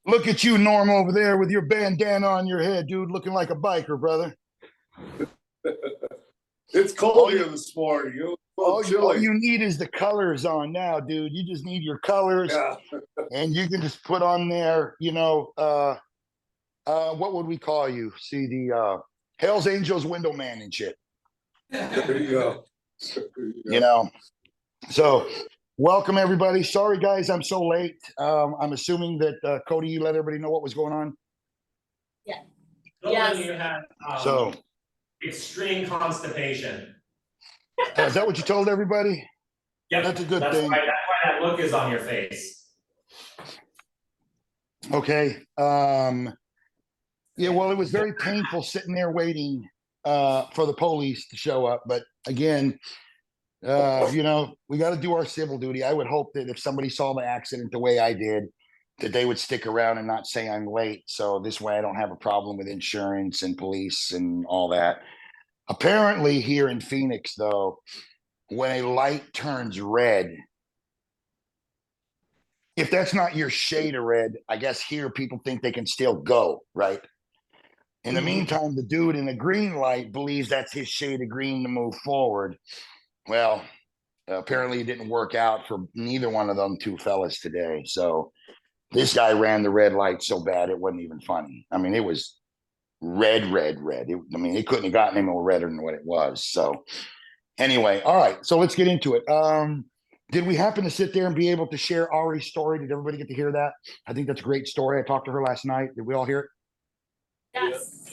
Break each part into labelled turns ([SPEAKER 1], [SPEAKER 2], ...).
[SPEAKER 1] Look at you, Norm, over there with your bandana on your head, dude, looking like a biker, brother.
[SPEAKER 2] It's cold
[SPEAKER 1] All
[SPEAKER 2] here
[SPEAKER 1] you,
[SPEAKER 2] this morning. You know, it's a little
[SPEAKER 1] all
[SPEAKER 2] chilly.
[SPEAKER 1] you need is the colors on now, dude. You just need your colors,
[SPEAKER 2] Yeah.
[SPEAKER 1] and you can just put on there, what would we call you? See the Hell's Angels window man and shit.
[SPEAKER 2] There you go.
[SPEAKER 1] You know. So, welcome everybody. Sorry, guys, I'm so late. I'm assuming that Cody, you let everybody know what was going on.
[SPEAKER 3] Yeah.
[SPEAKER 4] Yes. You had
[SPEAKER 1] So,
[SPEAKER 4] extreme constipation.
[SPEAKER 1] is that what you told everybody?
[SPEAKER 4] Yep,
[SPEAKER 1] That's a good
[SPEAKER 4] that's
[SPEAKER 1] thing.
[SPEAKER 4] why that look is on your face.
[SPEAKER 1] Okay. Yeah, well, it was very painful sitting there waiting for the police to show up. But again, we got to do our civil duty. I would hope that if somebody saw the accident the way I did, that they would stick around and not say I'm late. So this way I don't have a problem with insurance and police and all that. Apparently here in Phoenix, though, when a light turns red, if that's not your shade of red, I guess here people think they can still go, right? In the meantime, the dude in the green light believes that's his shade of green to move forward. Well, apparently it didn't work out for neither one of them two fellas today. So this guy ran the red light so bad it wasn't even funny. I mean, it was red, red, red. It couldn't have gotten any more redder than what it was. So anyway, all right. So let's get into it. Did we happen to sit there and be able to share Ari's story? Did everybody get to hear that? I think that's a great story. I talked to her last night. Did we all hear it?
[SPEAKER 3] Yes.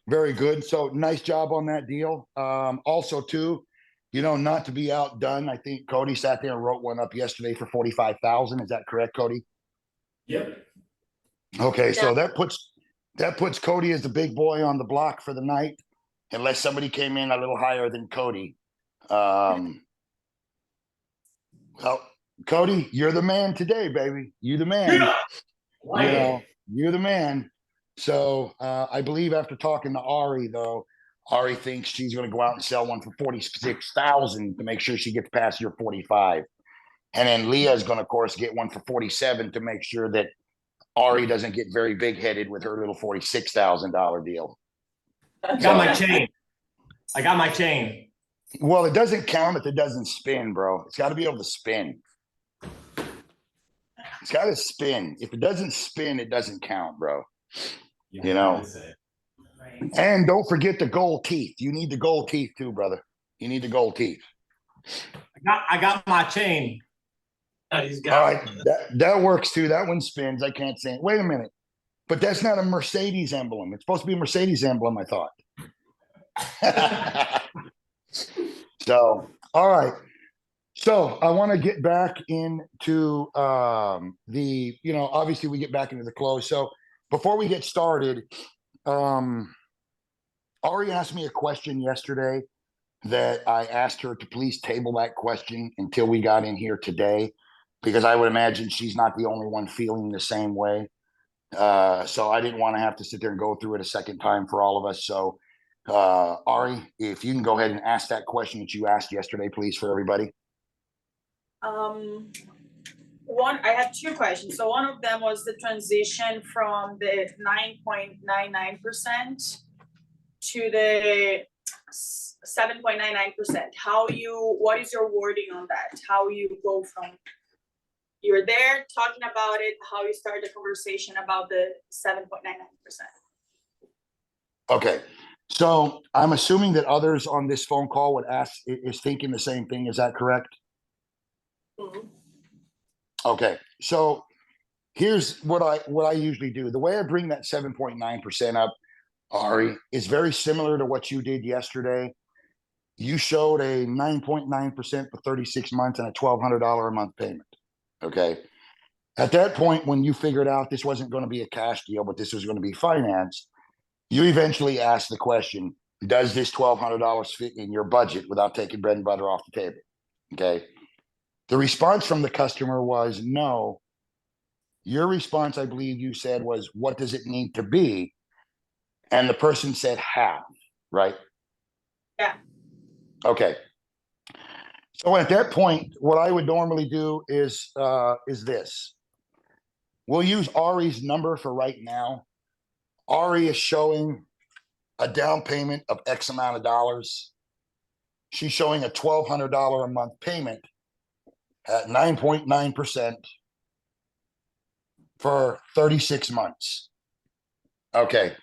[SPEAKER 1] Very good. So nice job on that deal. Also, too, not to be outdone, I think Cody sat there and wrote one up yesterday for 45,000. Is that correct, Cody?
[SPEAKER 4] Yep.
[SPEAKER 1] Okay, so that puts Cody as the big boy on the block for the night, unless somebody came in a little higher than Cody. Well, Cody, you're the man today, baby. You the man.
[SPEAKER 4] Yeah.
[SPEAKER 1] You're the man. So I believe after talking to Ari, though, Ari thinks she's going to go out and sell one for 46,000 to make sure she gets past your 45. And then Leah's going to, of course, get one for 47 to make sure that Ari doesn't get very big headed with her little $46,000 deal.
[SPEAKER 4] I got my chain. I got my chain.
[SPEAKER 1] Well, it doesn't count if it doesn't spin, bro. It's got to be able to spin. It's got to spin. If it doesn't spin, it doesn't count, bro. And don't forget the gold teeth. You need the gold teeth too, brother. You need the gold teeth.
[SPEAKER 4] I got my chain.
[SPEAKER 1] All right, that works too. That one spins. I can't say it. Wait a minute. But that's not a Mercedes emblem. It's supposed to be a Mercedes emblem, I thought. So, all right. So I want to get back into obviously we get back into the close. So before we get started, Ari asked me a question yesterday that I asked her to please table that question until we got in here today, because I would imagine she's not the only one feeling the same way. So I didn't want to have to sit there and go through it a second time for all of us. So Ari, if you can go ahead and ask that question that you asked yesterday, please, for everybody.
[SPEAKER 3] I had two questions. So one of them was the transition from the 9.99% to the 7.99%. What is your wording on that? How you go from you're there talking about it, how you start the conversation about the 7.99%.
[SPEAKER 1] Okay. So I'm assuming that others on this phone call is thinking the same thing. Is that correct?
[SPEAKER 3] Mm-hmm.
[SPEAKER 1] Okay. So here's what I usually do. The way I bring that 7.9% up, Ari, is very similar to what you did yesterday. You showed a 9.9% for 36 months and a $1,200 a month payment. Okay. At that point, when you figured out this wasn't going to be a cash deal, but this was going to be financed, you eventually asked the question, does this $1,200 fit in your budget without taking bread and butter off the table? Okay. The response from the customer was no. Your response, I believe you said, was, what does it need to be? And the person said half, right?
[SPEAKER 3] Yeah.
[SPEAKER 1] Okay. So at that point, what I would normally do is this. We'll use Ari's number for right now. Ari is showing a down payment of X amount of dollars. She's showing a $1,200 a month payment at 9.9% for 36 months. Okay.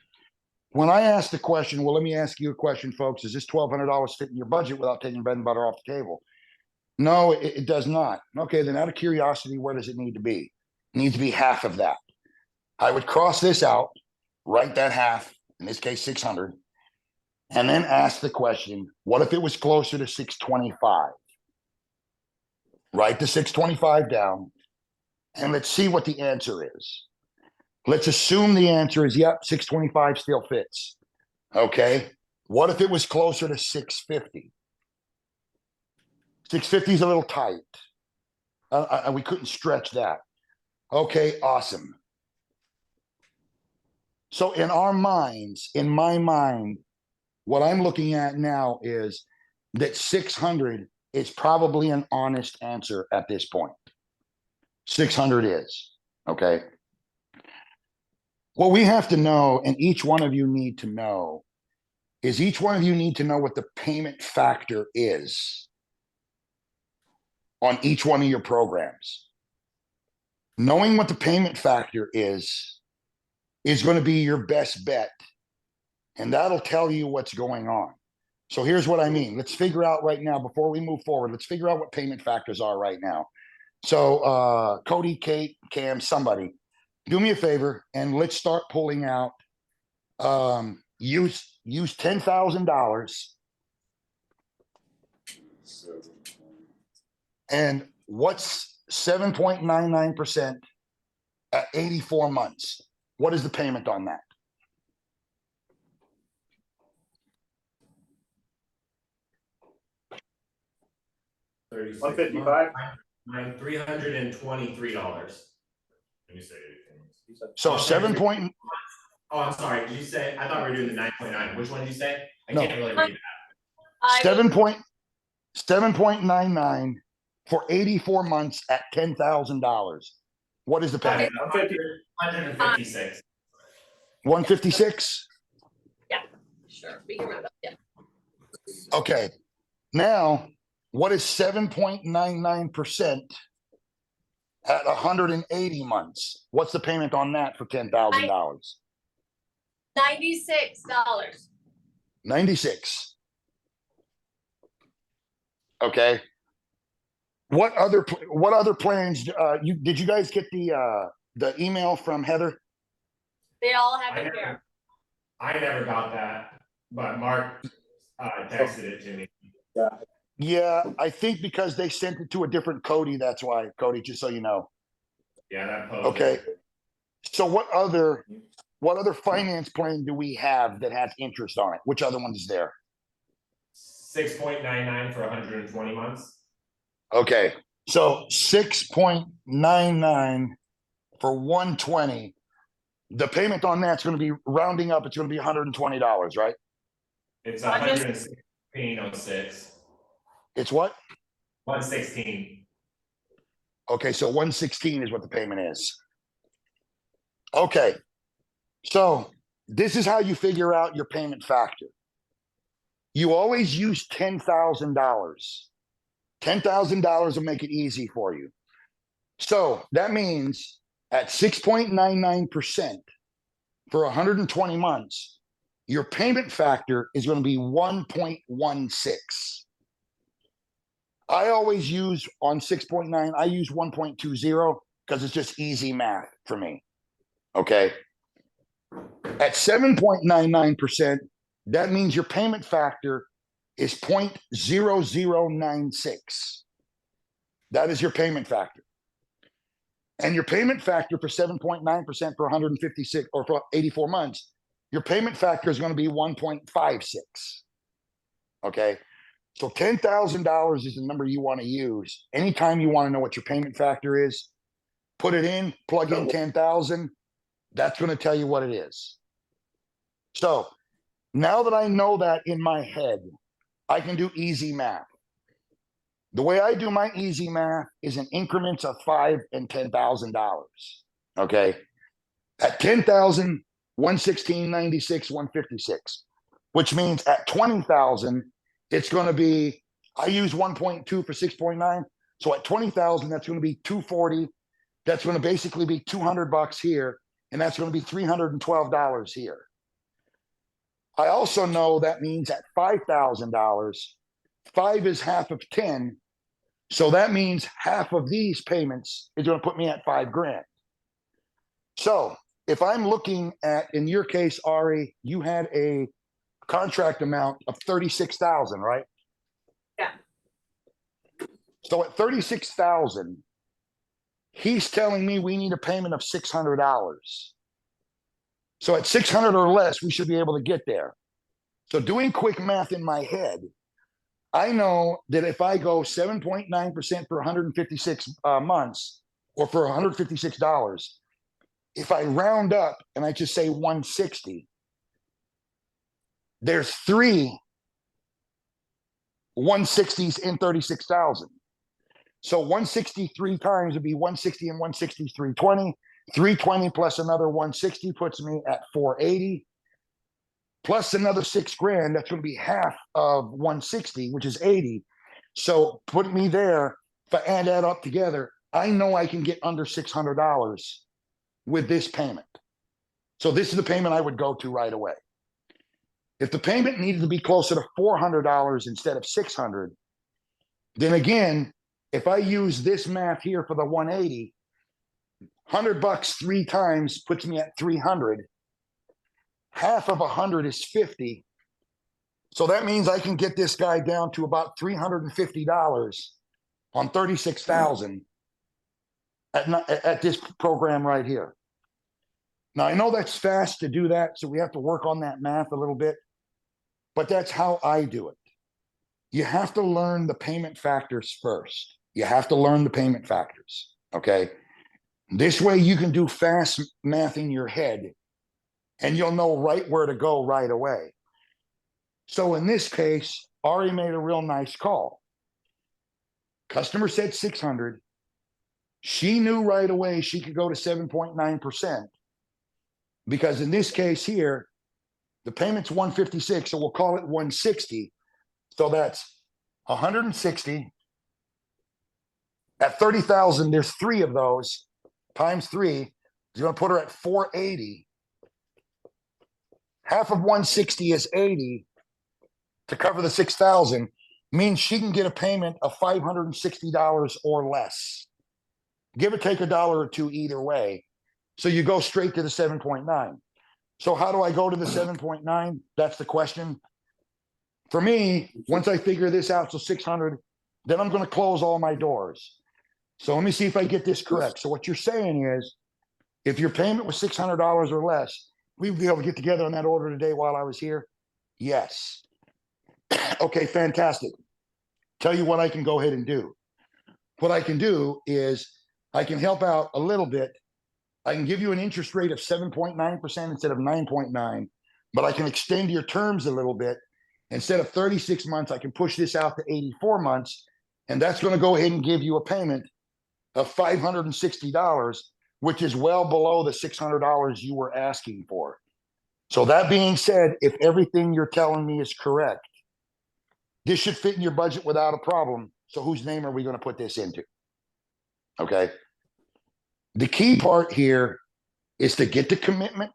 [SPEAKER 1] When I asked the question, well, let me ask you a question, folks. Does this $1,200 fit in your budget without taking bread and butter off the table? No, it does not. Okay, then out of curiosity, where does it need to be? It needs to be half of that. I would cross this out, write that half, in this case, 600, and then ask the question, what if it was closer to 625? Write the 625 down, and let's see what the answer is. Let's assume the answer is, yep, 625 still fits. Okay, what if it was closer to 650? 650 is a little tight. We couldn't stretch that. Okay, awesome. So in our minds, in my mind, what I'm looking at now is that 600 is probably an honest answer at this point. 600 is, okay? What we have to know, and each one of you need to know, is each one of you need to know what the payment factor is on each one of your programs. Knowing what the payment factor is going to be your best bet, and that'll tell you what's going on. So here's what I mean. Let's figure out right now, before we move forward, let's figure out what payment factors are right now. So Cody, Kate, Cam, somebody, do me a favor and let's start pulling out, use $10,000. And what's 7.99% at 84 months? What is the payment on that?
[SPEAKER 2] $155.
[SPEAKER 4] Mine $323. When you say anything.
[SPEAKER 1] So 7 point,
[SPEAKER 4] Oh, I'm sorry. Did you say? I thought we were doing the 9.9. Which one did you say? I
[SPEAKER 1] No.
[SPEAKER 4] can't really read that.
[SPEAKER 3] I
[SPEAKER 1] 7.99 for 84 months at $10,000. What is the payment?
[SPEAKER 4] 156.
[SPEAKER 1] 156?
[SPEAKER 3] sure, we can round up, yeah.
[SPEAKER 1] Okay. Now, what is 7.99% at 180 months? What's the payment on that for $10,000?
[SPEAKER 5] $96.
[SPEAKER 1] 96. Okay. What other plans? Did you guys get the email from Heather?
[SPEAKER 5] They all have
[SPEAKER 4] I
[SPEAKER 5] it
[SPEAKER 4] never,
[SPEAKER 5] here.
[SPEAKER 4] I never got that, but Mark texted it to me.
[SPEAKER 1] Yeah, I think because they sent it to a different Cody. That's why, Cody. Just so you know.
[SPEAKER 4] Yeah, that post.
[SPEAKER 1] Okay. So what other finance plan do we have that has interest on it? Which other ones is there?
[SPEAKER 4] 6.99 for 120 months.
[SPEAKER 1] Okay, so 6.99 for 120. The payment on that's going to be rounding up. It's going to be $120, right?
[SPEAKER 4] It's 116.06.
[SPEAKER 1] It's what?
[SPEAKER 4] 116.
[SPEAKER 1] Okay, so 116 is what the payment is. Okay, so this is how you figure out your payment factor. You always use $10,000. $10,000 will make it easy for you. So that means at 6.99% for 120 months, your payment factor is going to be 1.16. I always use on 6.9, I use 1.20 because it's just easy math for me. Okay. At 7.99%, that means your payment factor is 0.0096. That is your payment factor. And your payment factor for 7.9% for 156 or for 84 months, your payment factor is going to be 1.56. Okay. So $10,000 is the number you want to use. Anytime you want to know what your payment factor is, put it in, plug in 10,000. That's going to tell you what it is. So now that I know that in my head, I can do easy math. The way I do my easy math is in increments of $5,000 and $10,000. Okay. At 10,000, 116.96, 156, which means at 20,000, it's going to be, I use 1.2 for 6.9. So at 20,000, that's going to be 240. That's going to basically be $200 here. And that's going to be $312 here. I also know that means at $5,000, 5 is half of 10. So that means half of these payments is going to put me at $5,000. So if I'm looking at, in your case, Ari, you had a contract amount of 36,000, right?
[SPEAKER 3] Yeah.
[SPEAKER 1] So at 36,000, he's telling me we need a payment of $600. So at 600 or less, we should be able to get there. So doing quick math in my head, I know that if I go 7.9% for 156 months, or for $156, if I round up and I just say 160, there's 3 160s in 36,000. So 163 times would be 160 and 160, 320. 320 plus another 160 puts me at 480. Plus another $6,000, that's going to be half of 160, which is 80. So put me there. If I add that up together, I know I can get under $600 with this payment. So this is the payment I would go to right away. If the payment needed to be closer to $400 instead of $600, then again, if I use this math here for the 180, $100 3 times puts me at 300. Half of 100 is 50. So that means I can get this guy down to about $350 on 36,000 at this program right here. Now, I know that's fast to do that, so we have to work on that math a little bit, but that's how I do it. You have to learn the payment factors first. You have to learn the payment factors, okay? This way you can do fast math in your head, and you'll know right where to go right away. So in this case, Ari made a real nice call. Customer said 600. She knew right away she could go to 7.9%. Because in this case here, the payment's 156, so we'll call it 160. So that's 160. At 30,000, there's 3 of those, times 3. He's going to put her at 480. Half of 160 is 80 to cover the 6,000, means she can get a payment of $560 or less. Give or take $1 or 2 either way. So you go straight to the 7.9. So how do I go to the 7.9? That's the question. For me, once I figure this out, so 600, then I'm going to close all my doors. So let me see if I get this correct. So what you're saying is, if your payment was $600 or less, we'd be able to get together on that order today while I was here? Yes. Okay, fantastic. Tell you what I can go ahead and do. What I can do is I can help out a little bit. I can give you an interest rate of 7.9% instead of 9.9, but I can extend your terms a little bit. Instead of 36 months, I can push this out to 84 months, and that's going to go ahead and give you a payment of $560, which is well below the $600 you were asking for. So that being said, if everything you're telling me is correct, this should fit in your budget without a problem. So whose name are we going to put this into? Okay. The key part here is to get the commitment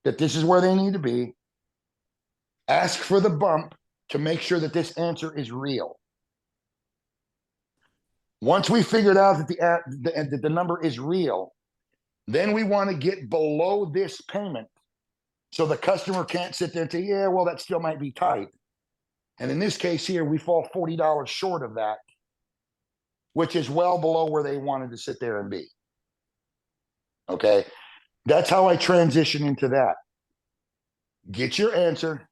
[SPEAKER 1] that this is where they need to be. Ask for the bump to make sure that this answer is real. Once we figured out that the number is real, then we want to get below this payment so the customer can't sit there and say, yeah, well, that still might be tight. And in this case here, we fall $40 short of that, which is well below where they wanted to sit there and be. Okay, that's how I transition into that. Get your answer,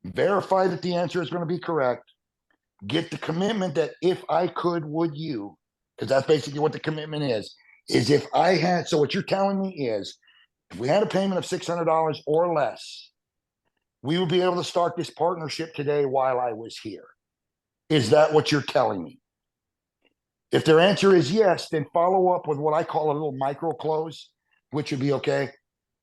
[SPEAKER 1] verify that the answer is going to be correct, get the commitment that if I could, would you, because that's basically what the commitment is if I had, so what you're telling me is, if we had a payment of $600 or less, we would be able to start this partnership today while I was here. Is that what you're telling me? If their answer is yes, then follow up with what I call a little micro close. which would be okay.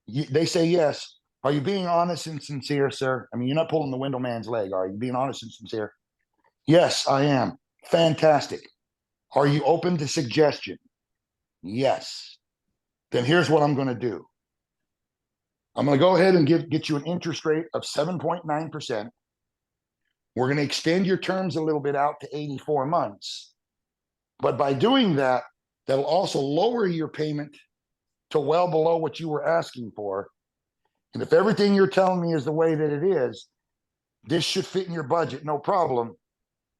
[SPEAKER 1] They say yes. Are you being honest and sincere, sir? I mean, you're not pulling the window man's leg, are you? Being honest and sincere? Yes, I am. Fantastic. Are you open to suggestion? Yes. Then here's what I'm going to do. I'm going to go ahead and get you an interest rate of 7.9%. We're going to extend your terms a little bit out to 84 months. But by doing that, that'll also lower your payment to well below what you were asking for. And if everything you're telling me is the way that it is, this should fit in your budget, no problem.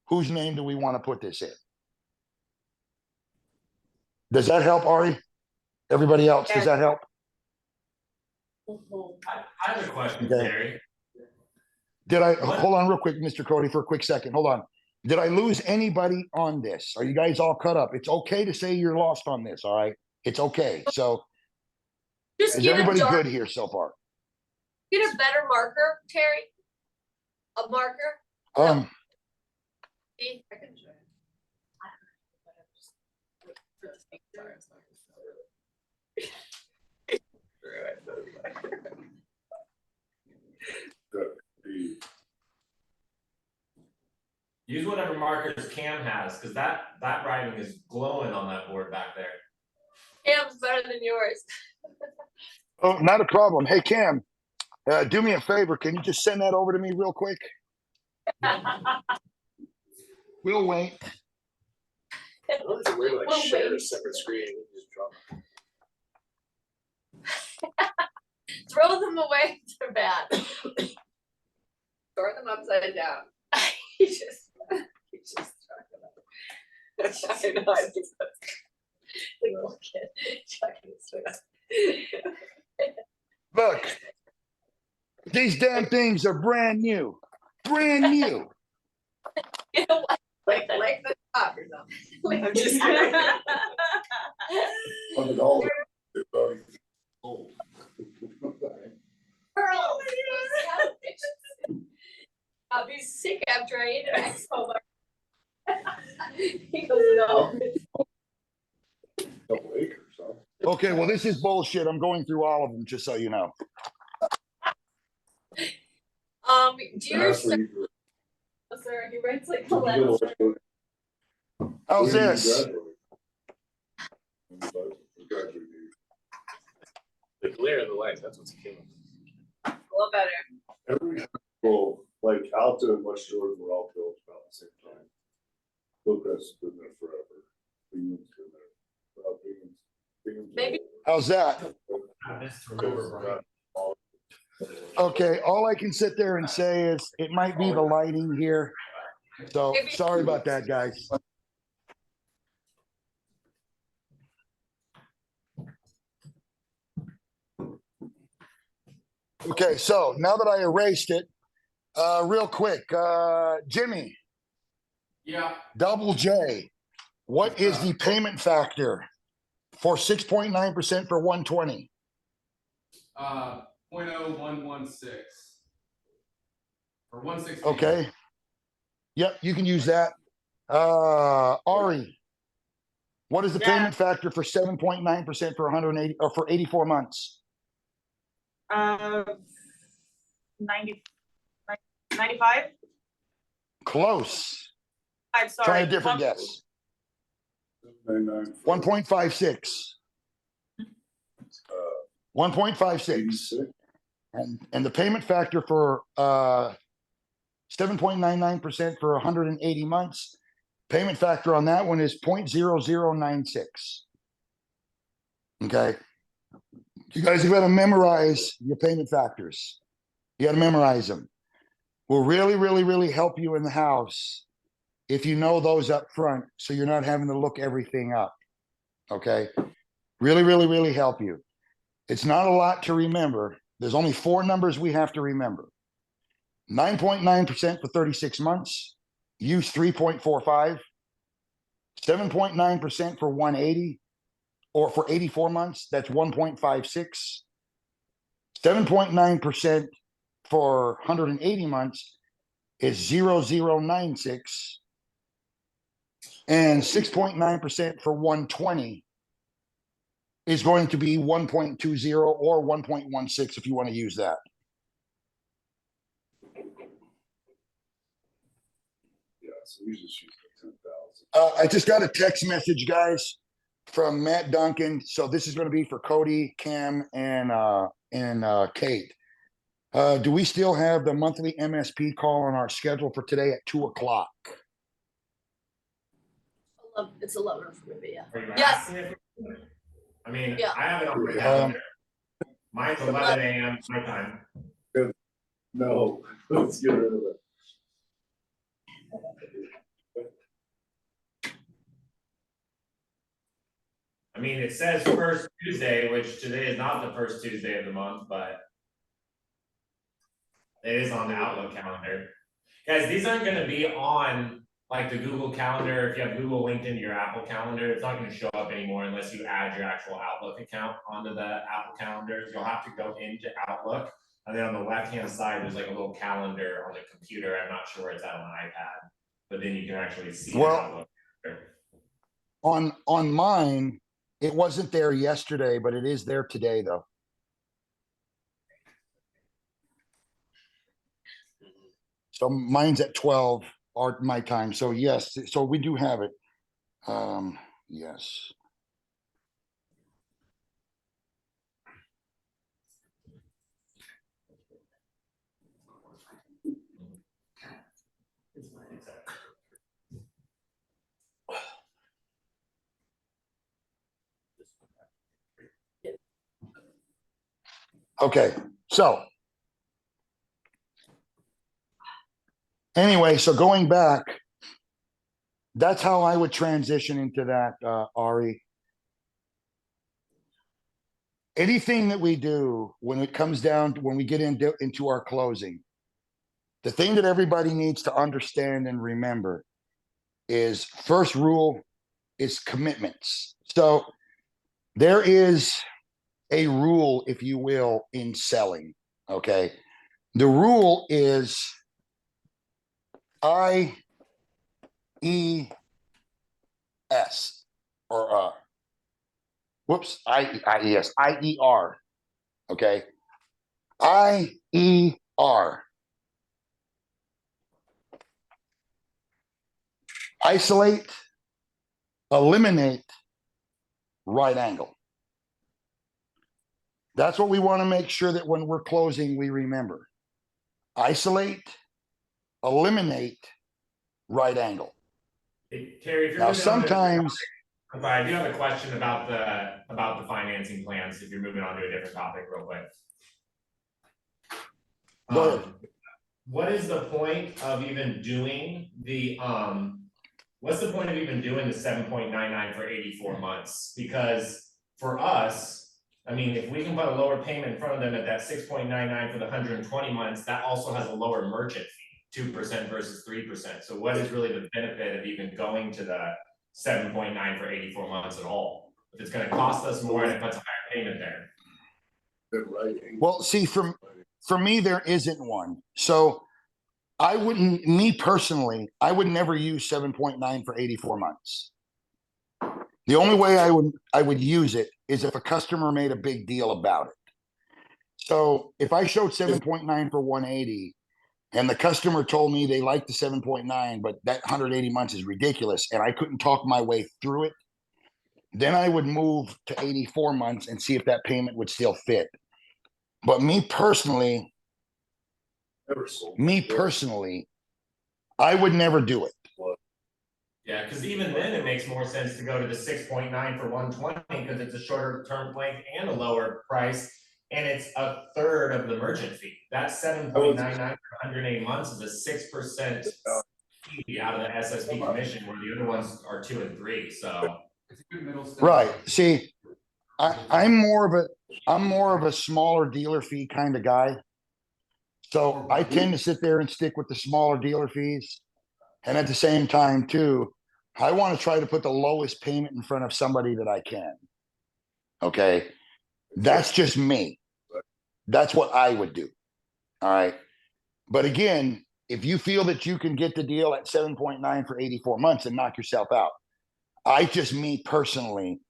[SPEAKER 1] Whose name do we want to put this in? Does that help, Ari? Everybody else, does that help?
[SPEAKER 4] I have a question,
[SPEAKER 1] Okay.
[SPEAKER 4] Terry.
[SPEAKER 1] Did I
[SPEAKER 4] What?
[SPEAKER 1] hold on real quick, Mr. Cody, for a quick second? Hold on. Did I lose anybody on this? Are you guys all caught up? It's okay to say you're lost on this, all right? It's okay. So
[SPEAKER 5] Just
[SPEAKER 1] is
[SPEAKER 5] get a
[SPEAKER 1] everybody
[SPEAKER 5] dark,
[SPEAKER 1] good here so far?
[SPEAKER 5] get a better marker, Terry. A marker. See, I can show
[SPEAKER 4] Use whatever markers Cam has, because that writing is glowing on that board back there.
[SPEAKER 5] Cam's better than yours.
[SPEAKER 1] Oh, not a problem. Hey, Cam, do me a favor. Can you just send that over to me real quick? We'll wait.
[SPEAKER 5] We'll
[SPEAKER 2] share a
[SPEAKER 5] wait.
[SPEAKER 2] separate screen. Just drop.
[SPEAKER 5] Throw them away, they're bad. Throw them upside down. He just talking about. I know, I just. Like a little kid chucking his toys.
[SPEAKER 1] Look, these damn things are brand new. Brand new.
[SPEAKER 5] You know what? Like the top or something. I'm just kidding.
[SPEAKER 2] $100. Oh.
[SPEAKER 5] Girl, I'll be sick after I eat an expo bar. He goes, no.
[SPEAKER 2] Couple acres, huh?
[SPEAKER 1] Okay, well, this is bullshit. I'm going through all of them, just so you know.
[SPEAKER 5] Do you, sir, he writes like the letters.
[SPEAKER 1] How's this?
[SPEAKER 2] The glare of the light, that's what's killing.
[SPEAKER 5] A little better.
[SPEAKER 2] Every, well, like Alta and West Jordan were all built about the same time. Hillcrest's been there forever. Bingham's been there. Bingham's
[SPEAKER 5] Maybe-
[SPEAKER 1] How's that?
[SPEAKER 4] This to remember, Brian.
[SPEAKER 1] Okay, all I can sit there and say is it might be the lighting here. So sorry about that, guys. Okay, so now that I erased it, real quick, Jimmy,
[SPEAKER 4] Yeah,
[SPEAKER 1] Double J, what is the payment factor for 6.9% for 120?
[SPEAKER 6] 0.0116 or 116.
[SPEAKER 1] Okay. Yep, you can use that. Ari, what is the
[SPEAKER 3] Yeah.
[SPEAKER 1] payment factor for 7.9% for 180 or for 84 months?
[SPEAKER 3] 90, 95?
[SPEAKER 1] Close.
[SPEAKER 3] I'm sorry.
[SPEAKER 1] Try a different guess. 1.56. 1.56. And the payment factor for 7.99% for 180 months. Payment factor on that one is 0.0096. Okay. You guys have got to memorize your payment factors. You got to memorize them. Will really, really, really help you in the house if you know those up front, so you're not having to look everything up. Okay. Really, really, really help you. It's not a lot to remember. There's only 4 numbers we have to remember. 9.9% for 36 months. Use 3.45. 7.9% for 180 or for 84 months. That's 1.56. 7.9% for 180 months is 0.0096. And 6.9% for 120 is going to be 1.20 or 1.16 if you want to use that.
[SPEAKER 2] Yeah, so we just use the 10,000.
[SPEAKER 1] I just got a text message, guys, from Matt Duncan. So this is going to be for Cody, Cam, and Kate. Do we still have the monthly MSP call on our schedule for today at 2:00?
[SPEAKER 5] It's 11 for me, yeah.
[SPEAKER 4] Are you
[SPEAKER 5] Yes.
[SPEAKER 4] asking if? I mean,
[SPEAKER 5] Yeah.
[SPEAKER 4] I have it on my
[SPEAKER 2] Um,
[SPEAKER 4] calendar. Mine's 11 AM my time.
[SPEAKER 2] No, let's get rid of it.
[SPEAKER 4] I mean, it says first Tuesday, which today is not the first Tuesday of the month, but it is on the Outlook calendar. Guys, these aren't gonna be on like the Google Calendar. If you have Google linked into your Apple Calendar, it's not gonna show up anymore unless you add your actual Outlook account onto the Apple Calendar. You'll have to go into Outlook. And then on the left-hand side, there's like a little calendar on the computer. I'm not sure where it's at on an iPad, but then you can actually see
[SPEAKER 1] Well,
[SPEAKER 4] Outlook.
[SPEAKER 1] On mine, it wasn't there yesterday, but it is there today, though. So mine's at 12 my time. So yes, so we do have it. Yes. Okay, so anyway, so going back, that's how I would transition into that, Ari. Anything that we do when it comes down to when we get into our closing, the thing that everybody needs to understand and remember is first rule is commitments. So there is a rule, if you will, in selling. Okay. The rule is IES or IER. Okay. IER. Isolate, eliminate, right angle. That's what we want to make sure that when we're closing, we remember. Isolate, eliminate, right angle.
[SPEAKER 4] Hey, Terry, if you're
[SPEAKER 1] Now,
[SPEAKER 4] moving on to-
[SPEAKER 1] sometimes,
[SPEAKER 4] I'm sorry, I do have a question about the financing plans, if you're moving on to a different topic real quick.
[SPEAKER 1] Go ahead.
[SPEAKER 4] What is the point of even doing what's the point of even doing the 7.99 for 84 months? Because for us, I mean, if we can put a lower payment in front of them at that 6.99 for the 120 months, that also has a lower merchant fee, 2% versus 3%. So what is really the benefit of even going to the 7.9 for 84 months at all? If it's gonna cost us more and it puts a higher payment there.
[SPEAKER 2] Good writing.
[SPEAKER 1] well, see, for me, there isn't one. So I wouldn't, me personally, I would never use 7.9 for 84 months. The only way I would use it is if a customer made a big deal about it. So if I showed 7.9 for 180 and the customer told me they liked the 7.9, but that 180 months is ridiculous and I couldn't talk my way through it, then I would move to 84 months and see if that payment would still fit. But me personally,
[SPEAKER 2] Never sold.
[SPEAKER 1] I would never do it.
[SPEAKER 4] Yeah, cause even then it makes more sense to go to the 6.9 for 120, cause it's a shorter term length and a lower price. And it's a third of the merchant fee. That 7.99 for 180 months is a 6% fee out of the SSP commission, where the other ones are 2 and 3, so.
[SPEAKER 6] It's a good middle step.
[SPEAKER 1] Right. See, I'm more of a smaller dealer fee kind of guy. So I tend to sit there and stick with the smaller dealer fees. And at the same time, too, I want to try to put the lowest payment in front of somebody that I can. Okay. That's just me. That's what I would do. All right. But again, if you feel that you can get the deal at 7.9 for 84 months and knock yourself out, me personally,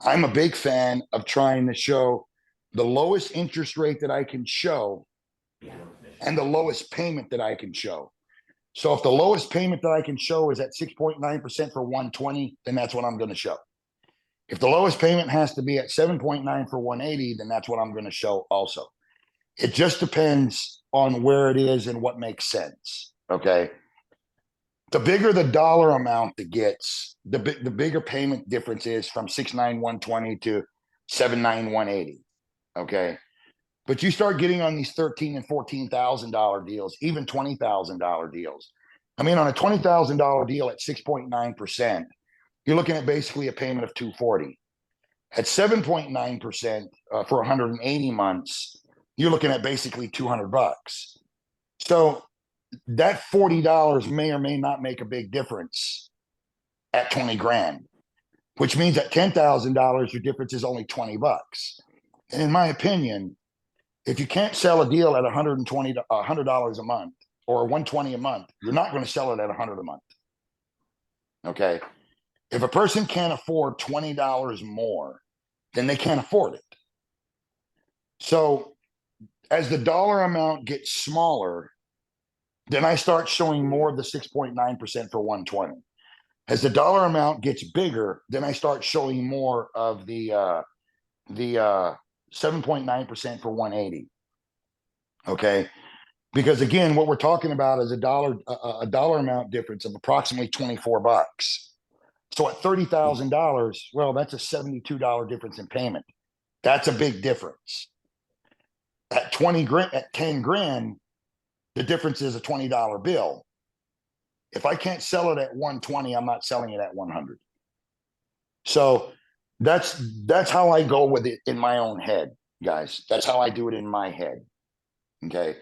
[SPEAKER 1] I'm a big fan of trying to show the lowest interest rate that I can show and the lowest payment that I can show. So if the lowest payment that I can show is at 6.9% for 120, then that's what I'm going to show. If the lowest payment has to be at 7.9 for 180, then that's what I'm going to show also. It just depends on where it is and what makes sense. Okay. The bigger the dollar amount that gets, the bigger payment difference is from 69120 to 79180. Okay. But you start getting on these $13,000 and $14,000 deals, even $20,000 deals. I mean, on a $20,000 deal at 6.9%, you're looking at basically a payment of $240. At 7.9% for 180 months, you're looking at basically $200. So that $40 may or may not make a big difference at 20 grand, which means at $10,000, your difference is only $20. And in my opinion, if you can't sell a deal at $120 $100 a month or 120 a month, you're not going to sell it at 100 a month. Okay. If a person can't afford $20 more, then they can't afford it. So as the dollar amount gets smaller, then I start showing more of the 6.9% for 120. As the dollar amount gets bigger, then I start showing more of the 7.9% for 180. Okay. Because again, what we're talking about is a dollar amount difference of approximately $24. So at $30,000, well, that's a $72 difference in payment. That's a big difference. At 20 grand, at 10 grand, the difference is a $20 bill. If I can't sell it at 120, I'm not selling it at 100. So that's how I go with it in my own head, guys. That's how I do it in my head. Okay.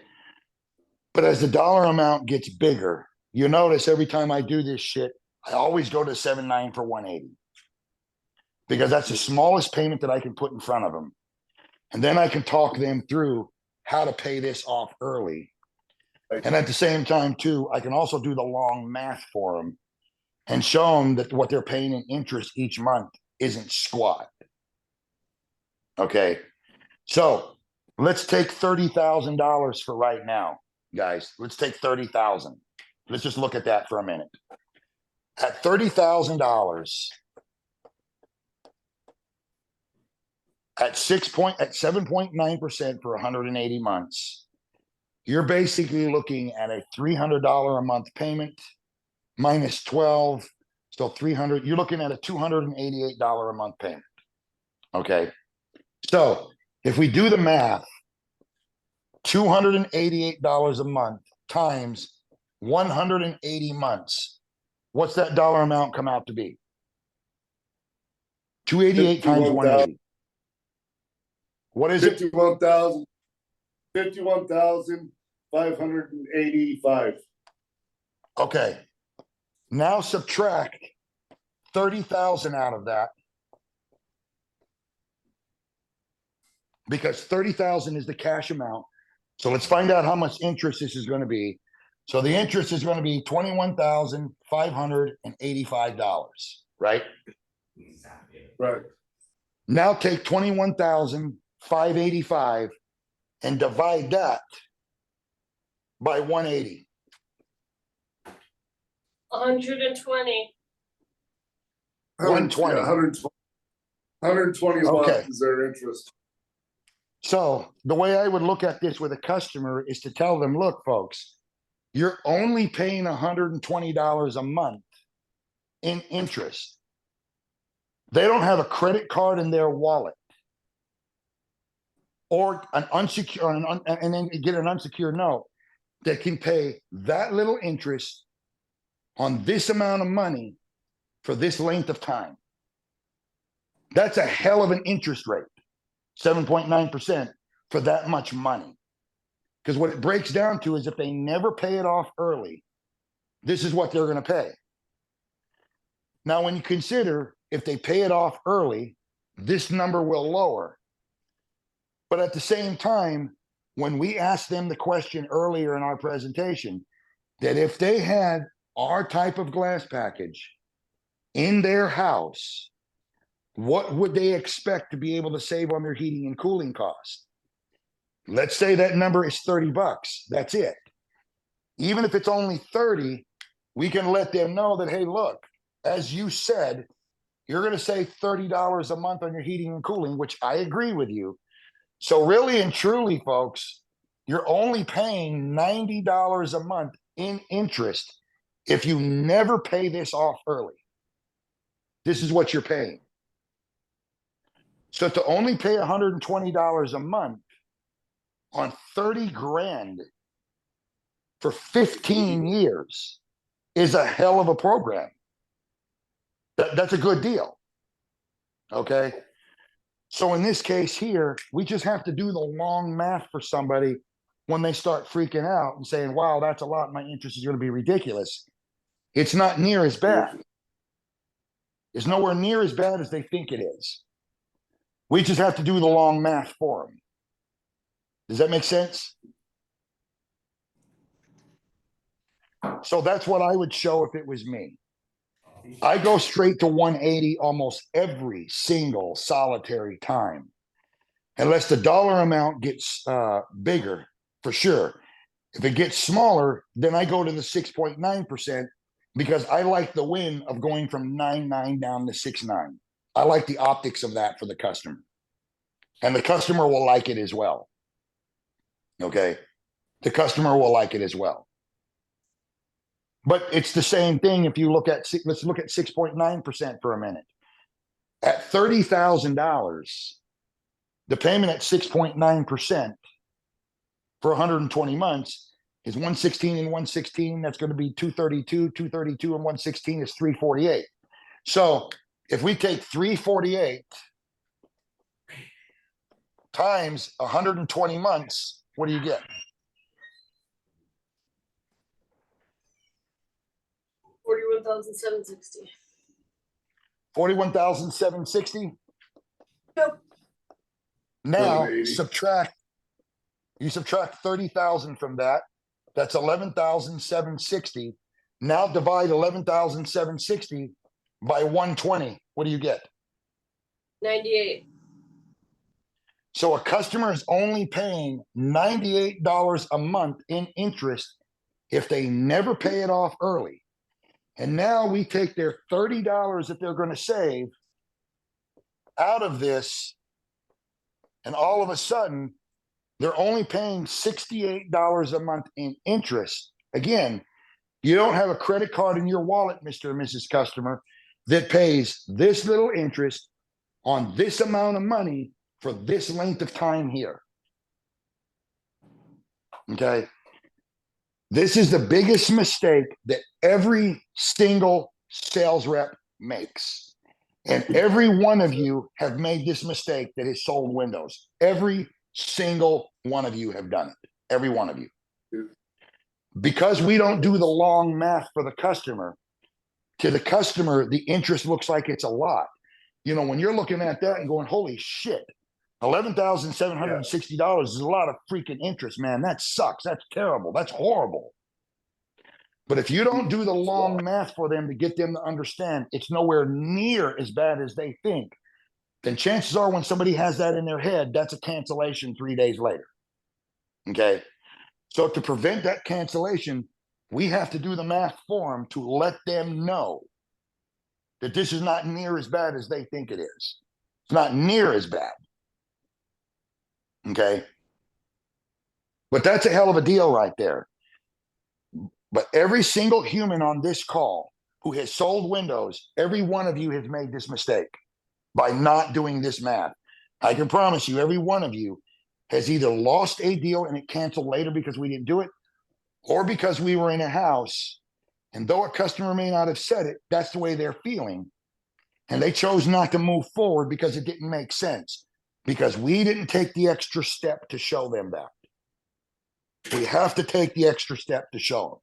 [SPEAKER 1] But as the dollar amount gets bigger, you notice every time I do this shit, I always go to 7.9 for 180 because that's the smallest payment that I can put in front of them. And then I can talk them through how to pay this off early. And at the same time, too, I can also do the long math for them and show them that what they're paying in interest each month isn't squat. Okay. So let's take $30,000 for right now, guys. Let's take 30,000. Let's just look at that for a minute. At $30,000, at 7.9% for 180 months, you're basically looking at a $300 a month payment minus 12. So 300, you're looking at a $288 a month payment. Okay. So if we do the math, $288 a month times 180 months, what's that dollar amount come out to be? 288 times 180. What is it?
[SPEAKER 2] 51,585.
[SPEAKER 1] Okay. Now subtract 30,000 out of that, because 30,000 is the cash amount. So let's find out how much interest this is going to be. So the interest is going to be $21,585, right?
[SPEAKER 2] Right.
[SPEAKER 1] Now take 21,585 and divide that by 180.
[SPEAKER 5] 120.
[SPEAKER 1] 120.
[SPEAKER 2] 120 a
[SPEAKER 1] Okay.
[SPEAKER 2] month is their interest.
[SPEAKER 1] So the way I would look at this with a customer is to tell them, look, folks, you're only paying $120 a month in interest. They don't have a credit card in their wallet or an unsecured, and then get an unsecured note that can pay that little interest on this amount of money for this length of time. That's a hell of an interest rate, 7.9% for that much money. Because what it breaks down to is if they never pay it off early, this is what they're going to pay. Now, when you consider if they pay it off early, this number will lower. But at the same time, when we asked them the question earlier in our presentation, that if they had our type of glass package in their house, what would they expect to be able to save on their heating and cooling costs? Let's say that number is 30 bucks. That's it. Even if it's only 30, we can let them know that, hey, look, as you said, you're going to save $30 a month on your heating and cooling, which I agree with you. So really and truly, folks, you're only paying $90 a month in interest if you never pay this off early. This is what you're paying. So to only pay $120 a month on 30 grand for 15 years is a hell of a program. That's a good deal. Okay. So in this case here, we just have to do the long math for somebody when they start freaking out and saying, wow, that's a lot. My interest is going to be ridiculous. It's not near as bad. It's nowhere near as bad as they think it is. We just have to do the long math for them. Does that make sense? So that's what I would show if it was me. I go straight to 180 almost every single solitary time, unless the dollar amount gets bigger, for sure. If it gets smaller, then I go to the 6.9% because I like the win of going from 9.9 down to 6.9. I like the optics of that for the customer. And the customer will like it as well. Okay? The customer will like it as well. But it's the same thing if you look at, let's look at 6.9% for a minute. At $30,000, the payment at 6.9% for 120 months is 116 and 116. That's going to be 232. 232 and 116 is 348. So if we take 348 times 120 months, what do you get?
[SPEAKER 5] 41,760.
[SPEAKER 1] 41,760.
[SPEAKER 5] Yep.
[SPEAKER 1] Now
[SPEAKER 2] 180.
[SPEAKER 1] you subtract 30,000 from that. That's 11,760. Now divide 11,760 by 120. What do you get?
[SPEAKER 5] 98.
[SPEAKER 1] So a customer is only paying $98 a month in interest if they never pay it off early. And now we take their $30 that they're going to save out of this, and all of a sudden, they're only paying $68 a month in interest. Again, you don't have a credit card in your wallet, Mr. and Mrs. Customer, that pays this little interest on this amount of money for this length of time here. Okay. This is the biggest mistake that every single sales rep makes. And every one of you have made this mistake that has sold windows. Every single one of you have done it. Every one of you. Because we don't do the long math for the customer, to the customer, the interest looks like it's a lot. You know, when you're looking at that and going, holy shit, $11,760 is a lot of freaking interest, man. That sucks. That's terrible. That's horrible. But if you don't do the long math for them to get them to understand it's nowhere near as bad as they think, then chances are when somebody has that in their head, that's a cancellation 3 days later. Okay. So to prevent that cancellation, we have to do the math for them to let them know that this is not near as bad as they think it is. It's not near as bad. Okay. But that's a hell of a deal right there. But every single human on this call who has sold windows, every one of you has made this mistake by not doing this math. I can promise you, every one of you has either lost a deal and it canceled later because we didn't do it, or because we were in a house, and though a customer may not have said it, that's the way they're feeling. And they chose not to move forward because it didn't make sense, because we didn't take the extra step to show them that. We have to take the extra step to show them.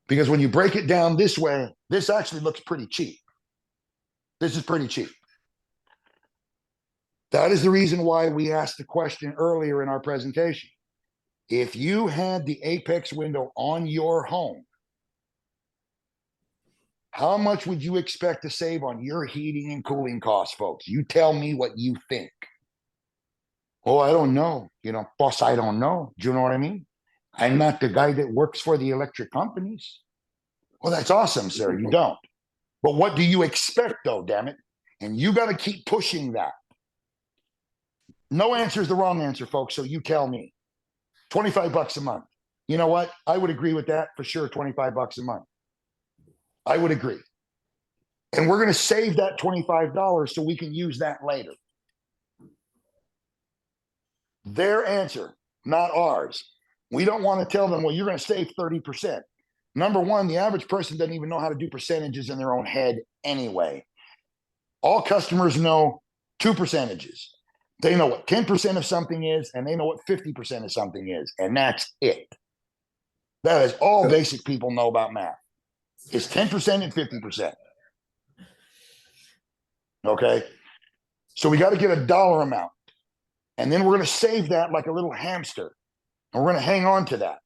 [SPEAKER 1] Because when you break it down this way, this actually looks pretty cheap. This is pretty cheap. That is the reason why we asked the question earlier in our presentation. If you had the Apex window on your home, How much would you expect to save on your heating and cooling costs, folks? You tell me what you think. Oh, I don't know. Boss, I don't know. Do you know what I mean? I'm not the guy that works for the electric companies. Well, that's awesome, sir. You don't. But what do you expect, though, damn it? And you got to keep pushing that. No answer is the wrong answer, folks. So you tell me. $25 a month. You know what? I would agree with that for sure. $25 a month. I would agree. And we're going to save that $25 so we can use that later. Their answer, not ours. We don't want to tell them, well, you're going to save 30%. Number one, the average person doesn't even know how to do percentages in their own head anyway. All customers know two percentages. They know what 10% of something is, and they know what 50% of something is, and that's it. That is all basic people know about math. It's 10% and 50%. Okay? So we got to get a dollar amount. And then we're going to save that like a little hamster. And we're going to hang on to that.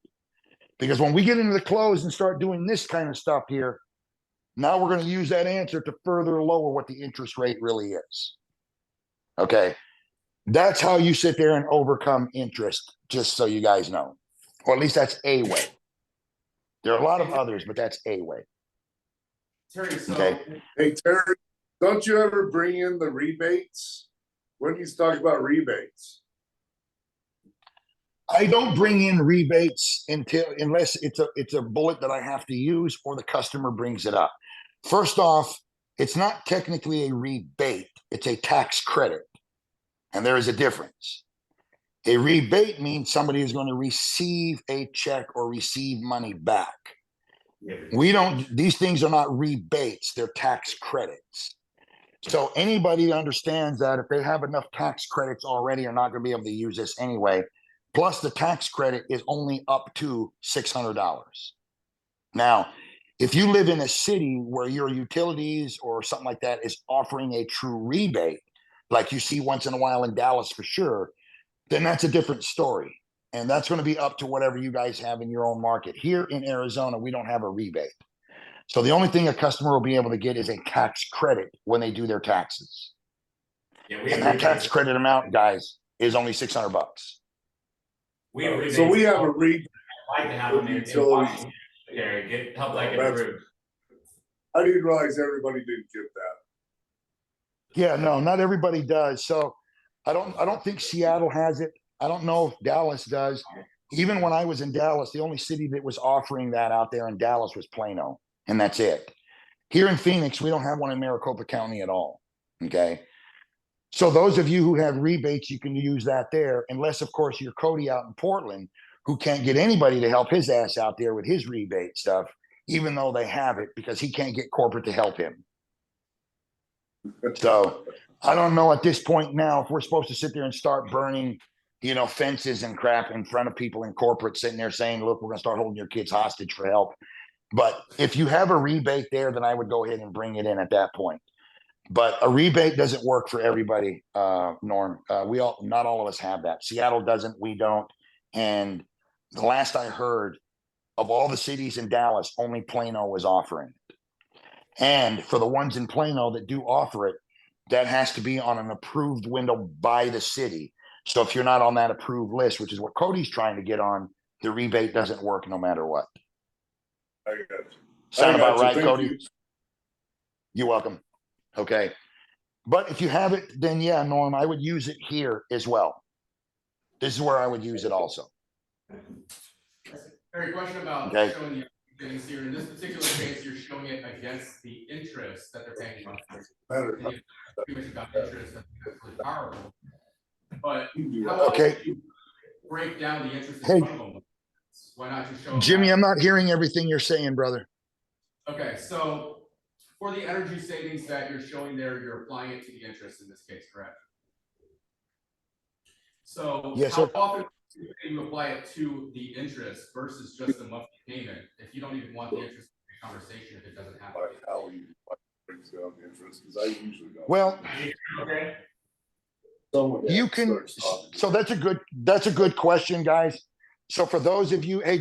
[SPEAKER 1] Because when we get into the close and start doing this kind of stuff here, now we're going to use that answer to further lower what the interest rate really is. Okay? That's how you sit there and overcome interest, just so you guys know. Or at least that's a way. There are a lot of others, but that's a way.
[SPEAKER 4] Terry, so
[SPEAKER 1] Okay.
[SPEAKER 2] Hey, Terry, don't you ever bring in the rebates? When you talk about rebates?
[SPEAKER 1] I don't bring in rebates unless it's a bullet that I have to use or the customer brings it up. First off, it's not technically a rebate, it's a tax credit. And there is a difference. A rebate means somebody is going to receive a check or receive money back. These things are not rebates, they're tax credits. So anybody that understands that if they have enough tax credits already are not going to be able to use this anyway. Plus the tax credit is only up to $600. Now, if you live in a city where your utilities or something like that is offering a true rebate, like you see once in a while in Dallas for sure, then that's a different story. And that's going to be up to whatever you guys have in your own market. Here in Arizona, we don't have a rebate. So the only thing a customer will be able to get is a tax credit when they do their taxes.
[SPEAKER 4] yeah,
[SPEAKER 1] And that tax credit amount, guys, is only $600.
[SPEAKER 2] So we have a rebate.
[SPEAKER 4] I'd like to have them in
[SPEAKER 2] Utilities.
[SPEAKER 4] Washington, Gary, help that get
[SPEAKER 2] That's-
[SPEAKER 4] approved.
[SPEAKER 2] I didn't realize everybody didn't get that.
[SPEAKER 1] Yeah, no, not everybody does. So I don't think Seattle has it. I don't know if Dallas does. Even when I was in Dallas, the only city that was offering that out there in Dallas was Plano, and that's it. Here in Phoenix, we don't have one in Maricopa County at all. Okay. So those of you who have rebates, you can use that there, unless, of course, you're Cody out in Portland, who can't get anybody to help his ass out there with his rebate stuff, even though they have it, because he can't get corporate to help him. So I don't know at this point now if we're supposed to sit there and start burning, fences and crap in front of people in corporate sitting there saying, look, we're going to start holding your kids hostage for help. But if you have a rebate there, then I would go ahead and bring it in at that point. But a rebate doesn't work for everybody, Norm. Not all of us have that. Seattle doesn't, we don't. And the last I heard, of all the cities in Dallas, only Plano was offering it. And for the ones in Plano that do offer it, that has to be on an approved window by the city. So if you're not on that approved list, which is what Cody's trying to get on, the rebate doesn't work no matter what.
[SPEAKER 2] I got you.
[SPEAKER 1] Sound about right,
[SPEAKER 2] Thank
[SPEAKER 1] Cody?
[SPEAKER 2] you.
[SPEAKER 1] You're welcome. Okay. But if you have it, then yeah, Norm, I would use it here as well. This is where I would use it also.
[SPEAKER 6] Very question about
[SPEAKER 1] Okay.
[SPEAKER 6] showing the things here. In this particular case, you're showing it against the interest that they're paying monthly.
[SPEAKER 2] Better.
[SPEAKER 6] And you pretty much about interest that's actually powerful. But
[SPEAKER 2] You can do
[SPEAKER 6] how
[SPEAKER 2] that.
[SPEAKER 6] about
[SPEAKER 1] Okay.
[SPEAKER 6] you break down the interest
[SPEAKER 1] Hey.
[SPEAKER 6] in front of them? Why not just show them?
[SPEAKER 1] Jimmy,
[SPEAKER 6] that?
[SPEAKER 1] I'm not hearing everything you're saying, brother.
[SPEAKER 6] Okay, so for the energy savings that you're showing there, you're applying it to the interest in this case, correct? So
[SPEAKER 1] Yes,
[SPEAKER 6] how
[SPEAKER 1] sir.
[SPEAKER 6] often do you apply it to the interest versus just the monthly payment? If you don't even want the interest in the conversation, if it doesn't happen.
[SPEAKER 2] Like how you brings down the interest, because I usually don't.
[SPEAKER 1] Well,
[SPEAKER 4] Okay.
[SPEAKER 2] Someone
[SPEAKER 1] you can,
[SPEAKER 2] starts talking.
[SPEAKER 1] so that's a good question, guys. So for those of you, hey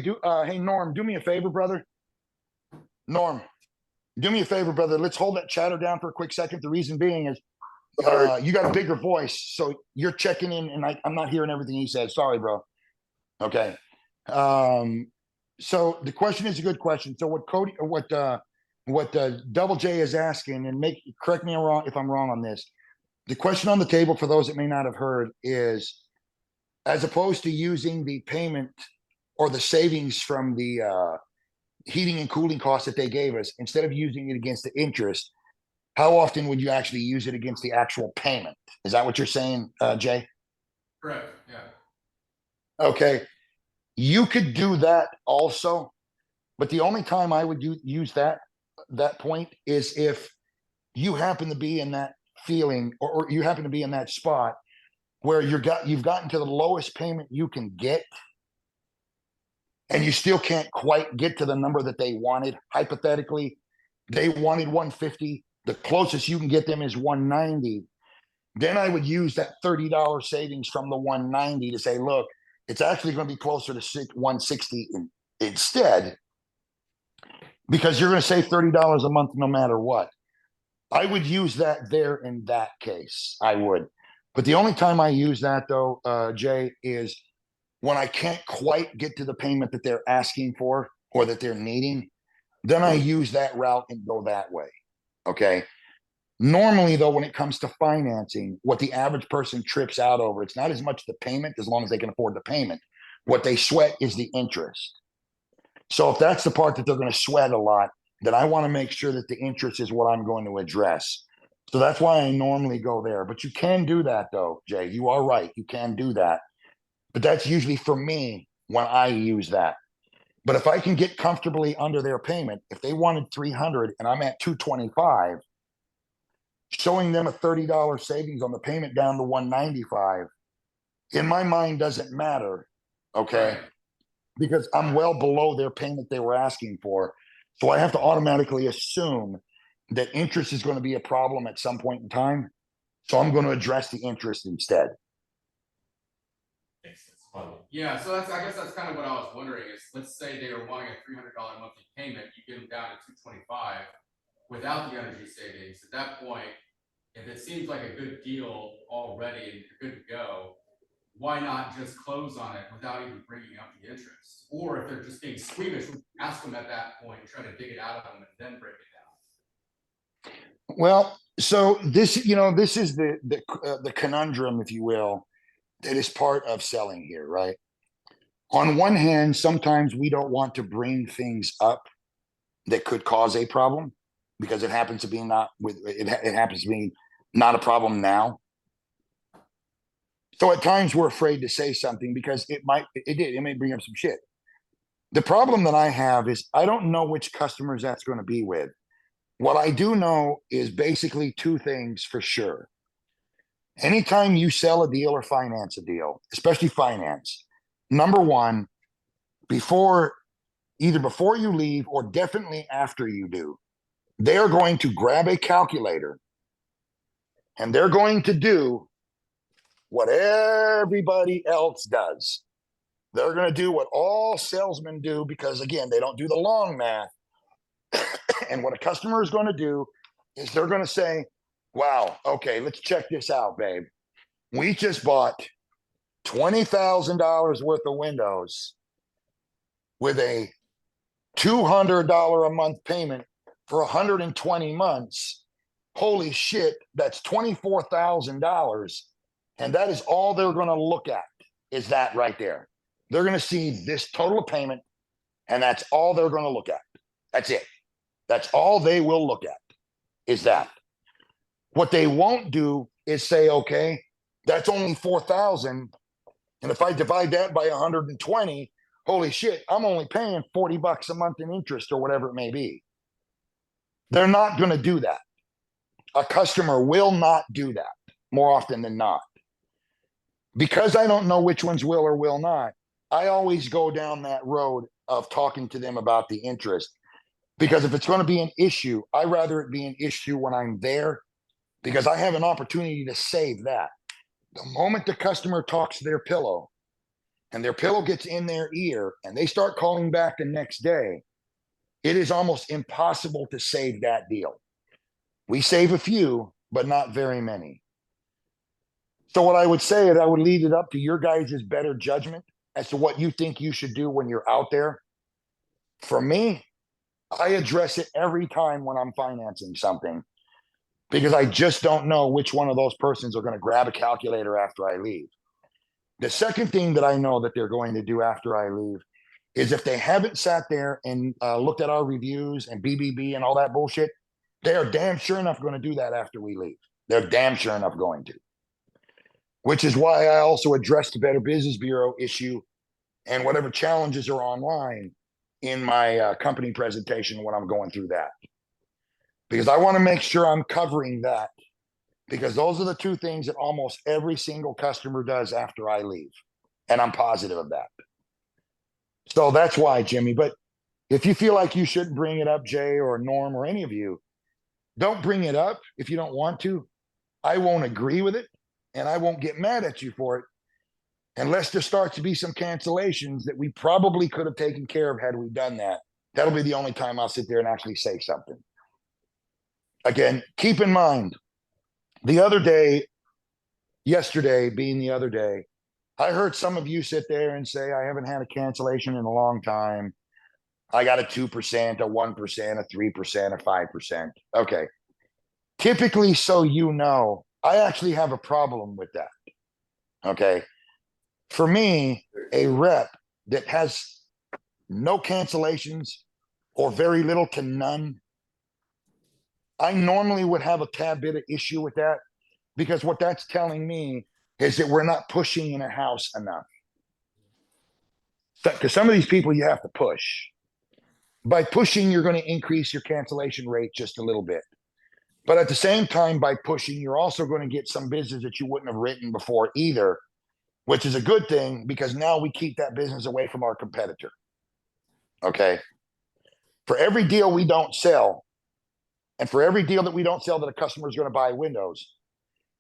[SPEAKER 1] Norm, do me a favor, brother. Norm, do me a favor, brother. Let's hold that chatter down for a quick second. The reason being is
[SPEAKER 2] Sorry.
[SPEAKER 1] you got a bigger voice, so you're checking in, and I'm not hearing everything he says. Sorry, bro. Okay. So the question is a good question. So what Cody, what Double J is asking, and correct me if I'm wrong on this. The question on the table for those that may not have heard is, as opposed to using the payment or the savings from the heating and cooling costs that they gave us, instead of using it against the interest, how often would you actually use it against the actual payment? Is that what you're saying, Jay?
[SPEAKER 6] Correct, yeah.
[SPEAKER 1] Okay. You could do that also, but the only time I would use that point is if you happen to be in that feeling, or you happen to be in that spot where you've gotten to the lowest payment you can get, and you still can't quite get to the number that they wanted. Hypothetically, they wanted 150. The closest you can get them is 190. Then I would use that $30 savings from the 190 to say, look, it's actually going to be closer to 160 instead, because you're going to save $30 a month no matter what. I would use that there in that case. I would. But the only time I use that, though, Jay, is when I can't quite get to the payment that they're asking for or that they're needing. Then I use that route and go that way. Okay. Normally, though, when it comes to financing, what the average person trips out over, it's not as much the payment, as long as they can afford the payment. What they sweat is the interest. So if that's the part that they're going to sweat a lot, then I want to make sure that the interest is what I'm going to address. So that's why I normally go there. But you can do that, though, Jay. You are right. You can do that. But that's usually for me when I use that. But if I can get comfortably under their payment, if they wanted 300 and I'm at 225, showing them a $30 savings on the payment down to 195, in my mind, doesn't matter. Okay.
[SPEAKER 6] Right.
[SPEAKER 1] Because I'm well below their payment they were asking for. So I have to automatically assume that interest is going to be a problem at some point in time. So I'm going to address the interest instead.
[SPEAKER 4] Makes sense. Funny.
[SPEAKER 6] Yeah, so I guess that's kind of what I was wondering is, let's say they were wanting a $300 monthly payment, you get them down to 225 without the energy savings. At that point, if it seems like a good deal already and you're good to go, why not just close on it without even bringing up the interest? Or if they're just being squeamish, ask them at that point, try to dig it out of them and then break it down.
[SPEAKER 1] Well, so this is the conundrum, if you will, that is part of selling here, right? On one hand, sometimes we don't want to bring things up that could cause a problem because it happens to be not a problem now. So at times we're afraid to say something because it may bring up some shit. The problem that I have is I don't know which customers that's going to be with. What I do know is basically two things for sure. Anytime you sell a deal or finance a deal, especially finance, number one, either before you leave or definitely after you do, they're going to grab a calculator and they're going to do what everybody else does. They're going to do what all salesmen do because, again, they don't do the long math. And what a customer is going to do is they're going to say, wow, okay, let's check this out, babe. We just bought $20,000 worth of windows with a $200 a month payment for 120 months. Holy shit, that's $24,000. And that is all they're going to look at, is that right there. They're going to see this total payment, and that's all they're going to look at. That's it. That's all they will look at, is that. What they won't do is say, okay, that's only 4,000. And if I divide that by 120, holy shit, I'm only paying $40 a month in interest or whatever it may be. They're not going to do that. A customer will not do that more often than not. Because I don't know which ones will or will not, I always go down that road of talking to them about the interest. Because if it's going to be an issue, I'd rather it be an issue when I'm there, because I have an opportunity to save that. The moment the customer talks to their pillow and their pillow gets in their ear and they start calling back the next day, it is almost impossible to save that deal. We save a few, but not very many. So what I would say is I would leave it up to your guys' better judgment as to what you think you should do when you're out there. For me, I address it every time when I'm financing something because I just don't know which one of those persons are going to grab a calculator after I leave. The second thing that I know that they're going to do after I leave is if they haven't sat there and looked at our reviews and BBB and all that bullshit, they are damn sure enough going to do that after we leave. They're damn sure enough going to. Which is why I also address the Better Business Bureau issue and whatever challenges are online in my company presentation when I'm going through that. Because I want to make sure I'm covering that, because those are the two things that almost every single customer does after I leave. And I'm positive of that. So that's why, Jimmy. But if you feel like you shouldn't bring it up, Jay or Norm or any of you, don't bring it up if you don't want to. I won't agree with it, and I won't get mad at you for it unless there starts to be some cancellations that we probably could have taken care of had we done that. That'll be the only time I'll sit there and actually say something. Again, keep in mind, the other day, yesterday being the other day, I heard some of you sit there and say, I haven't had a cancellation in a long time. I got a 2%, a 1%, a 3%, a 5%. Okay. Typically, so you know, I actually have a problem with that. Okay. For me, a rep that has no cancellations or very little to none, I normally would have a tad bit of issue with that, because what that's telling me is that we're not pushing in a house enough. Because some of these people you have to push. By pushing, you're going to increase your cancellation rate just a little bit. But at the same time, by pushing, you're also going to get some business that you wouldn't have written before either, which is a good thing because now we keep that business away from our competitor. Okay. For every deal we don't sell, and for every deal that we don't sell that a customer is going to buy windows,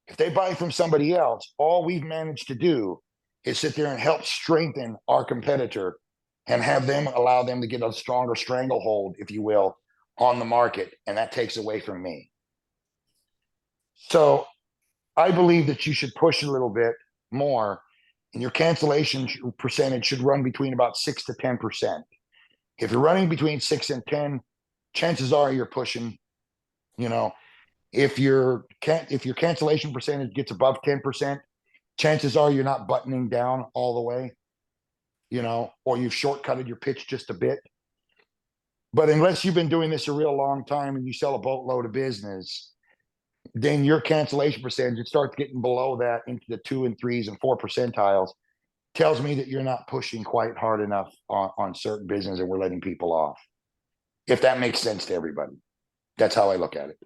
[SPEAKER 1] if they buy from somebody else, all we've managed to do is sit there and help strengthen our competitor and have them allow them to get a stronger stranglehold, if you will, on the market. And that takes away from me. So I believe that you should push a little bit more, and your cancellation percentage should run between about 6 to 10%. If you're running between 6 and 10, chances are you're pushing. You know, if your cancellation percentage gets above 10%, chances are you're not buttoning down all the way, you know, or you've shortcutted your pitch just a bit. But unless you've been doing this a real long time and you sell a boatload of business, then your cancellation percentage starts getting below that into the 2 and 3s and 4 percentiles. Tells me that you're not pushing quite hard enough on certain business and we're letting people off. If that makes sense to everybody. That's how I look at it.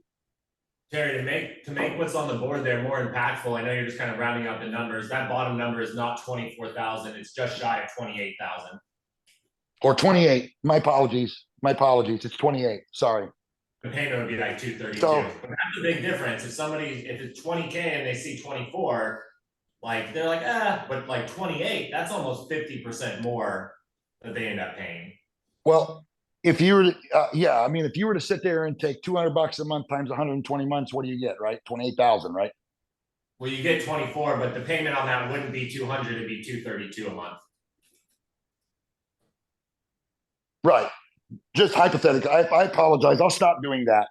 [SPEAKER 4] Terry, to make what's on the board there more impactful, I know you're just kind of rounding out the numbers. That bottom number is not 24,000, it's just shy of 28,000.
[SPEAKER 1] Or 28. My apologies. It's 28. Sorry.
[SPEAKER 4] The payment would be like 232.
[SPEAKER 1] So-
[SPEAKER 4] But that's a big difference. If it's 20K and they see 24, like they're like, but like 28, that's almost 50% more that they end up paying.
[SPEAKER 1] Well, if you were to, if you were to sit there and take $200 a month times 120 months, what do you get, right? 28,000, right?
[SPEAKER 4] Well, you get 24, but the payment on that wouldn't be 200, it'd be 232 a month.
[SPEAKER 1] Right. Just hypothetical. I apologize. I'll stop doing that.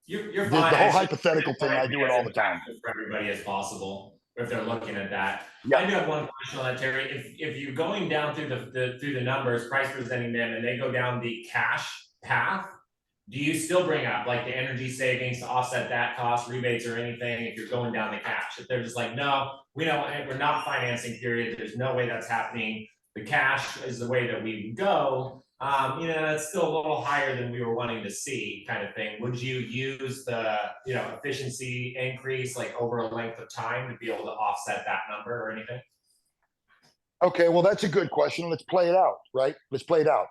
[SPEAKER 4] You're
[SPEAKER 1] The
[SPEAKER 4] fine.
[SPEAKER 1] whole
[SPEAKER 4] It's just-
[SPEAKER 1] hypothetical thing, I do it all the time.
[SPEAKER 4] For everybody as possible, if they're looking at that.
[SPEAKER 1] Yeah.
[SPEAKER 4] I do have one question on that, Terry. If you're going down through the numbers, price presenting them, and they go down the cash path, do you still bring up like the energy savings to offset that cost, rebates or anything if you're going down the cash? If they're just like, no, we don't, we're not financing, period, there's no way that's happening. The cash is the way that we go. It's still a little higher than we were wanting to see, kind of thing. Would you use the, efficiency increase like over a length of time to be able to offset that number or anything?
[SPEAKER 1] Okay, well, that's a good question. Let's play it out, right? Let's play it out.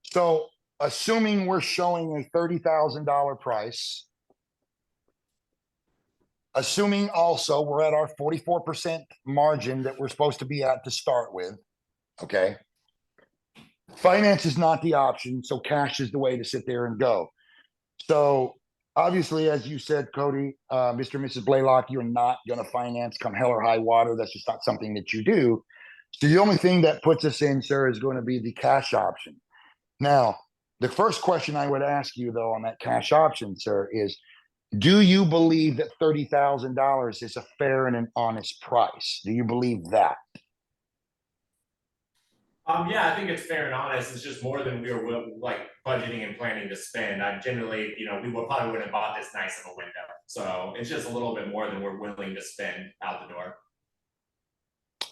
[SPEAKER 1] So, assuming we're showing a $30,000 price, assuming also we're at our 44% margin that we're supposed to be at to start with, okay? Finance is not the option, so cash is the way to sit there and go. So obviously, as you said, Cody, Mr. and Mrs. Blaylock, you're not going to finance come hell or high water. That's just not something that you do. So the only thing that puts us in, sir, is going to be the cash option. Now, the first question I would ask you, though, on that cash option, sir, is do you believe that $30,000 is a fair and an honest price? Do you believe that?
[SPEAKER 4] Yeah, I think it's fair and honest. It's just more than we were like budgeting and planning to spend. I generally, we probably wouldn't have bought this nice of a window. So it's just a little bit more than we're willing to spend out the door.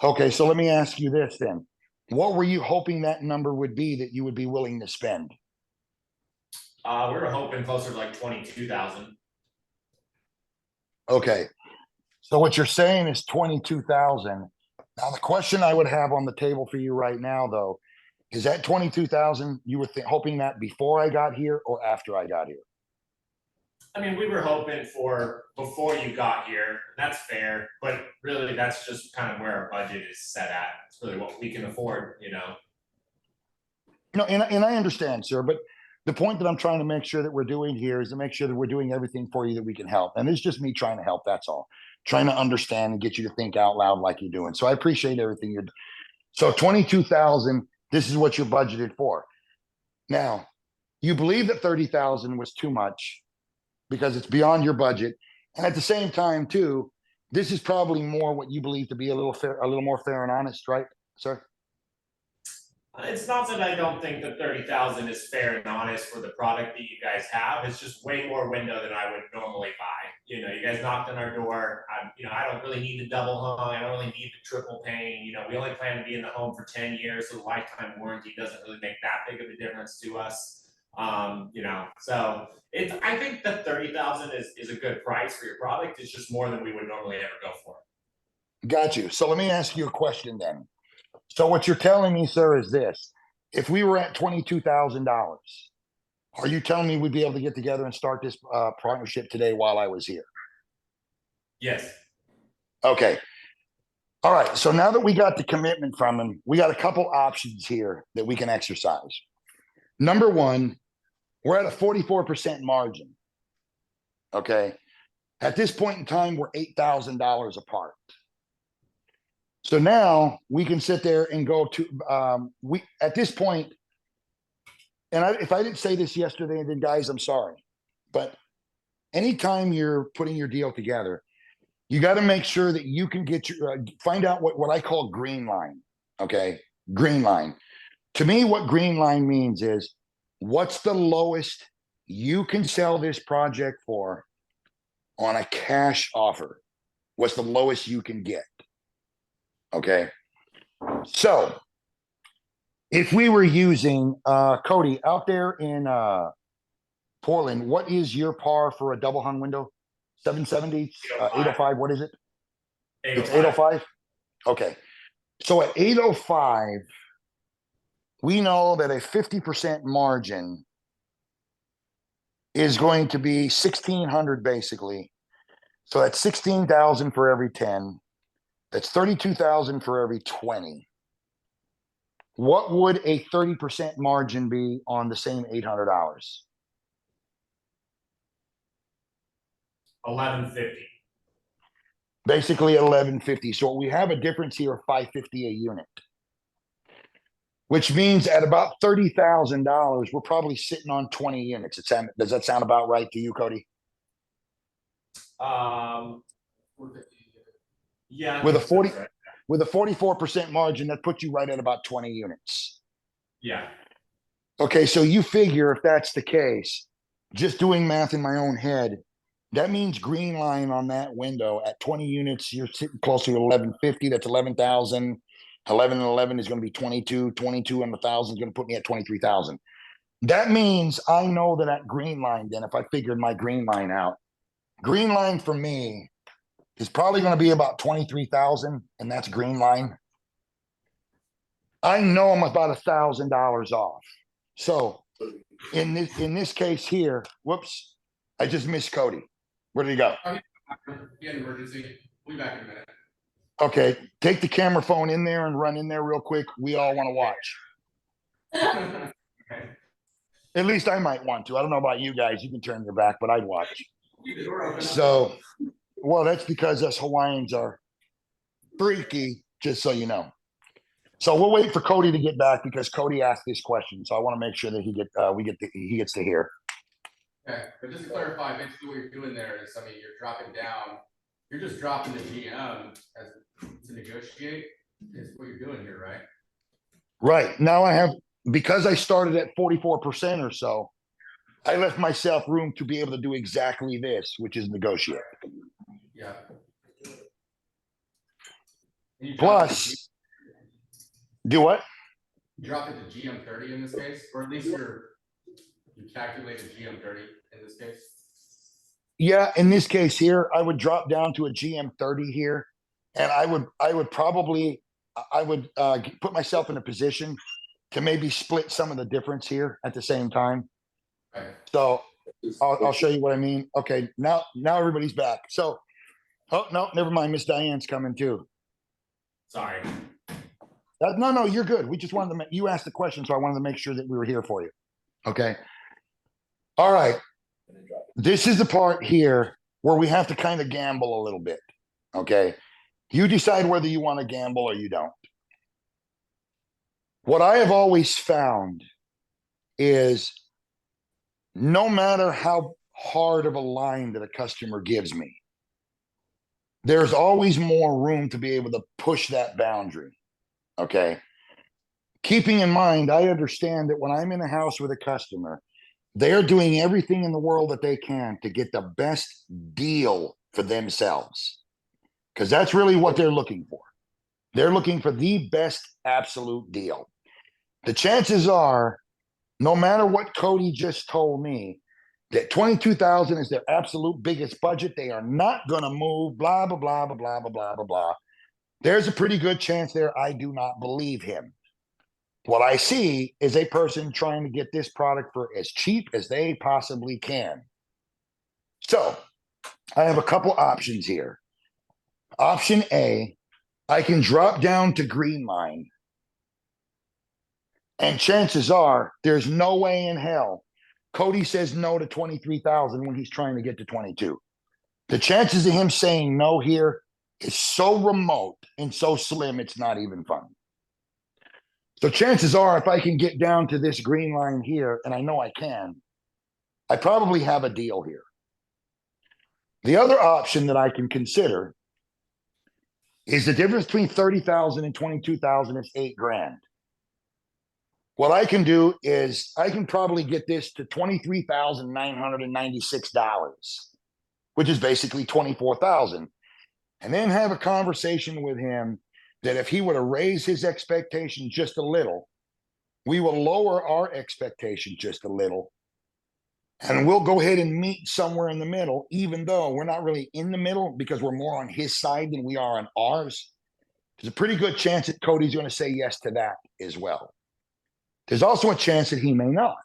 [SPEAKER 1] Okay, so let me ask you this then. What were you hoping that number would be that you would be willing to spend?
[SPEAKER 4] We were hoping closer to like 22,000.
[SPEAKER 1] Okay, so what you're saying is 22,000. Now, the question I would have on the table for you right now, though, is that 22,000, you were hoping that before I got here or after I got here?
[SPEAKER 4] I mean, we were hoping for before you got here. That's fair, but really, that's just kind of where our budget is set at. It's really what we can afford,
[SPEAKER 1] No, and I understand, sir, but the point that I'm trying to make sure that we're doing here is to make sure that we're doing everything for you that we can help. And it's just me trying to help, that's all. Trying to understand and get you to think out loud like you're doing. So I appreciate everything you're doing. So 22,000, this is what you're budgeted for. Now, you believe that 30,000 was too much because it's beyond your budget. And at the same time, too, this is probably more what you believe to be a little more fair and honest, right, sir?
[SPEAKER 4] It's not that I don't think that 30,000 is fair and honest for the product that you guys have. It's just way more window than I would normally buy. You guys knocked on our door. I don't really need the double hung. I don't really need the triple pane. We only plan to be in the home for 10 years, so the lifetime warranty doesn't really make that big of a difference to us. So I think that 30,000 is a good price for your product. It's just more than we would normally ever go for.
[SPEAKER 1] Got you. So let me ask you a question then. So what you're telling me, sir, is this. If we were at $22,000, are you telling me we'd be able to get together and start this partnership today while I was here?
[SPEAKER 4] Yes.
[SPEAKER 1] Okay. All right. So now that we got the commitment from him, we got a couple options here that we can exercise. Number one, we're at a 44% margin. Okay. At this point in time, we're $8,000 apart. So now we can sit there and go to at this point, and if I didn't say this yesterday, then guys, I'm sorry. But anytime you're putting your deal together, you got to make sure that you can get your find out what I call green line. Okay, green line. To me, what green line means is what's the lowest you can sell this project for on a cash offer? What's the lowest you can get? Okay. So if we were using Cody out there in Portland, what is your par for a double hung window? 770, 805, what is it? It's 805. Okay. So at 805, we know that a 50% margin is going to be 1,600 basically. So that's 16,000 for every 10. That's 32,000 for every 20. What would a 30% margin be on the same $800?
[SPEAKER 4] $1,150.
[SPEAKER 1] Basically $1,150. So we have a difference here of $550 a unit, which means at about $30,000, we're probably sitting on 20 units. Does that sound about right to you, Cody?
[SPEAKER 4] Yeah.
[SPEAKER 1] With a 44% margin, that puts you right at about 20 units.
[SPEAKER 4] Yeah.
[SPEAKER 1] Okay, so you figure if that's the case, just doing math in my own head, that means green line on that window at 20 units, you're sitting closer to 1,150. That's 11,000. 11 and 11 is going to be 22. 22 and 1,000 is going to put me at 23,000. That means I know that at green line, then if I figured my green line out, green line for me is probably going to be about 23,000, and that's green line. I know I'm about $1,000 off. So in this case here, whoops, I just missed Cody. Where did he go?
[SPEAKER 6] He had an emergency. We'll be back in a minute.
[SPEAKER 1] Okay, take the camera phone in there and run in there real quick. We all want to watch. At least I might want to. I don't know about you guys. You can turn your back, but I'd watch.
[SPEAKER 6] Keep the door open.
[SPEAKER 1] So, well, that's because us Hawaiians are freaky, just so you know. So we'll wait for Cody to get back because Cody asked this question. So I want to make sure that he gets to hear.
[SPEAKER 6] Okay, but just to clarify, basically what you're doing there is, I mean, you're dropping down, you're just dropping the GM as to negotiate, is what you're doing here, right?
[SPEAKER 1] Right. Now I have, because I started at 44% or so, I left myself room to be able to do exactly this, which is negotiate.
[SPEAKER 6] Yeah. And you drop it to
[SPEAKER 1] Plus, do what?
[SPEAKER 6] You drop it to GM 30 in this case, or at least you calculated GM 30 in this case.
[SPEAKER 1] Yeah, in this case here, I would drop down to a GM 30 here, and I would probably put myself in a position to maybe split some of the difference here at the same time.
[SPEAKER 6] Right.
[SPEAKER 1] So I'll show you what I mean. Okay, now everybody's back. So, oh no, never mind. Miss Diane's coming too.
[SPEAKER 4] Sorry.
[SPEAKER 1] No, you're good. We just wanted to you asked the question, so I wanted to make sure that we were here for you. Okay. All right. This is the part here where we have to kind of gamble a little bit. Okay. You decide whether you want to gamble or you don't. What I have always found is no matter how hard of a line that a customer gives me, there's always more room to be able to push that boundary. Okay. Keeping in mind, I understand that when I'm in a house with a customer, they're doing everything in the world that they can to get the best deal for themselves. Because that's really what they're looking for. They're looking for the best absolute deal. The chances are, no matter what Cody just told me, that $22,000 is their absolute biggest budget. They are not going to move, blah, blah, blah, blah, blah, blah, blah, blah, blah. There's a pretty good chance there I do not believe him. What I see is a person trying to get this product for as cheap as they possibly can. So I have a couple options here. Option A, I can drop down to green line. And chances are there's no way in hell Cody says no to 23,000 when he's trying to get to 22. The chances of him saying no here is so remote and so slim, it's not even fun. So chances are, if I can get down to this green line here, and I know I can, I probably have a deal here. The other option that I can consider is the difference between 30,000 and 22,000 is $8,000. What I can do is I can probably get this to $23,996, which is basically 24,000, and then have a conversation with him that if he were to raise his expectation just a little, we will lower our expectation just a little, and we'll go ahead and meet somewhere in the middle, even though we're not really in the middle because we're more on his side than we are on ours. There's a pretty good chance that Cody's going to say yes to that as well. There's also a chance that he may not.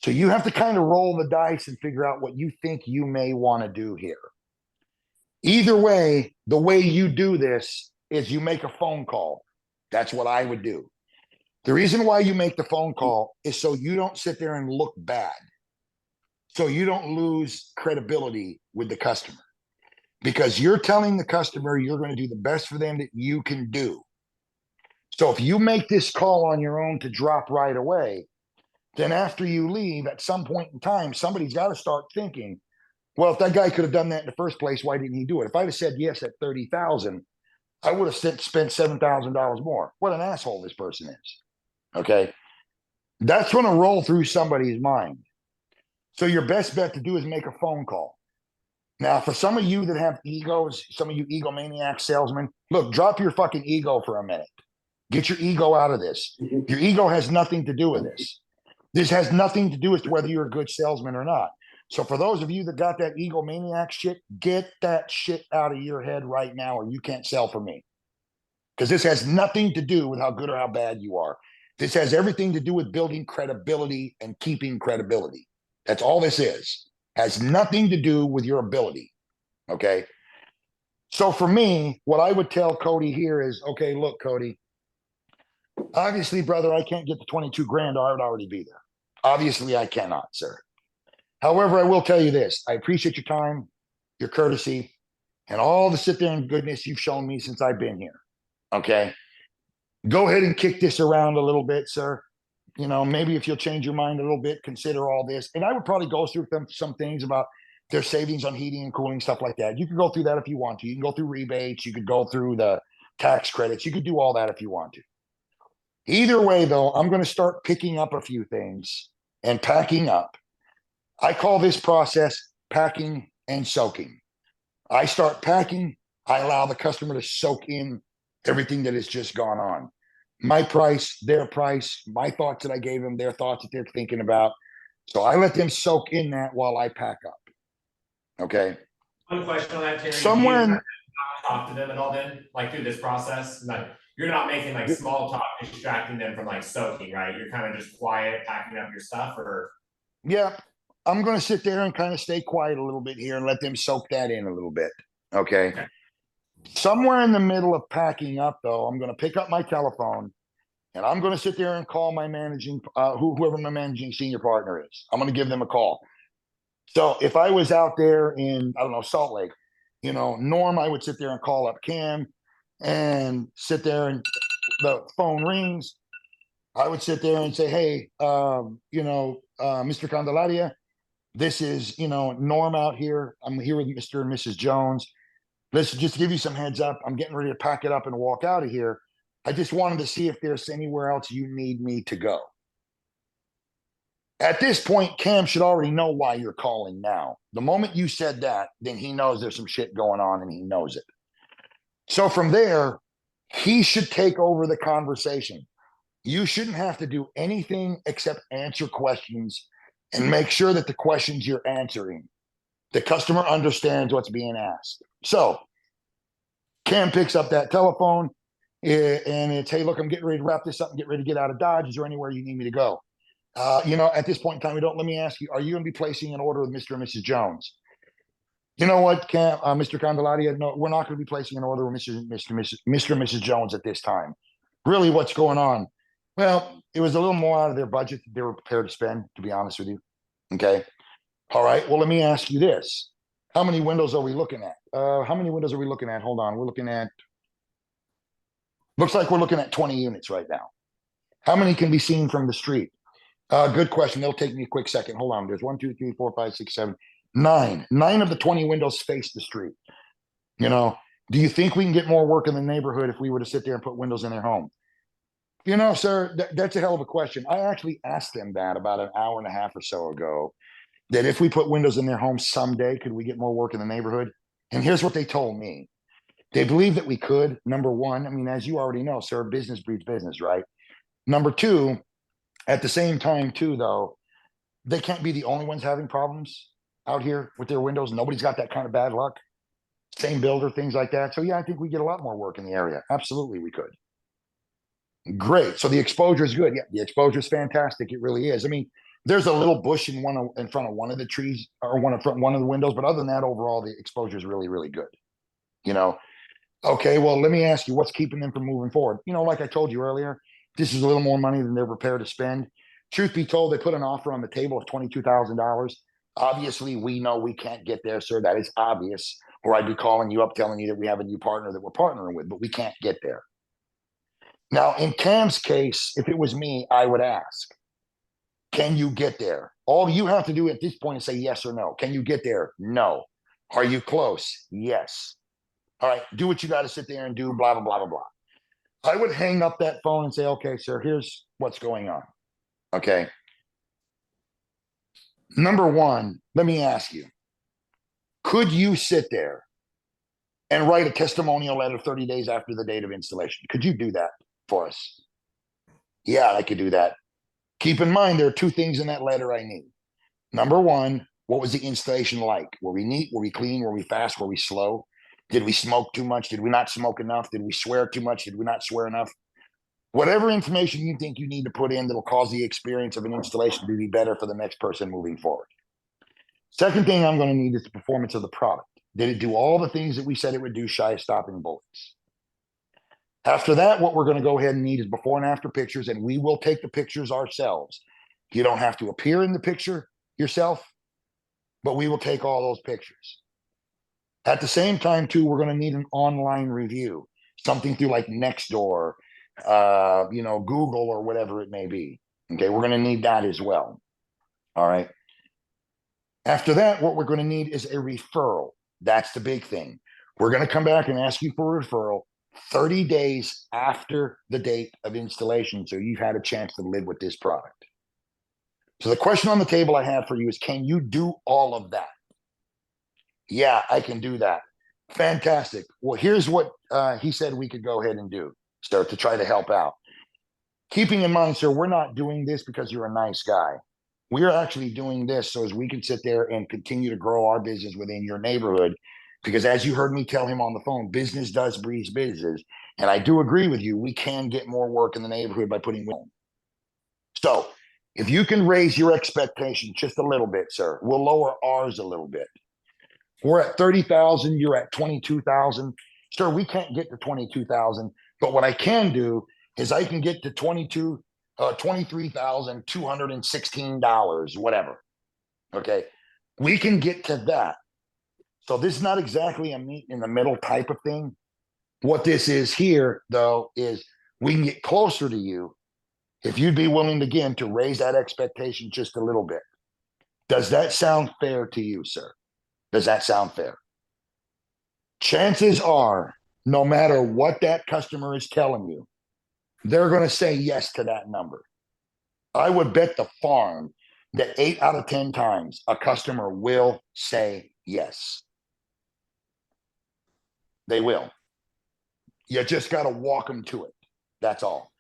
[SPEAKER 1] So you have to kind of roll the dice and figure out what you think you may want to do here. Either way, the way you do this is you make a phone call. That's what I would do. The reason why you make the phone call is so you don't sit there and look bad. So you don't lose credibility with the customer. Because you're telling the customer you're going to do the best for them that you can do. So if you make this call on your own to drop right away, then after you leave, at some point in time, somebody's got to start thinking, well, if that guy could have done that in the first place, why didn't he do it? If I'd have said yes at 30,000, I would have spent $7,000 more. What an asshole this person is. Okay. That's going to roll through somebody's mind. So your best bet to do is make a phone call. Now, for some of you that have egos, some of you egomaniac salesmen, look, drop your fucking ego for a minute. Get your ego out of this. Your ego has nothing to do with this. This has nothing to do with whether you're a good salesman or not. So for those of you that got that egomaniac shit, get that shit out of your head right now or you can't sell for me. Because this has nothing to do with how good or how bad you are. This has everything to do with building credibility and keeping credibility. That's all this is. Has nothing to do with your ability. Okay? So for me, what I would tell Cody here is, okay, look, Cody, Obviously, brother, I can't get the 22 grand, or I would already be there. Obviously, I cannot, sir. However, I will tell you this. I appreciate your time, your courtesy, and all the sit there and goodness you've shown me since I've been here. Okay. Go ahead and kick this around a little bit, sir. You know, maybe if you'll change your mind a little bit, consider all this. And I would probably go through some things about their savings on heating and cooling, stuff like that. You can go through that if you want to. You can go through rebates. You could go through the tax credits. You could do all that if you want to. Either way, though, I'm going to start picking up a few things and packing up. I call this process packing and soaking. I start packing. I allow the customer to soak in everything that has just gone on. My price, their price, my thoughts that I gave them, their thoughts that they're thinking about. So I let them soak in that while I pack up. Okay.
[SPEAKER 4] One question on that, Terry.
[SPEAKER 1] Somewhere in-
[SPEAKER 4] Do you talk to them at all then, like through this process? Like, you're not making like small talk, distracting them from like soaking, right? You're kind of just quiet, packing up your stuff, or?
[SPEAKER 1] Yeah, I'm going to sit there and kind of stay quiet a little bit here and let them soak that in a little bit. Okay.
[SPEAKER 4] Okay.
[SPEAKER 1] Somewhere in the middle of packing up, though, I'm going to pick up my telephone and I'm going to sit there and call my managing, whoever my managing senior partner is. I'm going to give them a call. So if I was out there in, I don't know, Salt Lake, you know, Norm, I would sit there and call up Cam and sit there and the phone rings. I would sit there and say, hey, Mr. Candelaria, this is, Norm out here. I'm here with Mr. and Mrs. Jones. Listen, just to give you some heads up, I'm getting ready to pack it up and walk out of here. I just wanted to see if there's anywhere else you need me to go. At this point, Cam should already know why you're calling now. The moment you said that, then he knows there's some shit going on and he knows it. So from there, he should take over the conversation. You shouldn't have to do anything except answer questions and make sure that the questions you're answering, the customer understands what's being asked. So Cam picks up that telephone and it's, hey, look, I'm getting ready to wrap this up and get ready to get out of Dodge. Is there anywhere you need me to go? At this point in time, let me ask you, are you going to be placing an order with Mr. and Mrs. Jones? You know what, Cam, Mr. Candelaria, no, we're not going to be placing an order with Mr. and Mrs. Jones at this time. Really, what's going on? Well, it was a little more out of their budget that they were prepared to spend, to be honest with you. Okay. All right. Well, let me ask you this. How many windows are we looking at? Hold on. Looks like we're looking at 20 units right now. How many can be seen from the street? Good question. It'll take me a quick second. Hold on. There's 1, 2, 3, 4, 5, 6, 7, 9. 9 of the 20 windows face the street. Do you think we can get more work in the neighborhood if we were to sit there and put windows in their home? Sir, that's a hell of a question. I actually asked them that about an hour and a half or so ago, that if we put windows in their home someday, could we get more work in the neighborhood? And here's what they told me. They believe that we could. Number one, I mean, as you already know, sir, business breeds business, right? Number two, at the same time, too, though, they can't be the only ones having problems out here with their windows. Nobody's got that kind of bad luck. Same builder, things like that. So, yeah, I think we get a lot more work in the area. Absolutely, we could. Great. So the exposure is good. Yeah, the exposure is fantastic. It really is. I mean, there's a little bush in front of one of the trees or one of the windows, but other than that, overall, the exposure is really, really good. Okay, well, let me ask you, what's keeping them from moving forward? Like I told you earlier, this is a little more money than they're prepared to spend. Truth be told, they put an offer on the table of $22,000. Obviously, we know we can't get there, sir. That is obvious. Or I'd be calling you up telling you that we have a new partner that we're partnering with, but we can't get there. Now, in Cam's case, if it was me, I would ask, can you get there? All you have to do at this point is say yes or no. Can you get there? No. Are you close? Yes. All right, do what you got to sit there and do, blah, blah, blah, blah, blah. I would hang up that phone and say, okay, sir, here's what's going on. Okay. Number one, let me ask you, could you sit there and write a testimonial letter 30 days after the date of installation? Could you do that for us? Yeah, I could do that. Keep in mind, there are 2 things in that letter I need. Number one, what was the installation like? Were we neat? Were we clean? Were we fast? Were we slow? Did we smoke too much? Did we not smoke enough? Did we swear too much? Did we not swear enough? Whatever information you think you need to put in that'll cause the experience of an installation to be better for the next person moving forward. Second thing I'm going to need is the performance of the product. Did it do all the things that we said it would do shy of stopping bullets? After that, what we're going to go ahead and need is before and after pictures, and we will take the pictures ourselves. You don't have to appear in the picture yourself, but we will take all those pictures. At the same time, too, we're going to need an online review, something through like Nextdoor, Google or whatever it may be. Okay, we're going to need that as well. All right. After that, what we're going to need is a referral. That's the big thing. We're going to come back and ask you for a referral 30 days after the date of installation, so you've had a chance to live with this product. So the question on the table I have for you is, can you do all of that? Yeah, I can do that. Fantastic. Well, here's what he said we could go ahead and do, start to try to help out. Keeping in mind, sir, we're not doing this because you're a nice guy. We're actually doing this so as we can sit there and continue to grow our business within your neighborhood. Because as you heard me tell him on the phone, business does breed business. And I do agree with you. We can get more work in the neighborhood by putting women. So if you can raise your expectations just a little bit, sir, we'll lower ours a little bit. We're at 30,000. You're at 22,000. Sir, we can't get to 22,000. But what I can do is I can get to $23,216, whatever. Okay. We can get to that. So this is not exactly a meet in the middle type of thing. What this is here, though, is we can get closer to you if you'd be willing, again, to raise that expectation just a little bit. Does that sound fair to you, sir? Does that sound fair? Chances are, no matter what that customer is telling you, they're going to say yes to that number. I would bet the farm that 8 out of 10 times a customer will say yes. They will. You just got to walk them to it. That's all.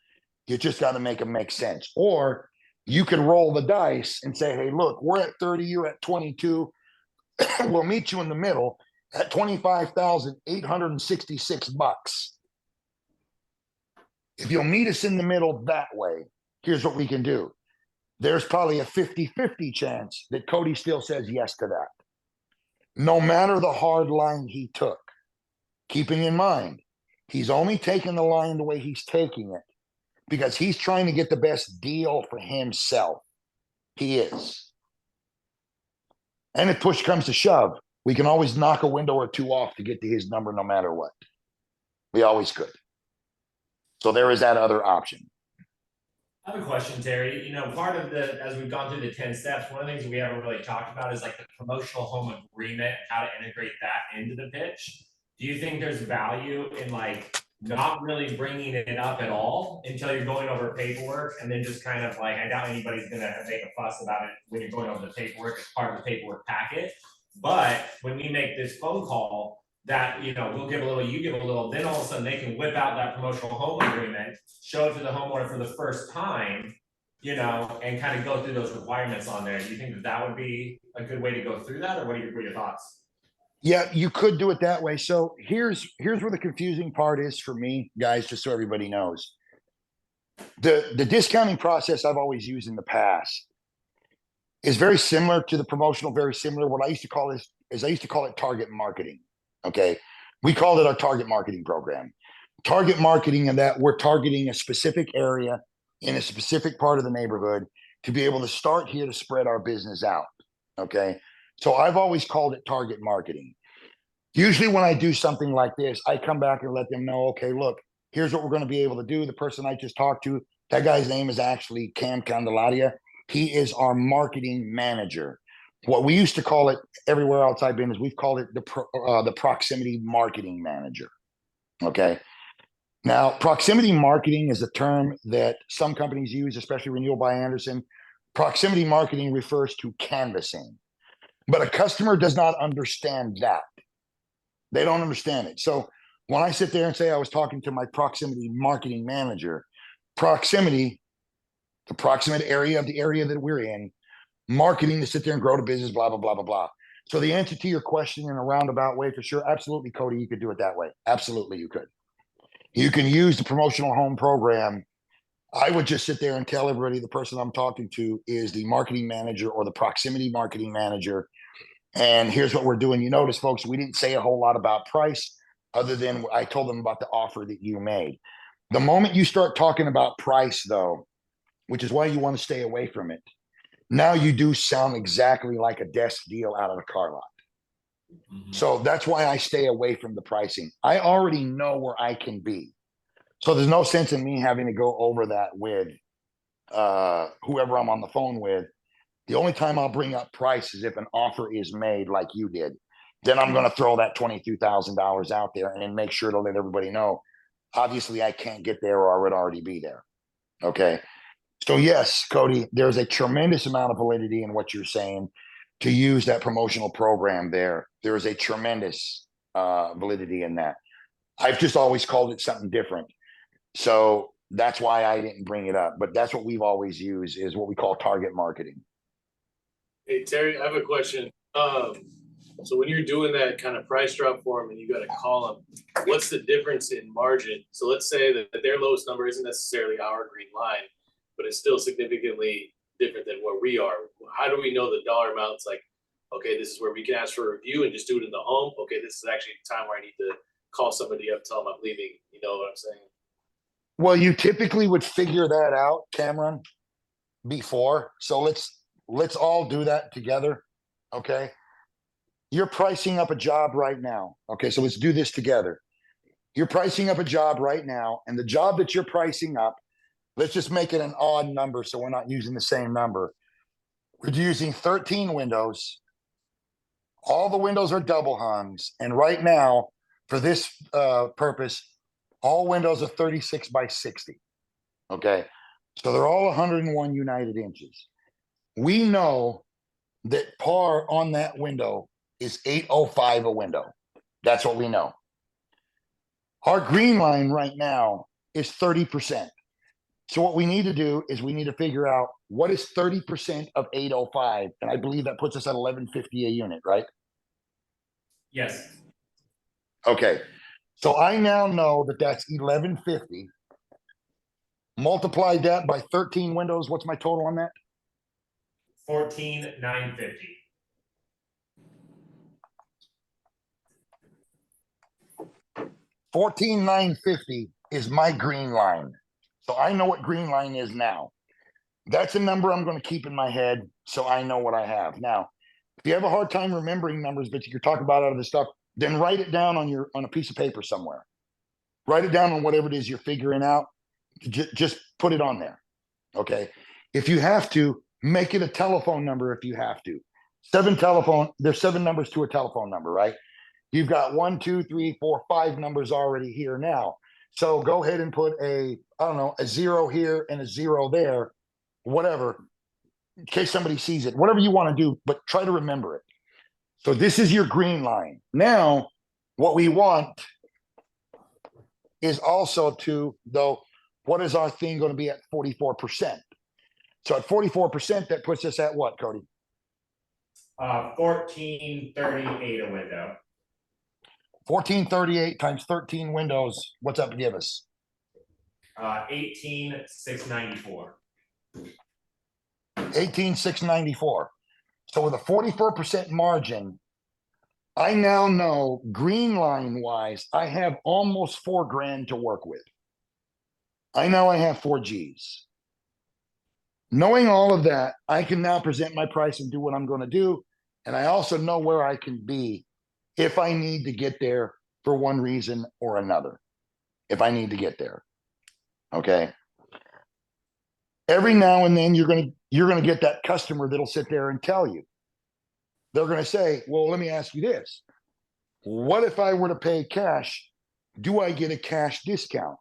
[SPEAKER 1] You just got to make them make sense. Or you can roll the dice and say, hey, look, we're at 30, you're at 22. We'll meet you in the middle at $25,866. If you'll meet us in the middle that way, here's what we can do. There's probably a 50-50 chance that Cody still says yes to that. No matter the hard line he took, keeping in mind, he's only taking the line the way he's taking it because he's trying to get the best deal for himself. He is. And if push comes to shove, we can always knock a window or two off to get to his number no matter what. We always could. So there is that other option.
[SPEAKER 4] I have a question, Terry. Part of as we've gone through the 10 steps, one of the things we haven't really talked about is like the promotional home agreement and how to integrate that into the pitch. Do you think there's value in like not really bringing it up at all until you're going over paperwork, and then just kind of like, I doubt anybody's going to make a fuss about it when you're going over the paperwork as part of the paperwork packet. But when we make this phone call, that, we'll give a little, you give a little, then all of a sudden they can whip out that promotional home agreement, show it to the homeowner for the first time, and kind of go through those requirements on there. Do you think that would be a good way to go through that, or what are your thoughts?
[SPEAKER 1] Yeah, you could do it that way. So here's where the confusing part is for me, guys, just so everybody knows. The discounting process I've always used in the past is very similar to the promotional, very similar. What I used to call this is I used to call it target marketing. Okay. We called it our target marketing program. Target marketing, and that we're targeting a specific area in a specific part of the neighborhood to be able to start here to spread our business out. Okay. So I've always called it target marketing. Usually when I do something like this, I come back and let them know, okay, look, here's what we're going to be able to do. The person I just talked to, that guy's name is actually Cam Candelaria. He is our marketing manager. What we used to call it everywhere else I've been is we've called it the proximity marketing manager. Okay. Now, proximity marketing is a term that some companies use, especially Renewal by Andersen. Proximity marketing refers to canvassing, but a customer does not understand that. They don't understand it. So when I sit there and say I was talking to my proximity marketing manager, proximity, the proximate area of the area that we're in, marketing to sit there and grow the business, blah, blah, blah, blah, blah. So the answer to your question in a roundabout way, for sure, absolutely, Cody, you could do it that way. Absolutely, you could. You can use the promotional home program. I would just sit there and tell everybody the person I'm talking to is the marketing manager or the proximity marketing manager. And here's what we're doing. You notice, folks, we didn't say a whole lot about price other than I told them about the offer that you made. The moment you start talking about price, though, which is why you want to stay away from it, now you do sound exactly like a desk deal out of a car lot. So that's why I stay away from the pricing. I already know where I can be. So there's no sense in me having to go over that with whoever I'm on the phone with. The only time I'll bring up price is if an offer is made like you did. Then I'm going to throw that $22,000 out there and make sure to let everybody know. Obviously, I can't get there or I would already be there. Okay. So yes, Cody, there's a tremendous amount of validity in what you're saying to use that promotional program there. There is a tremendous validity in that. I've just always called it something different. So that's why I didn't bring it up. But that's what we've always used is what we call target marketing.
[SPEAKER 7] Hey, Terry, I have a question. So when you're doing that kind of price drop for them and you got to call them, what's the difference in margin? So let's say that their lowest number isn't necessarily our green line, but it's still significantly different than where we are. How do we know the dollar amount's like, okay, this is where we can ask for a review and just do it in the home? Okay, this is actually the time where I need to call somebody up, tell them I'm leaving. You know what I'm saying?
[SPEAKER 1] Well, you typically would figure that out, Cameron, before. So let's all do that together. Okay. You're pricing up a job right now. Okay, so let's do this together. You're pricing up a job right now, and the job that you're pricing up, let's just make it an odd number so we're not using the same number. We're using 13 windows. All the windows are double hungs, and right now, for this purpose, all windows are 36 by 60. Okay, so they're all 101 United inches. We know that par on that window is 805 a window. That's what we know. Our green line right now is 30%. So what we need to do is we need to figure out what is 30% of 805, and I believe that puts us at 1150 a unit, right?
[SPEAKER 4] Yes,
[SPEAKER 1] Okay. So I now know that that's 1150. Multiply that by 13 windows. What's my total on that?
[SPEAKER 4] 14,950.
[SPEAKER 1] 14,950 is my green line. So I know what green line is now. That's a number I'm going to keep in my head so I know what I have. Now, if you have a hard time remembering numbers, but you can talk about other stuff, then write it down on a piece of paper somewhere. Write it down on whatever it is you're figuring out. Just put it on there. Okay. If you have to, make it a telephone number if you have to. There's 7 numbers to a telephone number, right? You've got 1, 2, 3, 4, 5 numbers already here now. So go ahead and put a 0 here and a 0 there, whatever, in case somebody sees it, whatever you want to do, but try to remember it. So this is your green line. Now, what we want is also what is our thing going to be at 44%? So at 44%, that puts us at what, Cody?
[SPEAKER 4] 1438 a window.
[SPEAKER 1] 1438 times 13 windows. What's up to give us?
[SPEAKER 4] 18,694.
[SPEAKER 1] 18,694. So with a 44% margin, I now know green line wise, I have almost $4,000 to work with. I know I have 4 G's. Knowing all of that, I can now present my price and do what I'm going to do. And I also know where I can be if I need to get there for one reason or another. If I need to get there. Okay. Every now and then you're going to get that customer that'll sit there and tell you. They're going to say, well, let me ask you this. What if I were to pay cash? Do I get a cash discount?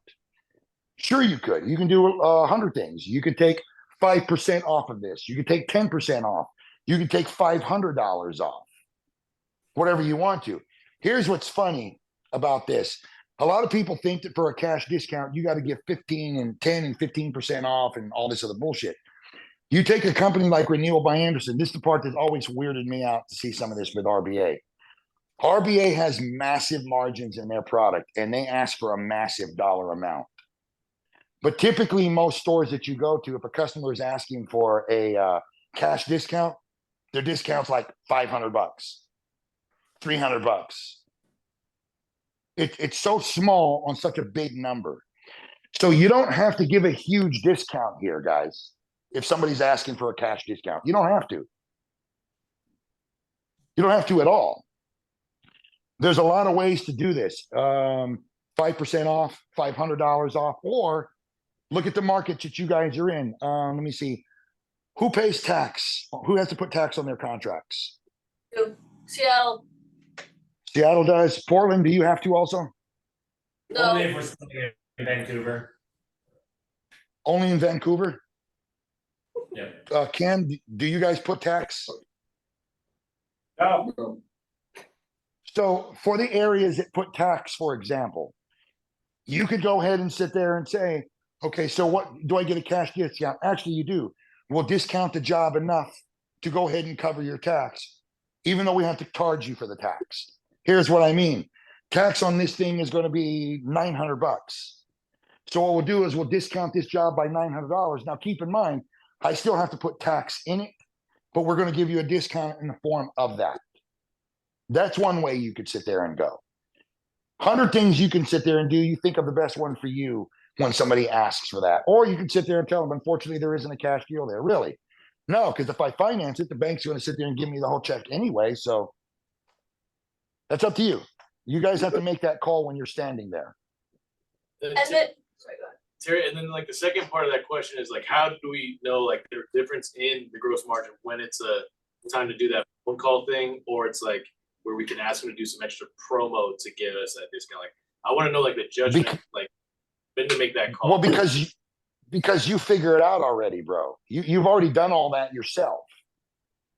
[SPEAKER 1] Sure, you could. You can do 100 things. You could take 5% off of this. You could take 10% off. You could take $500 off. Whatever you want to. Here's what's funny about this. A lot of people think that for a cash discount, you got to give 15 and 10 and 15% off and all this other bullshit. You take a company like Renewal by Andersen. This is the part that's always weirded me out to see some of this with RBA. RBA has massive margins in their product, and they ask for a massive dollar amount. But typically, most stores that you go to, if a customer is asking for a cash discount, their discount's like $500, $300. It's so small on such a big number. So you don't have to give a huge discount here, guys. If somebody's asking for a cash discount, you don't have to. You don't have to at all. There's a lot of ways to do this. 5% off, $500 off, or look at the market that you guys are in. Let me see. Who pays tax? Who has to put tax on their contracts?
[SPEAKER 5] Seattle,
[SPEAKER 1] Seattle does. Portland, do you have to also?
[SPEAKER 4] Only
[SPEAKER 5] no,
[SPEAKER 4] if we're selling in Vancouver.
[SPEAKER 1] Only in Vancouver?
[SPEAKER 4] Yep.
[SPEAKER 1] Ken, do you guys put tax?
[SPEAKER 4] Oh,
[SPEAKER 1] So for the areas that put tax, for example, you could go ahead and sit there and say, okay, so what do I get a cash discount? Actually, you do. We'll discount the job enough to go ahead and cover your tax, even though we have to charge you for the tax. Here's what I mean. Tax on this thing is going to be $900. So what we'll do is we'll discount this job by $900. Now, keep in mind, I still have to put tax in it, but we're going to give you a discount in the form of that. That's one way you could sit there and go. 100 things you can sit there and do. You think of the best one for you when somebody asks for that. Or you can sit there and tell them, unfortunately, there isn't a cash deal there. Really? No, because if I finance it, the bank's going to sit there and give me the whole check anyway. So that's up to you. You guys have to make that call when you're standing there.
[SPEAKER 5] and then, sorry, go ahead.
[SPEAKER 7] Terry, and then like the second part of that question is like, how do we know like the difference in the gross margin when it's a time to do that phone call thing, or it's like where we can ask them to do some extra promo to give us that discount? Like, I want to know like the judgment, like when to make that call.
[SPEAKER 1] Well, because you figure it out already, bro. You've already done all that yourself.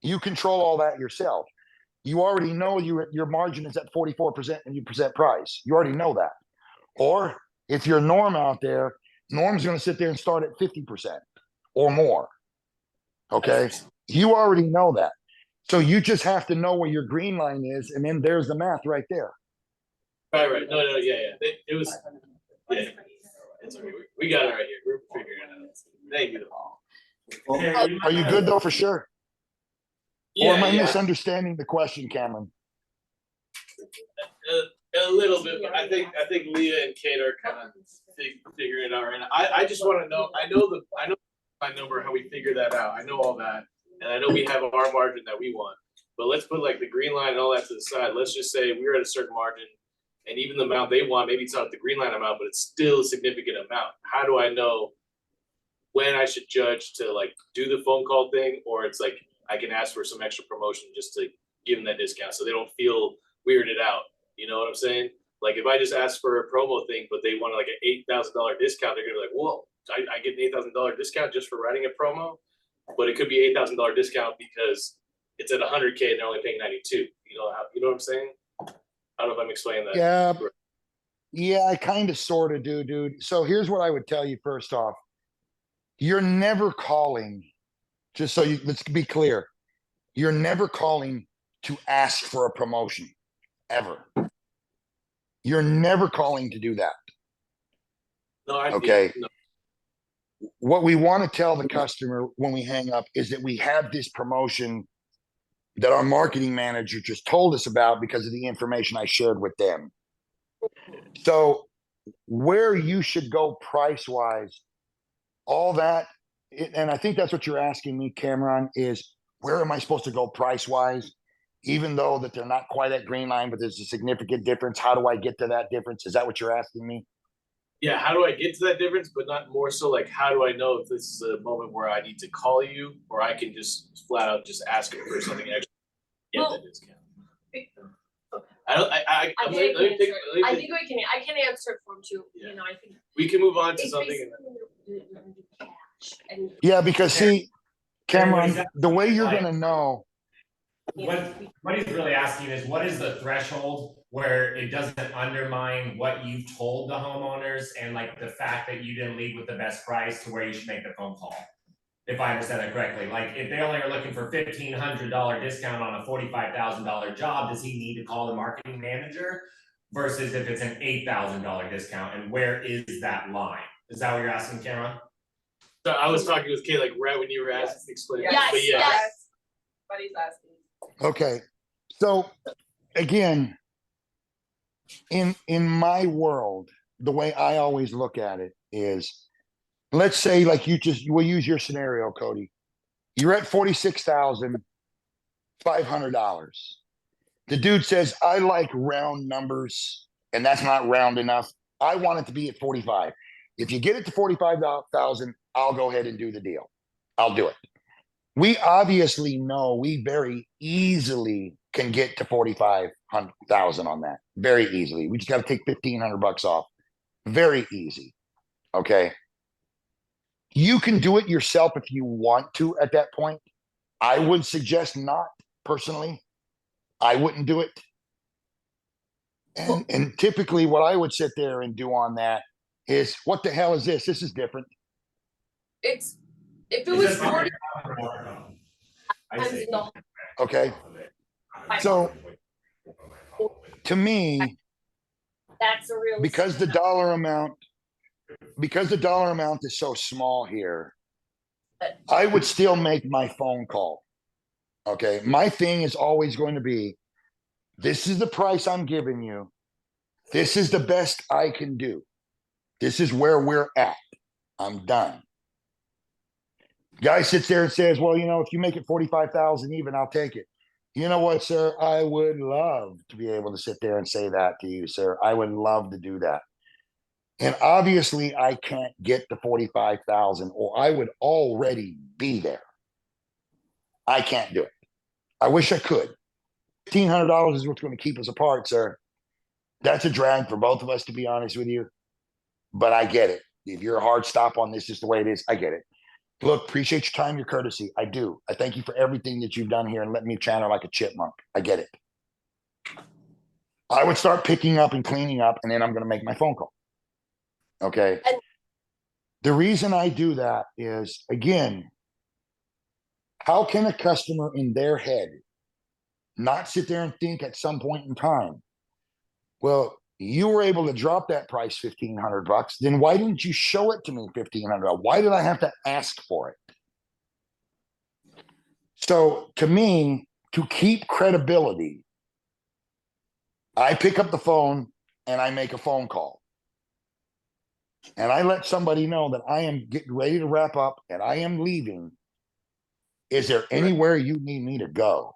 [SPEAKER 1] You control all that yourself. You already know your margin is at 44% and you present price. You already know that. Or if you're Norm out there, Norm's going to sit there and start at 50% or more. Okay. You already know that. So you just have to know where your green line is. And then there's the math right there.
[SPEAKER 7] Right. No, yeah. It was, yeah. It's okay. We got it right here. We're figuring it out. Thank you.
[SPEAKER 1] Are you good though, for sure? Or am I
[SPEAKER 7] Yeah,
[SPEAKER 1] misunderstanding the question, Cameron?
[SPEAKER 7] a little bit, but I think Leah and Kate are kind of figuring it out right now. I just want to know. I know my number, how we figure that out. I know all that, and I know we have our margin that we want. But let's put like the green line and all that to the side. Let's just say we're at a certain margin, and even the amount they want, maybe it's not the green line amount, but it's still a significant amount. How do I know when I should judge to like do the phone call thing, or it's like I can ask for some extra promotion just to give them that discount so they don't feel weirded out. You know what I'm saying? Like if I just ask for a promo thing, but they want like an $8,000 discount, they're gonna be like, whoa, I get an $8,000 discount just for writing a promo, but it could be $8,000 discount because it's at 100K and they're only paying 92. You know what I'm saying? I don't know if I'm explaining that.
[SPEAKER 1] Yeah. Yeah, I kind of sort of do, dude. So here's what I would tell you first off. You're never calling, just so let's be clear. You're never calling to ask for a promotion, ever. You're never calling to do that.
[SPEAKER 7] No,
[SPEAKER 1] Okay. What we want to tell the customer when we hang up is that we have this promotion that our marketing manager just told us about because of the information I shared with them. So where you should go price-wise, all that, and I think that's what you're asking me, Cameron, is where am I supposed to go price-wise? Even though that they're not quite at green line, but there's a significant difference. How do I get to that difference? Is that what you're asking me?
[SPEAKER 7] Yeah, how do I get to that difference? But not more so like, how do I know if this is a moment where I need to call you, or I can just flat out just ask them for something extra, get
[SPEAKER 5] Well,
[SPEAKER 7] that discount? I don't. I
[SPEAKER 5] I
[SPEAKER 7] think
[SPEAKER 5] can answer it for him too.
[SPEAKER 7] Yeah.
[SPEAKER 5] You know, I think
[SPEAKER 7] we can move on to
[SPEAKER 5] it's
[SPEAKER 7] something.
[SPEAKER 5] basically cash and.
[SPEAKER 1] Yeah, because see, Cameron,
[SPEAKER 4] Exactly.
[SPEAKER 1] the way you're gonna know.
[SPEAKER 4] What he's really asking is, what is the threshold where it doesn't undermine what you've told the homeowners and like the fact that you didn't lead with the best price to where you should make the phone call? If I understand that correctly, like if they only are looking for $1,500 discount on a $45,000 job, does he need to call the marketing manager? Versus if it's an $8,000 discount, and where is that line? Is that what you're asking, Cameron?
[SPEAKER 7] So I was talking with Kate like right when you were asking, explaining.
[SPEAKER 5] Yes,
[SPEAKER 7] But yeah,
[SPEAKER 5] yes.
[SPEAKER 3] But he's asking.
[SPEAKER 1] Okay, so again, in my world, the way I always look at it is, let's say like we'll use your scenario, Cody. You're at $46,500. The dude says, I like round numbers, and that's not round enough. I want it to be at 45. If you get it to 45,000, I'll go ahead and do the deal. I'll do it. We obviously know we very easily can get to 45,000 on that. Very easily. We just got to take $1,500 off. Very easy. Okay. You can do it yourself if you want to at that point. I would suggest not personally. I wouldn't do it. And typically what I would sit there and do on that is, what the hell is this? This is different.
[SPEAKER 5] It's, if it
[SPEAKER 4] It's
[SPEAKER 5] was
[SPEAKER 4] just
[SPEAKER 5] 40,
[SPEAKER 4] I say.
[SPEAKER 5] no.
[SPEAKER 1] Okay. So to me,
[SPEAKER 5] That's a real.
[SPEAKER 1] because the dollar amount is so small here, I would still make my phone call. Okay. My thing is always going to be, this is the price I'm giving you. This is the best I can do. This is where we're at. I'm done. Guy sits there and says, well, if you make it 45,000 even, I'll take it. You know what, sir? I would love to be able to sit there and say that to you, sir. I would love to do that. And obviously I can't get to 45,000, or I would already be there. I can't do it. I wish I could. $1,500 is what's going to keep us apart, sir. That's a drag for both of us, to be honest with you. But I get it. If you're a hard stop on this, just the way it is, I get it. Look, appreciate your time, your courtesy. I do. I thank you for everything that you've done here and let me chatter like a chipmunk. I get it. I would start picking up and cleaning up, and then I'm going to make my phone call. Okay.
[SPEAKER 5] And-
[SPEAKER 1] the reason I do that is, again, how can a customer in their head not sit there and think at some point in time, well, you were able to drop that price $1,500, then why didn't you show it to me $1,500? Why did I have to ask for it? So to me, to keep credibility, I pick up the phone and I make a phone call. And I let somebody know that I am getting ready to wrap up and I am leaving. Is there anywhere you need me to go?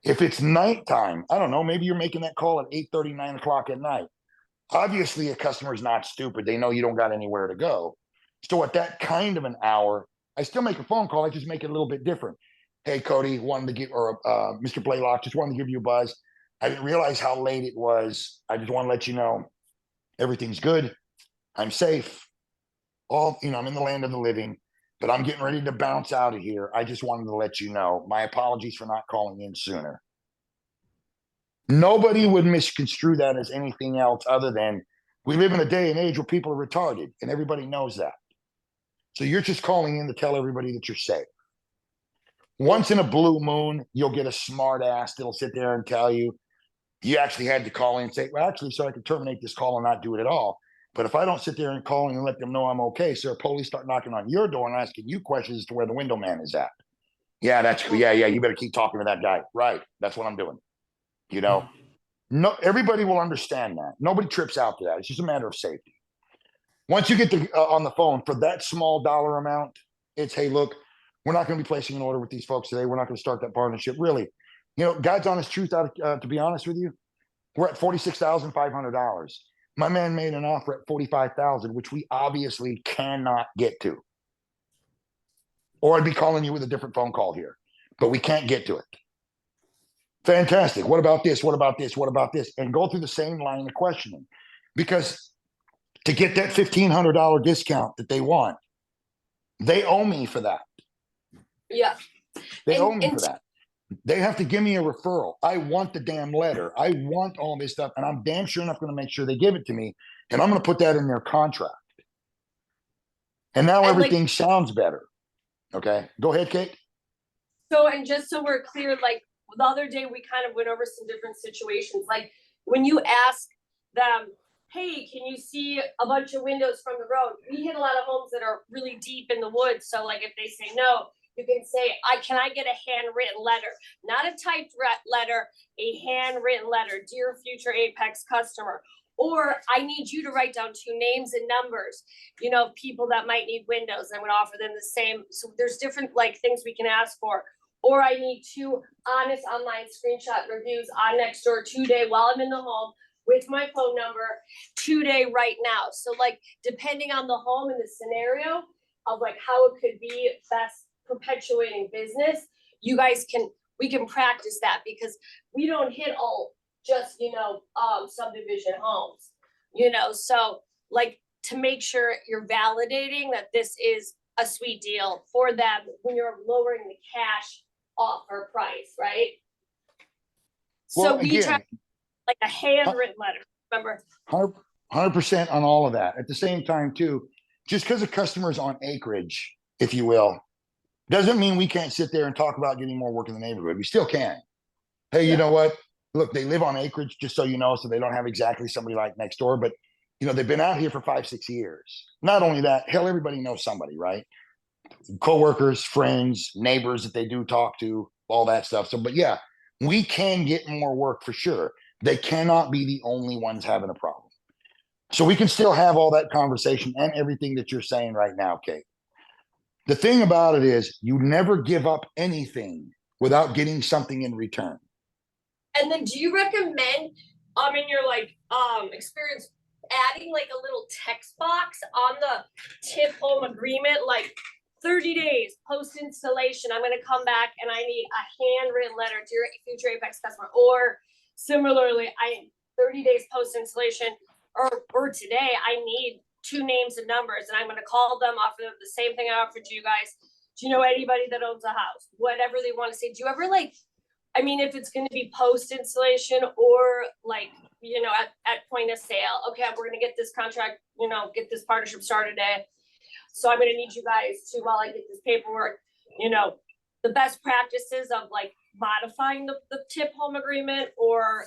[SPEAKER 1] If it's nighttime, I don't know, maybe you're making that call at 8:30, 9 o'clock at night. Obviously, a customer is not stupid. They know you don't got anywhere to go. So at that kind of an hour, I still make a phone call. I just make it a little bit different. Hey, Cody, wanted to give, or Mr. Blaylock, just wanted to give you a buzz. I didn't realize how late it was. I just want to let you know everything's good. I'm safe. I'm in the land of the living, but I'm getting ready to bounce out of here. I just wanted to let you know. My apologies for not calling in sooner. Nobody would misconstrue that as anything else other than, we live in a day and age where people are retarded, and everybody knows that. So you're just calling in to tell everybody that you're safe. Once in a blue moon, you'll get a smart ass that'll sit there and tell you, you actually had to call in and say, well, actually, so I can terminate this call and not do it at all. But if I don't sit there and call and let them know I'm okay, so police start knocking on your door and asking you questions as to where the window man is at. Yeah, you better keep talking to that guy. Right. That's what I'm doing. No, everybody will understand that. Nobody trips out to that. It's just a matter of safety. Once you get on the phone for that small dollar amount, it's, hey, look, we're not going to be placing an order with these folks today. We're not going to start that partnership. Really, God's honest truth, to be honest with you, we're at $46,500. My man made an offer at $45,000, which we obviously cannot get to. Or I'd be calling you with a different phone call here, but we can't get to it. Fantastic. What about this? What about this? What about this? And go through the same line of questioning, because to get that $1,500 discount that they want, they owe me for that.
[SPEAKER 5] Yeah.
[SPEAKER 1] They
[SPEAKER 5] And-
[SPEAKER 1] owe me
[SPEAKER 5] and-
[SPEAKER 1] for that. They have to give me a referral. I want the damn letter. I want all this stuff, and I'm damn sure enough going to make sure they give it to me, and I'm going to put that in their contract. And now everything sounds better. Okay, go ahead, Kate.
[SPEAKER 5] So, and just so we're clear, like the other day, we kind of went over some different situations. Like when you ask them, hey, can you see a bunch of windows from the road? We hit a lot of homes that are really deep in the woods. So like if they say no, you can say, can I get a handwritten letter? Not a typed letter, a handwritten letter, dear future Apex customer.
[SPEAKER 8] Or I need you to write down 2 names and numbers, you know, of people that might need windows. I'm gonna offer them the same. So there's different like things we can ask for. Or I need 2 honest online screenshot reviews on Nextdoor 2-day while I'm in the home with my phone number, 2-day right now. So like, depending on the home and the scenario of like how it could be best perpetuating business, we can practice that because we don't hit all just, you know, subdivision homes, you know, so like to make sure you're validating that this is a sweet deal for them when you're lowering the cash offer price, right? So
[SPEAKER 1] Well,
[SPEAKER 8] we try
[SPEAKER 1] again,
[SPEAKER 8] like a handwritten letter, remember?
[SPEAKER 1] 100% on all of that. At the same time, too, just because a customer's on acreage, if you will, doesn't mean we can't sit there and talk about getting more work in the neighborhood. We still can. Hey, you
[SPEAKER 8] Yeah.
[SPEAKER 1] know what? Look, they live on acreage, just so you know, so they don't have exactly somebody like next door, but you know, they've been out here for 5-6 years. Not only that, hell, everybody knows somebody, right? Coworkers, friends, neighbors that they do talk to, all that stuff. So, but yeah, we can get more work for sure. They cannot be the only ones having a problem. So we can still have all that conversation and everything that you're saying right now, Kate. The thing about it is you never give up anything without getting something in return.
[SPEAKER 8] And then do you recommend, in your like, experience, adding like a little text box on the tip home agreement, like 30 days post installation, I'm gonna come back and I need a handwritten letter to your future Apex customer, or similarly, 30 days post installation, or today, I need 2 names and numbers, and I'm gonna call them, offer them the same thing I offered you guys. Do you know anybody that owns a house? Whatever they want to say. Do you ever like, I mean, if it's gonna be post installation or like, you know, at point of sale, okay, we're gonna get this contract, you know, get this partnership started today. So I'm gonna need you guys to, while I get this paperwork, you know, the best practices of like modifying the tip home agreement, or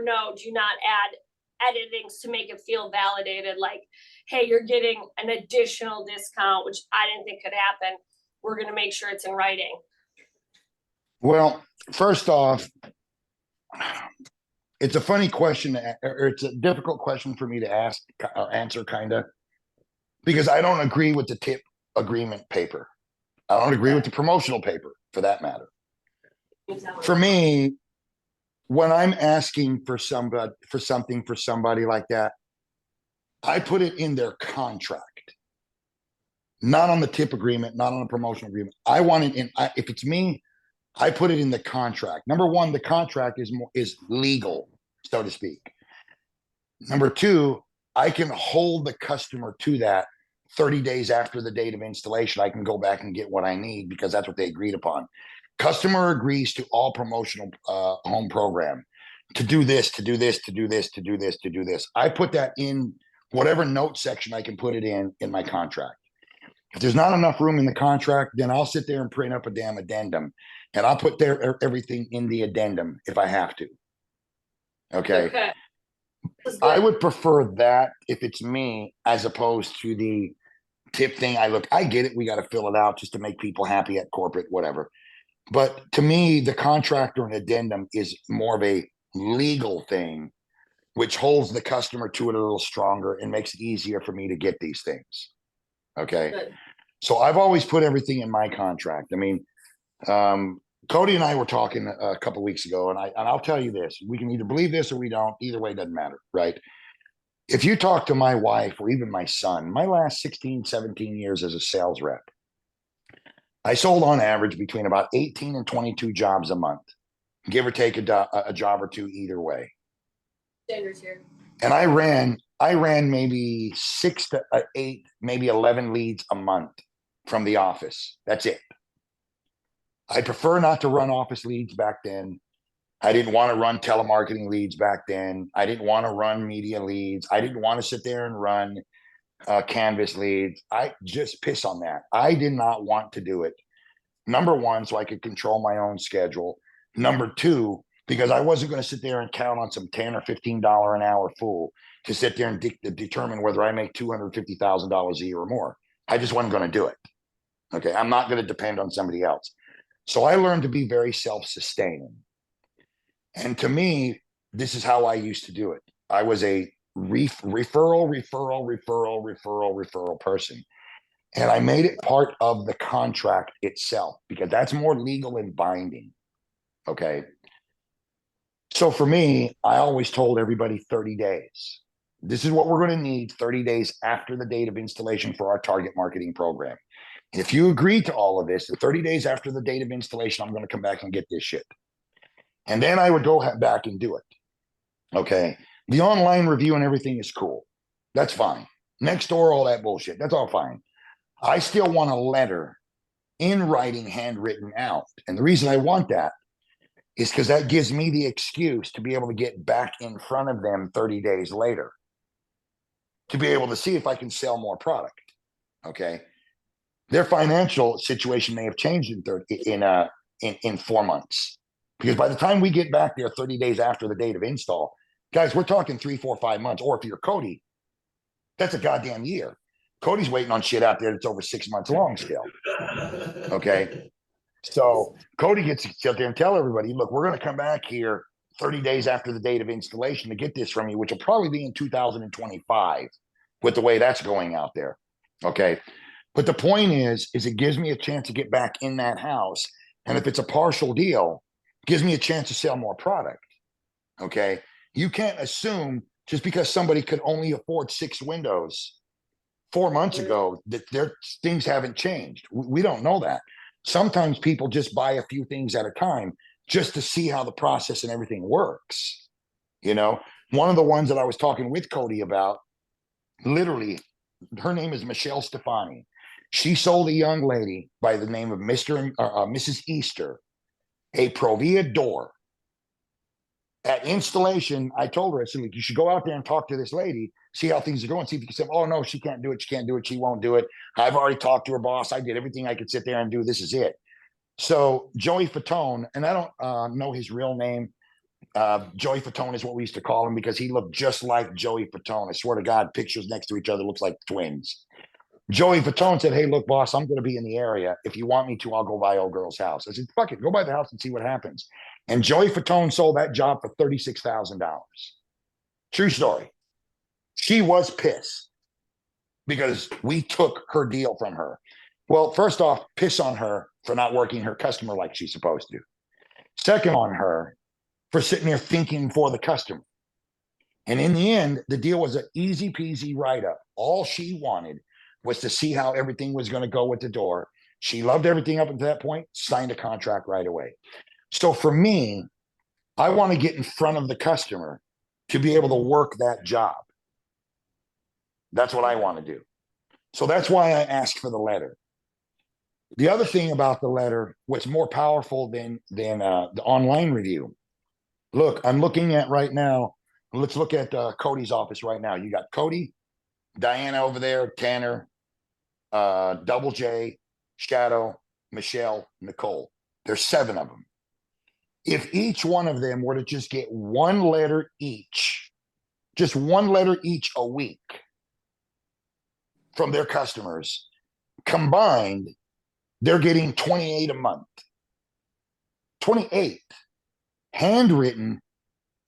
[SPEAKER 8] no, do not add editings to make it feel validated, like, hey, you're getting an additional discount, which I didn't think could happen. We're gonna make sure it's in writing.
[SPEAKER 1] Well, first off, it's a funny question, or it's a difficult question for me to ask or answer, kind of, because I don't agree with the tip agreement paper. I don't agree with the promotional paper, for that matter. For me, when I'm asking for something for somebody like that, I put it in their contract, not on the tip agreement, not on the promotional agreement. I want it in. If it's me, I put it in the contract. Number one, the contract is legal, so to speak. Number two, I can hold the customer to that 30 days after the date of installation. I can go back and get what I need because that's what they agreed upon. Customer agrees to all promotional home program to do this, to do this, to do this, to do this, to do this. I put that in whatever note section I can put it in my contract. If there's not enough room in the contract, then I'll sit there and print up a damn addendum, and I'll put everything in the addendum if I have to. Okay. I would prefer that if it's me, as opposed to the tip thing. I get it. We got to fill it out just to make people happy at corporate, whatever. But to me, the contract or an addendum is more of a legal thing, which holds the customer to it a little stronger and makes it easier for me to get these things. Okay.
[SPEAKER 8] Good.
[SPEAKER 1] So I've always put everything in my contract. I mean, Cody and I were talking a couple of weeks ago, and I'll tell you this: we can either believe this or we don't. Either way, it doesn't matter, right? If you talk to my wife or even my son, my last 16, 17 years as a sales rep, I sold on average between about 18 and 22 jobs a month, give or take a job or two either way.
[SPEAKER 8] Standards here.
[SPEAKER 1] And I ran maybe 6 to 8, maybe 11 leads a month from the office. That's it. I prefer not to run office leads back then. I didn't want to run telemarketing leads back then. I didn't want to run media leads. I didn't want to sit there and run canvas leads. I just piss on that. I did not want to do it. Number one, so I could control my own schedule. Number two, because I wasn't going to sit there and count on some $10 or $15 an hour fool to sit there and determine whether I make $250,000 a year or more. I just wasn't going to do it. Okay. I'm not going to depend on somebody else. So I learned to be very self-sustaining. And to me, this is how I used to do it. I was a referral person. And I made it part of the contract itself because that's more legal and binding. Okay. So for me, I always told everybody 30 days. This is what we're going to need 30 days after the date of installation for our target marketing program. And if you agree to all of this, the 30 days after the date of installation, I'm going to come back and get this shit. And then I would go back and do it. Okay. The online review and everything is cool. That's fine. Next door, all that bullshit. That's all fine. I still want a letter in writing, handwritten out. And the reason I want that is because that gives me the excuse to be able to get back in front of them 30 days later to be able to see if I can sell more product. Okay. Their financial situation may have changed in 4 months. Because by the time we get back there 30 days after the date of install, guys, we're talking 3, 4, 5 months. Or if you're Cody, that's a goddamn year. Cody's waiting on shit out there that's over 6 months long still. Okay. So Cody gets to sit there and tell everybody, look, we're going to come back here 30 days after the date of installation to get this from you, which will probably be in 2025 with the way that's going out there. Okay. But the point is it gives me a chance to get back in that house. And if it's a partial deal, it gives me a chance to sell more product. Okay. You can't assume just because somebody could only afford 6 windows 4 months ago that their things haven't changed. We don't know that. Sometimes people just buy a few things at a time just to see how the process and everything works. You know, one of the ones that I was talking with Cody about, literally, her name is Michelle Stefani. She sold a young lady by the name of Mr. and Mrs. Easter a Provia door. At installation, I told her, I said, you should go out there and talk to this lady, see how things are going, see if you can say, oh, no, she can't do it. She can't do it. She won't do it. I've already talked to her boss. I did everything I could sit there and do. This is it. So Joey Fatone, and I don't know his real name. Joey Fatone is what we used to call him because he looked just like Joey Fatone. I swear to God, pictures next to each other looks like twins. Joey Fatone said, hey, look, boss, I'm going to be in the area. If you want me to, I'll go by old girl's house. I said, fuck it, go by the house and see what happens. And Joey Fatone sold that job for $36,000. True story. She was pissed because we took her deal from her. Well, first off, piss on her for not working her customer like she's supposed to. Second on her for sitting there thinking for the customer. And in the end, the deal was an easy peasy write-up. All she wanted was to see how everything was going to go with the door. She loved everything up until that point, signed a contract right away. So for me, I want to get in front of the customer to be able to work that job. That's what I want to do. So that's why I asked for the letter. The other thing about the letter, what's more powerful than the online review. Look, I'm looking at right now. Let's look at Cody's office right now. You got Cody, Diana over there, Tanner, Double J, Shadow, Michelle, Nicole. There's 7 of them. If each one of them were to just get 1 letter each, just 1 letter each a week from their customers, combined, they're getting 28 a month. 28. Handwritten,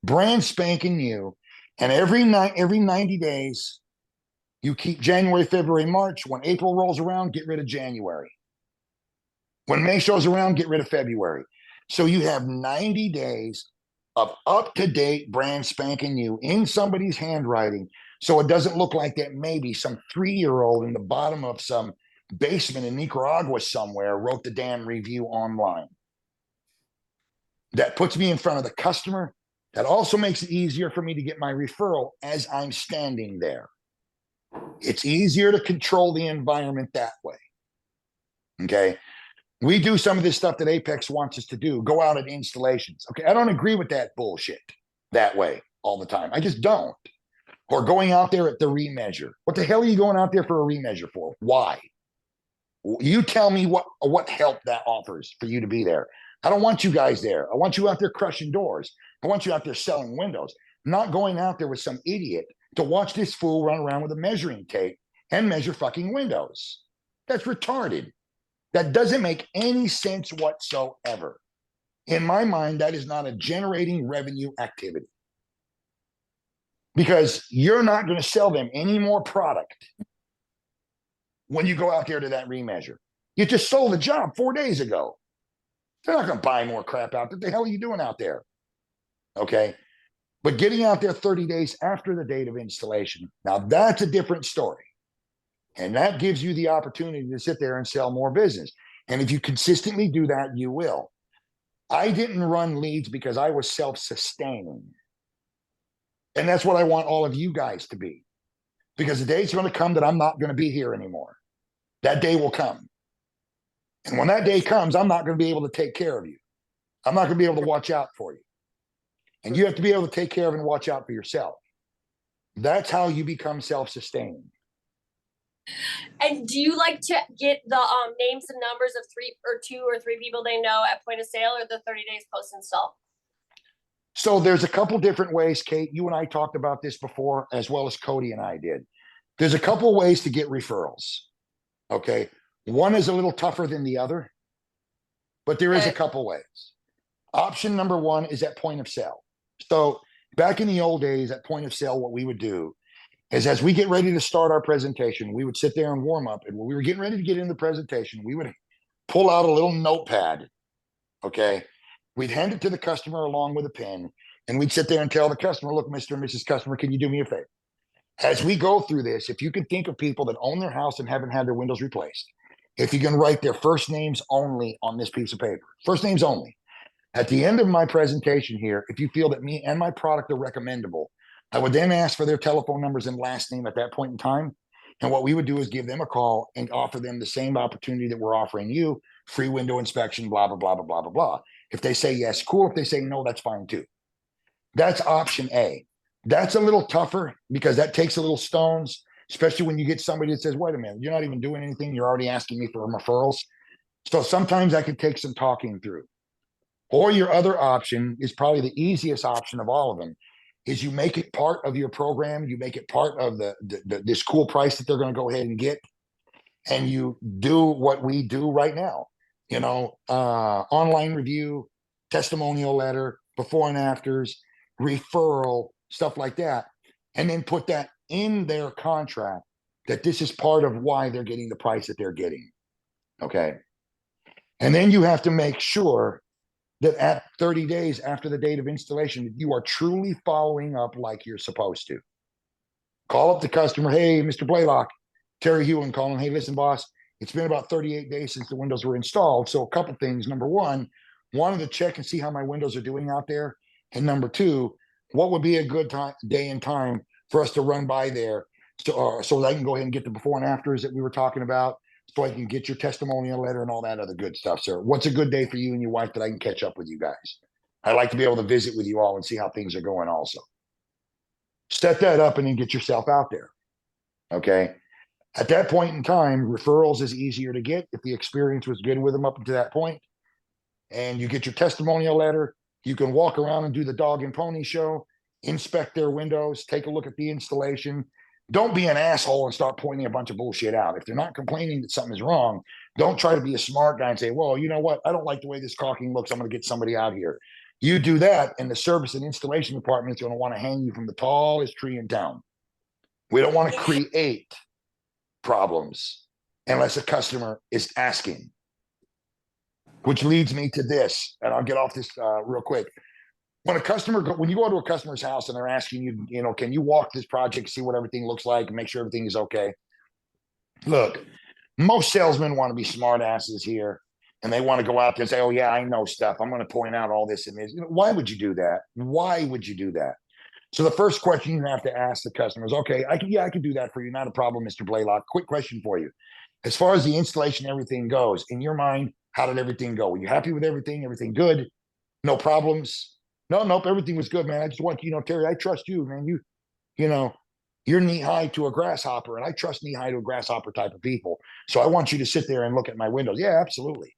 [SPEAKER 1] brand spanking new. And every 90 days, you keep January, February, March. When April rolls around, get rid of January. When May shows around, get rid of February. So you have 90 days of up-to-date brand spanking new in somebody's handwriting. So it doesn't look like that maybe some 3-year-old in the bottom of some basement in Nicaragua somewhere wrote the damn review online. That puts me in front of the customer. That also makes it easier for me to get my referral as I'm standing there. It's easier to control the environment that way. Okay. We do some of this stuff that Apex wants us to do, go out at installations. Okay. I don't agree with that bullshit that way all the time. I just don't. Or going out there at the remeasure. What the hell are you going out there for a remeasure for? Why? You tell me what help that offers for you to be there. I don't want you guys there. I want you out there crushing doors. I want you out there selling windows, not going out there with some idiot to watch this fool run around with a measuring tape and measure fucking windows. That's retarded. That doesn't make any sense whatsoever. In my mind, that is not a generating revenue activity. because you're not going to sell them any more product when you go out there to that remeasure. You just sold a job 4 days ago. They're not going to buy more crap out there. What the hell are you doing out there? Okay. But getting out there 30 days after the date of installation, now that's a different story. And that gives you the opportunity to sit there and sell more business. And if you consistently do that, you will. I didn't run leads because I was self-sustaining. And that's what I want all of you guys to be. Because the day's going to come that I'm not going to be here anymore. That day will come. And when that day comes, I'm not going to be able to take care of you. I'm not going to be able to watch out for you. And you have to be able to take care of and watch out for yourself. That's how you become self-sustaining.
[SPEAKER 8] And do you like to get the names and numbers of 2 or 3 people they know at point of sale, or the 30 days post install?
[SPEAKER 1] So there's a couple different ways, Kate. You and I talked about this before, as well as Cody and I did. There's a couple ways to get referrals. Okay. One is a little tougher than the other, but there is a couple ways. Option number one is at point of sale. So back in the old days at point of sale, what we would do is, as we get ready to start our presentation, we would sit there and warm up. And when we were getting ready to get in the presentation, we would pull out a little notepad. Okay. We'd hand it to the customer along with a pen, and we'd sit there and tell the customer, look, Mr. and Mrs. Customer, can you do me a favor? As we go through this, if you can think of people that own their house and haven't had their windows replaced, if you can write their first names only on this piece of paper, first names only. At the end of my presentation here, if you feel that me and my product are recommendable, I would then ask for their telephone numbers and last name at that point in time. And what we would do is give them a call and offer them the same opportunity that we're offering you, free window inspection, blah, blah, blah, blah, blah, blah, blah. If they say yes, cool. If they say no, that's fine too. That's option A. That's a little tougher because that takes a little stones, especially when you get somebody that says, wait a minute, you're not even doing anything. You're already asking me for referrals. So sometimes I could take some talking through. Or your other option is probably the easiest option of all of them, is you make it part of your program. You make it part of this cool price that they're going to go ahead and get. And you do what we do right now, online review, testimonial letter, before and afters, referral, stuff like that. And then put that in their contract that this is part of why they're getting the price that they're getting. Okay. And then you have to make sure that at 30 days after the date of installation, you are truly following up like you're supposed to. Call up the customer. Hey, Mr. Blaylock, Terry Hewlin calling. Hey, listen, boss, it's been about 38 days since the windows were installed. So a couple things. Number one, wanted to check and see how my windows are doing out there. And number two, what would be a good day and time for us to run by there so that I can go ahead and get the before and afters that we were talking about, so I can get your testimonial letter and all that other good stuff, sir. What's a good day for you and your wife that I can catch up with you guys? I'd like to be able to visit with you all and see how things are going also. Set that up and then get yourself out there. Okay. At that point in time, referrals is easier to get if the experience was good with them up to that point. And you get your testimonial letter. You can walk around and do the dog and pony show, inspect their windows, take a look at the installation. Don't be an asshole and start pointing a bunch of bullshit out. If they're not complaining that something is wrong, don't try to be a smart guy and say, well, you know what? I don't like the way this caulking looks. I'm going to get somebody out here. You do that, and the service and installation department is going to want to hang you from the tallest tree in town. We don't want to create problems unless a customer is asking. Which leads me to this, and I'll get off this real quick. When you go to a customer's house and they're asking you, can you walk this project, see what everything looks like, and make sure everything is okay? Look, most salesmen want to be smart asses here, and they want to go out there and say, oh yeah, I know stuff. I'm going to point out all this and this. Why would you do that? Why would you do that? So the first question you have to ask the customer is, okay, I can do that for you. Not a problem, Mr. Blaylock. Quick question for you. As far as the installation, everything goes, in your mind, how did everything go? Were you happy with everything? Everything good? No problems? Nope, everything was good, man. I just want Terry, I trust you, man. You're knee high to a grasshopper, and I trust knee high to a grasshopper type of people. So I want you to sit there and look at my windows. Yeah, absolutely.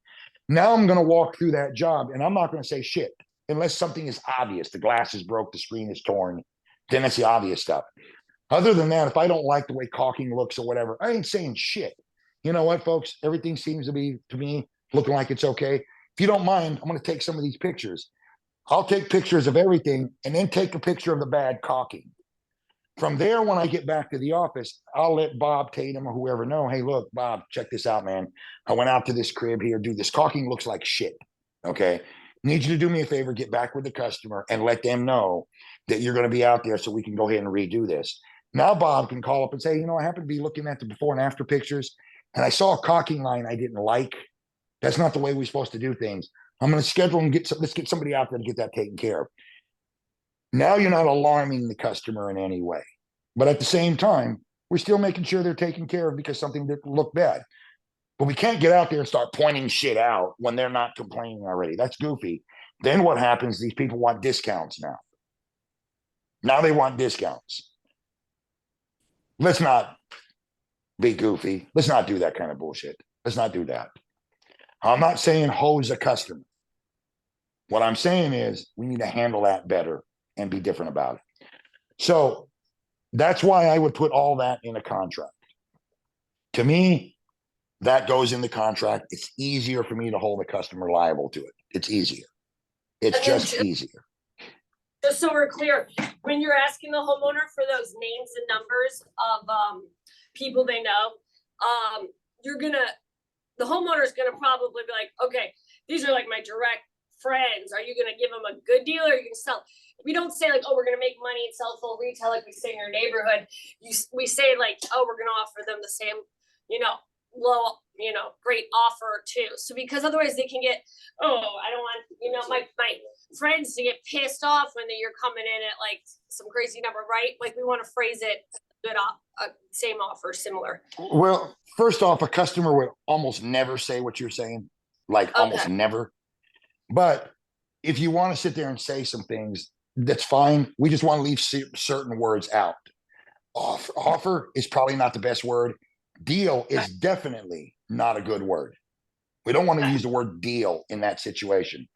[SPEAKER 1] Now I'm going to walk through that job, and I'm not going to say shit unless something is obvious. The glass is broke, the screen is torn. Then it's the obvious stuff. Other than that, if I don't like the way caulking looks or whatever, I ain't saying shit. You know what, folks? Everything seems to be, to me, looking like it's okay. If you don't mind, I'm going to take some of these pictures. I'll take pictures of everything and then take a picture of the bad caulking. From there, when I get back to the office, I'll let Bob Tatum or whoever know, hey, look, Bob, check this out, man. I went out to this crib here, dude. This caulking looks like shit. Okay. Need you to do me a favor, get back with the customer and let them know that you're going to be out there so we can go ahead and redo this. Now Bob can call up and say, you know, I happened to be looking at the before and after pictures and I saw a caulking line I didn't like. That's not the way we're supposed to do things. I'm going to schedule and let's get somebody out there to get that taken care of. Now you're not alarming the customer in any way. But at the same time, we're still making sure they're taken care of because something didn't look bad. But we can't get out there and start pointing shit out when they're not complaining already. That's goofy. Then what happens? These people want discounts now. Now they want discounts. Let's not be goofy. Let's not do that kind of bullshit. Let's not do that. I'm not saying hose a customer. What I'm saying is we need to handle that better and be different about it. So that's why I would put all that in a contract. To me, that goes in the contract. It's easier for me to hold the customer liable to it. It's easier. It's
[SPEAKER 8] And then
[SPEAKER 1] just
[SPEAKER 8] ju-
[SPEAKER 1] easier.
[SPEAKER 8] Just so we're clear, when you're asking the homeowner for those names and numbers of people they know, the homeowner's gonna probably be like, okay, these are like my direct friends. Are you gonna give them a good deal or are you gonna sell? We don't say like, oh, we're gonna make money and sell full retail like we say in your neighborhood. We say like, oh, we're gonna offer them the same, low, great offer too. So because otherwise they can get, oh, I don't want, my friends to get pissed off when you're coming in at like some crazy number, right? Like we want to phrase it good same offer, similar.
[SPEAKER 1] Well, first off, a customer would almost never say what you're saying, like almost
[SPEAKER 8] Okay.
[SPEAKER 1] never. But if you want to sit there and say some things, that's fine. We just want to leave certain words out. Offer is probably not the best word. Deal is definitely not a good word. We don't want to use the word deal in that situation.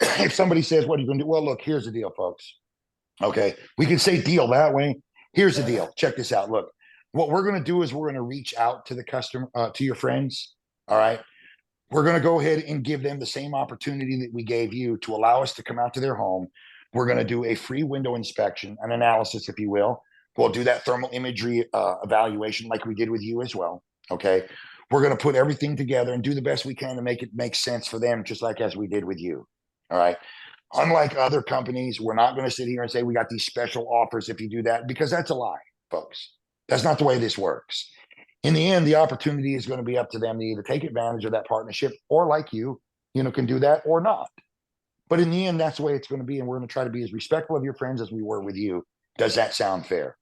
[SPEAKER 1] If somebody says, what are you going to do? Well, look, here's the deal, folks. Okay. We can say deal that way. Here's the deal. Check this out. Look, what we're going to do is we're going to reach out to the customer, to your friends. All right. We're going to go ahead and give them the same opportunity that we gave you to allow us to come out to their home. We're going to do a free window inspection, an analysis, if you will. We'll do that thermal imagery evaluation like we did with you as well. Okay. We're going to put everything together and do the best we can to make it make sense for them, just like as we did with you. All right. Unlike other companies, we're not going to sit here and say we got these special offers if you do that, because that's a lie, folks. That's not the way this works. In the end, the opportunity is going to be up to them to either take advantage of that partnership or like you can do that or not. But in the end, that's the way it's going to be. And we're going to try to be as respectful of your friends as we were with you. Does that sound fair?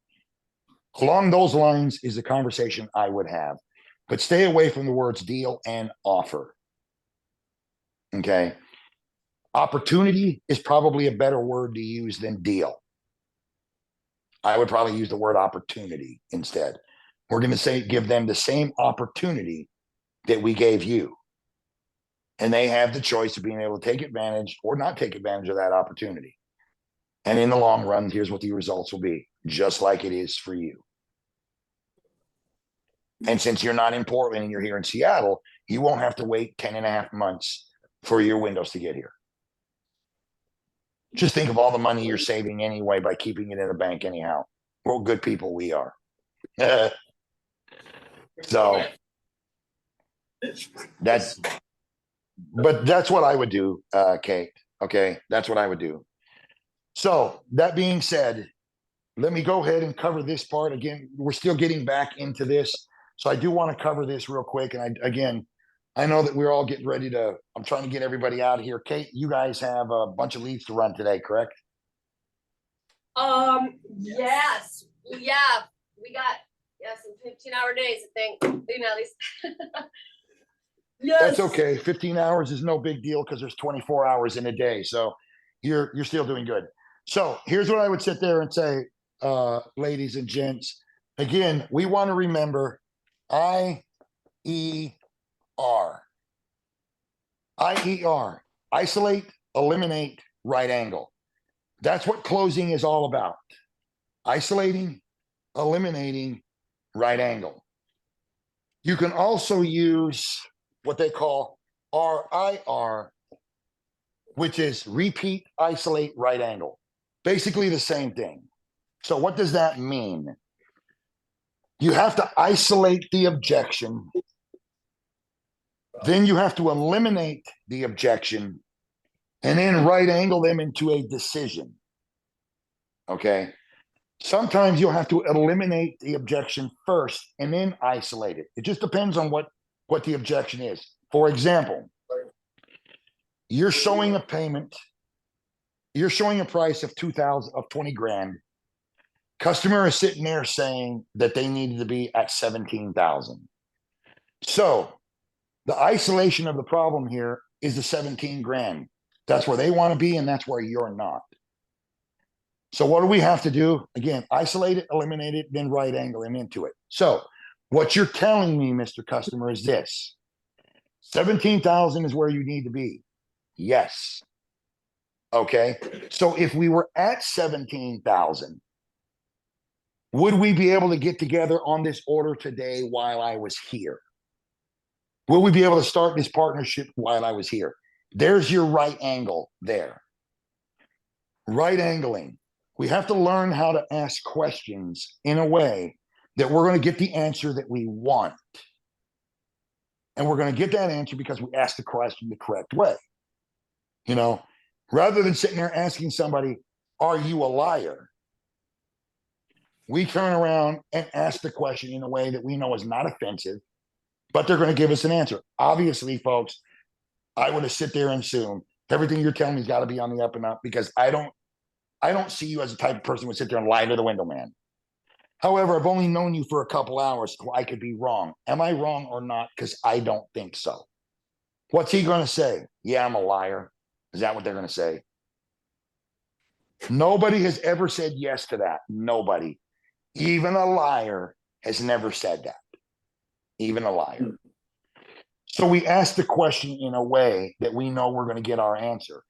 [SPEAKER 1] Along those lines is the conversation I would have, but stay away from the words deal and offer. Okay. Opportunity is probably a better word to use than deal. I would probably use the word opportunity instead. We're going to say, give them the same opportunity that we gave you. And they have the choice of being able to take advantage or not take advantage of that opportunity. And in the long run, here's what the results will be, just like it is for you. And since you're not in Portland and you're here in Seattle, you won't have to wait 10.5 months for your windows to get here. Just think of all the money you're saving anyway by keeping it in the bank anyhow. We're good people we are. So that's what I would do, Kate. Okay, that's what I would do. So that being said, let me go ahead and cover this part again. We're still getting back into this, so I do want to cover this real quick. And I know that we're all getting ready to. I'm trying to get everybody out of here. Kate, you guys have a bunch of leads to run today, correct?
[SPEAKER 8] Yes. Yeah. We got some 15-hour days, I think. At least. Yes.
[SPEAKER 1] That's okay. 15 hours is no big deal because there's 24 hours in a day. So you're still doing good. So here's what I would sit there and say, ladies and gents. Again, we want to remember IER. IER. Isolate, eliminate, right angle. That's what closing is all about. Isolating, eliminating, right angle. You can also use what they call RIR, which is repeat, isolate, right angle. Basically the same thing. So what does that mean? You have to isolate the objection. Then you have to eliminate the objection and then right angle them into a decision. Okay. Sometimes you'll have to eliminate the objection first and then isolate it. It just depends on what the objection is. For example, you're showing a payment, you're showing a price of 20 grand. Customer is sitting there saying that they needed to be at 17,000. So the isolation of the problem here is the 17 grand. That's where they want to be, and that's where you're not. So what do we have to do? Again, isolate it, eliminate it, then right angle them into it. So what you're telling me, Mr. Customer, is this. 17,000 is where you need to be. Yes. Okay. So if we were at 17,000, would we be able to get together on this order today while I was here? Will we be able to start this partnership while I was here? There's your right angle there. Right angling. We have to learn how to ask questions in a way that we're going to get the answer that we want. And we're going to get that answer because we asked the question the correct way. You know, rather than sitting there asking somebody, are you a liar? We turn around and ask the question in a way that we know is not offensive, but they're going to give us an answer. Obviously, folks, I would have sit there and assume everything you're telling me has got to be on the up and up because I don't see you as the type of person who would sit there and lie to the window man. However, I've only known you for a couple hours, so I could be wrong. Am I wrong or not? Because I don't think so. What's he going to say? Yeah, I'm a liar. Is that what they're going to say? Nobody has ever said yes to that. Nobody. Even a liar has never said that. Even a liar. So we ask the question in a way that we know we're going to get our answer.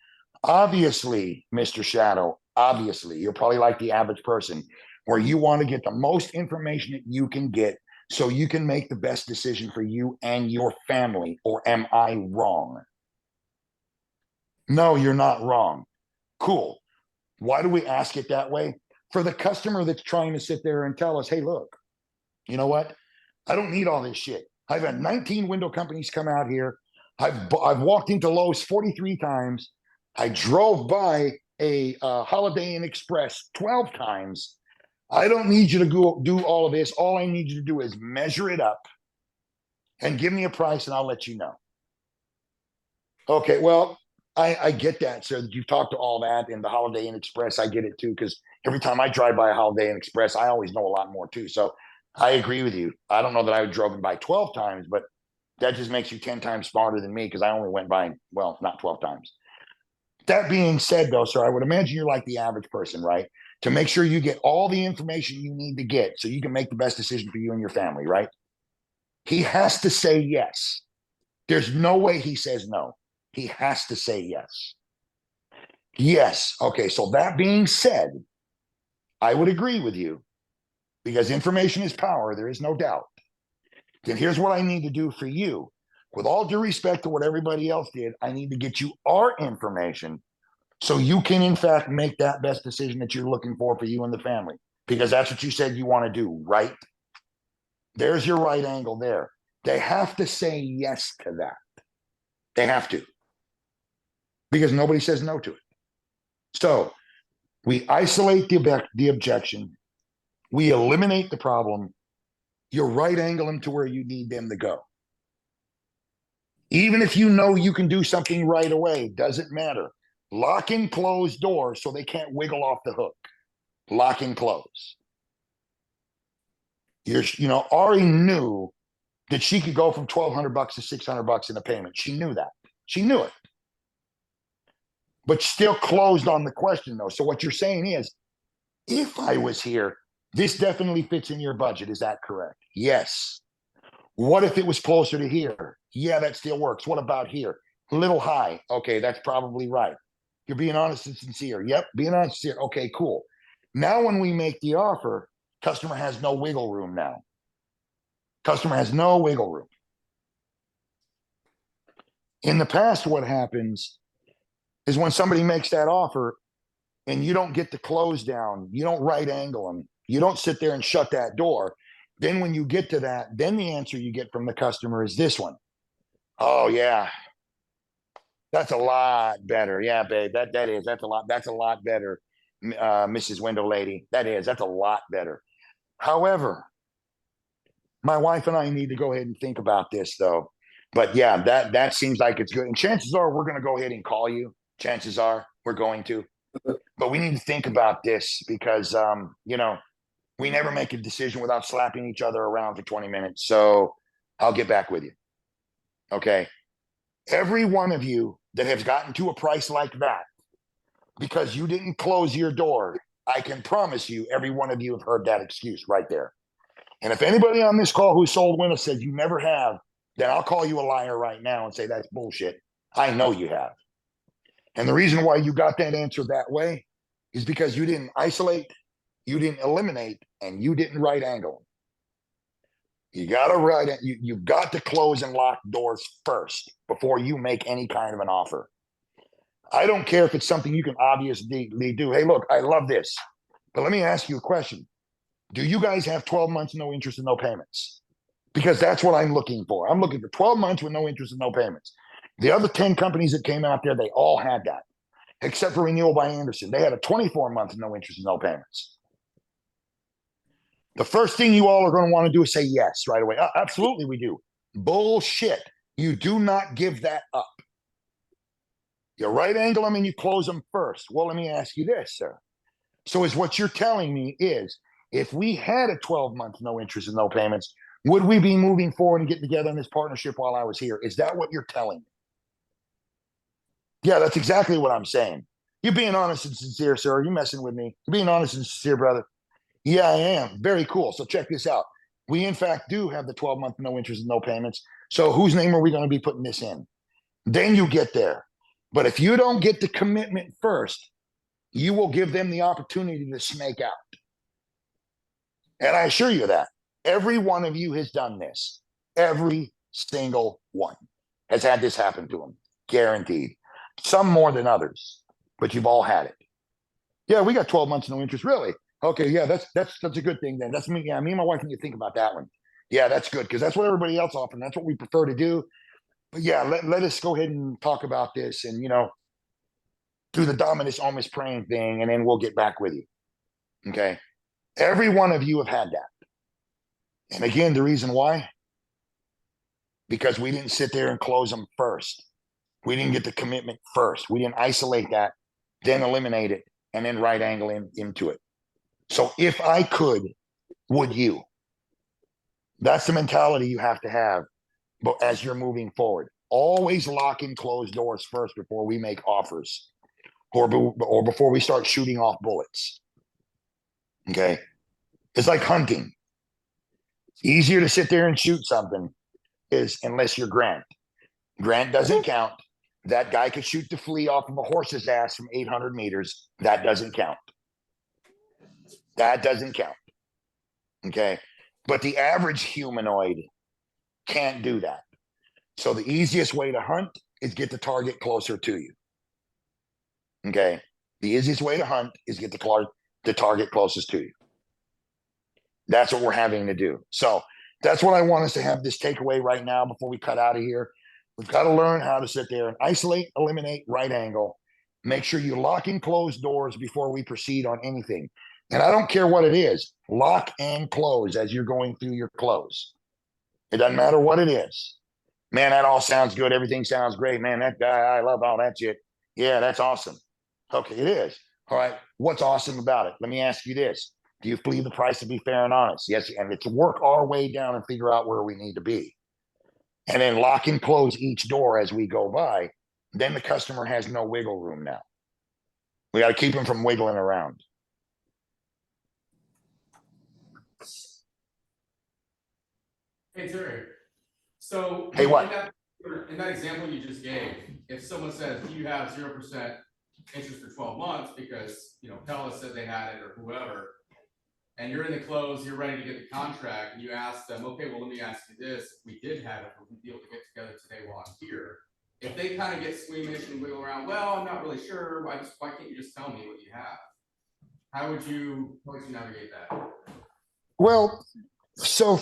[SPEAKER 1] Obviously, Mr. Shadow, obviously, you're probably like the average person where you want to get the most information that you can get so you can make the best decision for you and your family. Or am I wrong? No, you're not wrong. Cool. Why do we ask it that way? For the customer that's trying to sit there and tell us, hey, look, you know what? I don't need all this shit. I've had 19 window companies come out here. I've walked into Lowe's 43 times. I drove by a Holiday Inn Express 12 times. I don't need you to go do all of this. All I need you to do is measure it up and give me a price and I'll let you know. Okay, well, I get that, sir. You've talked to all that in the Holiday Inn Express. I get it too, because every time I drive by a Holiday Inn Express, I always know a lot more too. So I agree with you. I don't know that I would drove by 12 times, but that just makes you 10 times smarter than me because I only went by, well, not 12 times. That being said, though, sir, I would imagine you're like the average person, right? To make sure you get all the information you need to get so you can make the best decision for you and your family, right? He has to say yes. There's no way he says no. He has to say yes. Yes. Okay. So that being said, I would agree with you because information is power. There is no doubt. Then here's what I need to do for you. With all due respect to what everybody else did, I need to get you our information so you can, in fact, make that best decision that you're looking for you and the family, because that's what you said you want to do, right? There's your right angle there. They have to say yes to that. They have to, because nobody says no to it. So we isolate the objection. We eliminate the problem. You right angle them to where you need them to go. Even if you know you can do something right away, doesn't matter. Lock and close doors so they can't wiggle off the hook. Lock and close. Ari knew that she could go from $1,200 to $600 in a payment. She knew that. She knew it. But still closed on the question, though. So what you're saying is, if I was here, this definitely fits in your budget. Is that correct? Yes. What if it was closer to here? Yeah, that still works. What about here? A little high. Okay, that's probably right. You're being honest and sincere. Yep, being honest and sincere. Okay, cool. Now when we make the offer, customer has no wiggle room now. Customer has no wiggle room. In the past, what happens is when somebody makes that offer, and you don't get the close down, you don't right angle them, you don't sit there and shut that door, then when you get to that, then the answer you get from the customer is this one. Oh yeah, that's a lot better. Yeah, babe, that's a lot better, Mrs. Window Lady. That's a lot better. However, my wife and I need to go ahead and think about this though. But yeah, that seems like it's good. And chances are we're going to go ahead and call you. Chances are we're going to. But we need to think about this because we never make a decision without slapping each other around for 20 minutes. So I'll get back with you. Okay. Every one of you that has gotten to a price like that because you didn't close your door, I can promise you every one of you have heard that excuse right there. And if anybody on this call who sold windows says you never have, then I'll call you a liar right now and say that's bullshit. I know you have. And the reason why you got that answer that way is because you didn't isolate, you didn't eliminate, and you didn't right angle. You got to right it. You've got to close and lock doors first before you make any kind of an offer. I don't care if it's something you can obviously do. Hey, look, I love this. But let me ask you a question. Do you guys have 12 months, no interest and no payments? Because that's what I'm looking for. I'm looking for 12 months with no interest and no payments. The other 10 companies that came out there, they all had that, except for Renewal by Andersen. They had a 24-month no interest and no payments. The first thing you all are going to want to do is say yes right away. Absolutely, we do. Bullshit. You do not give that up. You right angle them and you close them first. Well, let me ask you this, sir. So is what you're telling me is if we had a 12-month no interest and no payments, would we be moving forward and getting together in this partnership while I was here? Is that what you're telling me? Yeah, that's exactly what I'm saying. You're being honest and sincere, sir. You're messing with me. You're being honest and sincere, brother. Yeah, I am. Very cool. So check this out. We, in fact, do have the 12-month no interest and no payments. So whose name are we going to be putting this in? Then you get there. But if you don't get the commitment first, you will give them the opportunity to snake out. And I assure you that every one of you has done this. Every single one has had this happen to them. Guaranteed. Some more than others, but you've all had it. Yeah, we got 12 months no interest. Really? Okay, yeah, that's a good thing then. That's me. Yeah, me and my wife need to think about that one. Yeah, that's good because that's what everybody else offers. That's what we prefer to do. But yeah, let us go ahead and talk about this and do the Dominus Omis praying thing, and then we'll get back with you. Okay. Every one of you have had that. And again, the reason why? Because we didn't sit there and close them first. We didn't get the commitment first. We didn't isolate that, then eliminate it, and then right angle into it. So if I could, would you? That's the mentality you have to have as you're moving forward. Always lock and close doors first before we make offers or before we start shooting off bullets. Okay? It's like hunting. Easier to sit there and shoot something is unless you're Grant. Grant doesn't count. That guy could shoot the flea off of a horse's ass from 800 meters. That doesn't count. That doesn't count. Okay? But the average humanoid can't do that. So the easiest way to hunt is get the target closer to you. Okay? The easiest way to hunt is get the target closest to you. That's what we're having to do. So that's what I want us to have this takeaway right now before we cut out of here. We've got to learn how to sit there and isolate, eliminate, right angle. Make sure you lock and close doors before we proceed on anything. And I don't care what it is. Lock and close as you're going through your close. It doesn't matter what it is. Man, that all sounds good. Everything sounds great. Man, that guy, I love all that shit. Yeah, that's awesome. Okay, it is. All right. What's awesome about it? Let me ask you this. Do you believe the price to be fair and honest? Yes. And it's to work our way down and figure out where we need to be. And then lock and close each door as we go by. Then the customer has no wiggle room now. We got to keep them from wiggling around.
[SPEAKER 6] Hey, Terry. So.
[SPEAKER 1] Hey, what?
[SPEAKER 6] In that example you just gave, if someone says, do you have 0% interest for 12 months because, Pella said they had it or whoever, and you're in the close, you're ready to get the contract, and you ask them, okay, well, let me ask you this. If we did have it, would we be able to get together today while I'm here? if they kind of get squeamish and wiggle around, well, I'm not really sure, why can't you just tell me what you have? How would you navigate that?
[SPEAKER 1] Well, so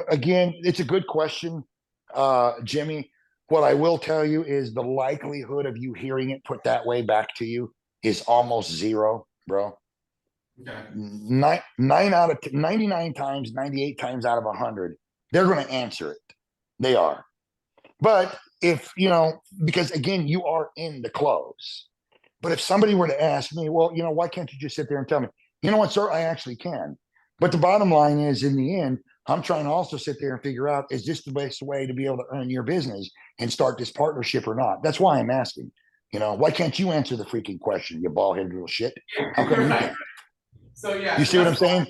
[SPEAKER 1] again, it's a good question, Jimmy. What I will tell you is the likelihood of you hearing it put that way back to you is almost zero, bro.
[SPEAKER 6] Okay,
[SPEAKER 1] 99 times, 98 times out of 100, they're going to answer it. They are. But if, because again, you are in the close. But if somebody were to ask me, well, why can't you just sit there and tell me, you know what, sir, I actually can. But the bottom line is, in the end, I'm trying to also sit there and figure out, is this the best way to be able to earn your business and start this partnership or not? That's why I'm asking. Why can't you answer the freaking question, you bald-headed little shit? How come you
[SPEAKER 6] right.
[SPEAKER 1] can't?
[SPEAKER 6] So yeah.
[SPEAKER 1] You
[SPEAKER 6] so
[SPEAKER 1] see what I'm
[SPEAKER 6] that's why-
[SPEAKER 1] saying?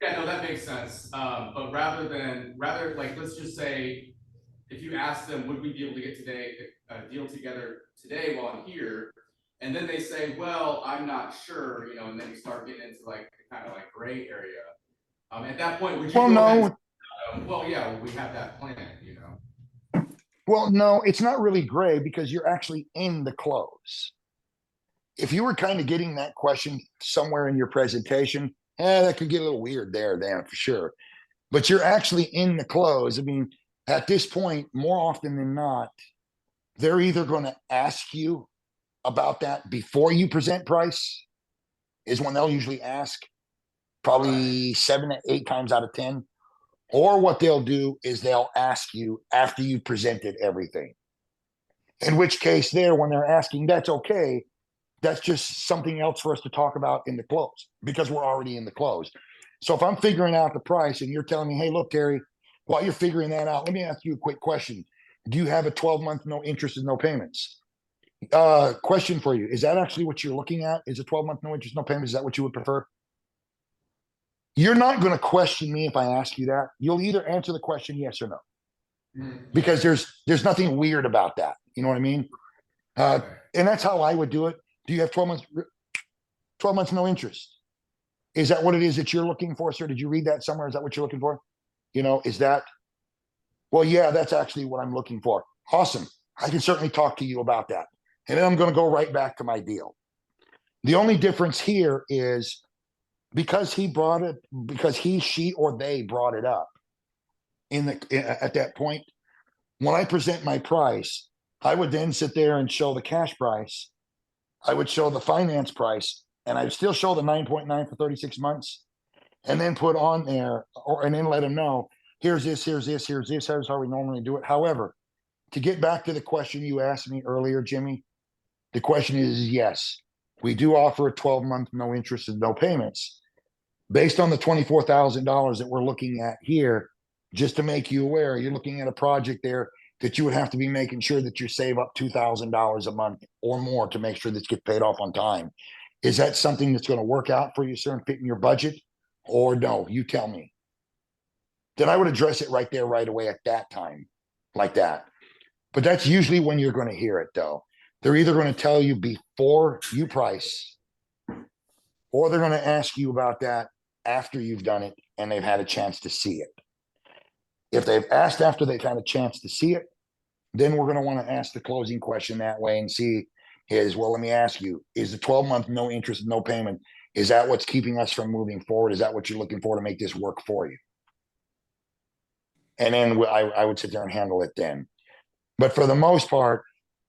[SPEAKER 6] Yeah, no, that makes sense. But rather like, let's just say, if you ask them, would we be able to get a deal together today while I'm here? And then they say, well, I'm not sure, and then you start getting into like kind of like gray area. At that point, would you
[SPEAKER 1] Well,
[SPEAKER 6] go ahead
[SPEAKER 1] no.
[SPEAKER 6] and well, yeah, we have that plan,
[SPEAKER 1] Well, no, it's not really gray because you're actually in the close. If you were kind of getting that question somewhere in your presentation, that could get a little weird there, for sure. But you're actually in the close. I mean, at this point, more often than not, they're either going to ask you about that before you present price, is when they'll usually ask, probably 7 to 8 times out of 10. Or what they'll do is they'll ask you after you've presented everything. In which case, when they're asking, that's okay. That's just something else for us to talk about in the close because we're already in the close. So if I'm figuring out the price and you're telling me, hey, look, Terry, while you're figuring that out, let me ask you a quick question. Do you have a 12-month, no interest and no payments? Question for you. Is that actually what you're looking at? Is a 12-month, no interest, no payments? Is that what you would prefer? You're not going to question me if I ask you that. You'll either answer the question yes or no, because there's nothing weird about that. You know what I mean? And that's how I would do it. Do you have 12 months, no interest? Is that what it is that you're looking for, sir? Did you read that somewhere? Is that what you're looking for? Is that, well, yeah, that's actually what I'm looking for. Awesome. I can certainly talk to you about that. And then I'm going to go right back to my deal. The only difference here is because he, she, or they brought it up at that point, when I present my price, I would then sit there and show the cash price. I would show the finance price, and I'd still show the 9.9 for 36 months, and then put on there, and then let them know, here's this, here's this, here's this, here's how we normally do it. However, to get back to the question you asked me earlier, Jimmy, the question is, yes, we do offer a 12-month, no interest and no payments. Based on the $24,000 that we're looking at here, just to make you aware, you're looking at a project there that you would have to be making sure that you save up $2,000 a month or more to make sure this gets paid off on time. Is that something that's going to work out for you, sir, and fit in your budget? Or no, you tell me. Then I would address it right there, right away at that time, like that. But that's usually when you're going to hear it, though. They're either going to tell you before you price, or they're going to ask you about that after you've done it and they've had a chance to see it. If they've asked after they've had a chance to see it, then we're going to want to ask the closing question that way and see well, let me ask you, is the 12-month no interest, no payment, is that what's keeping us from moving forward? Is that what you're looking for to make this work for you? And then I would sit there and handle it then. But for the most part,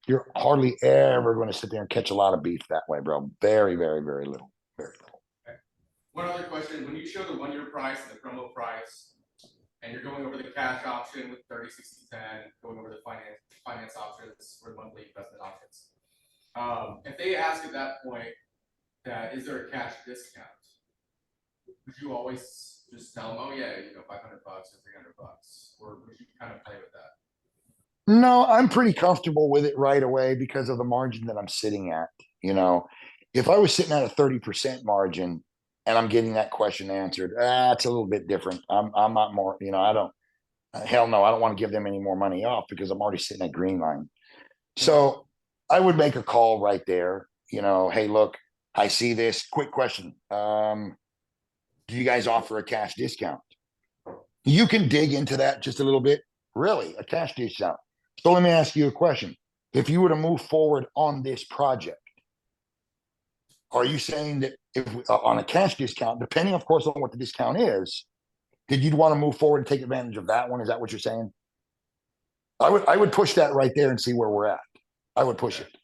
[SPEAKER 1] you're hardly ever going to sit there and catch a lot of beef that way, bro. Very, very, very little. Very little.
[SPEAKER 6] Okay. One other question, when you show the 1-year price and the promo price, and you're going over the cash option with 30, 60, 10, going over the finance options or monthly investment options. If they ask at that point that, is there a cash discount? Would you always just tell them, oh yeah, $500 or $300, or would you kind of play with that?
[SPEAKER 1] No, I'm pretty comfortable with it right away because of the margin that I'm sitting at. If I was sitting at a 30% margin and I'm getting that question answered, it's a little bit different. I'm not more, hell no, I don't want to give them any more money off because I'm already sitting at green line. So I would make a call right there, hey, look, I see this. Quick question. Do you guys offer a cash discount? You can dig into that just a little bit. Really, a cash discount. So let me ask you a question. if you were to move forward on this project, are you saying that if on a cash discount, depending of course on what the discount is, did you want to move forward and take advantage of that one? Is that what you're saying? I would push that right there and see where we're at. I would push it.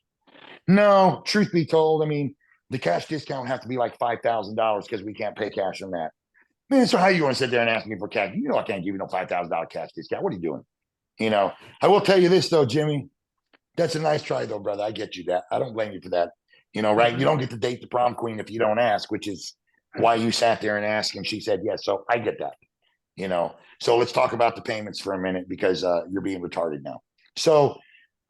[SPEAKER 1] No, truth be told, I mean, the cash discount would have to be like $5,000 because we can't pay cash on that. Man, so how you want to sit there and ask me for cash? You know I can't give you no $5,000 cash discount. What are you doing? You know, I will tell you this though, Jimmy. That's a nice try though, brother. I get you that. I don't blame you for that. You know, right? You don't get to date the prom queen if you don't ask, which is why you sat there and asked and she said yes. So I get that. You know, so let's talk about the payments for a minute because you're being retarded now. So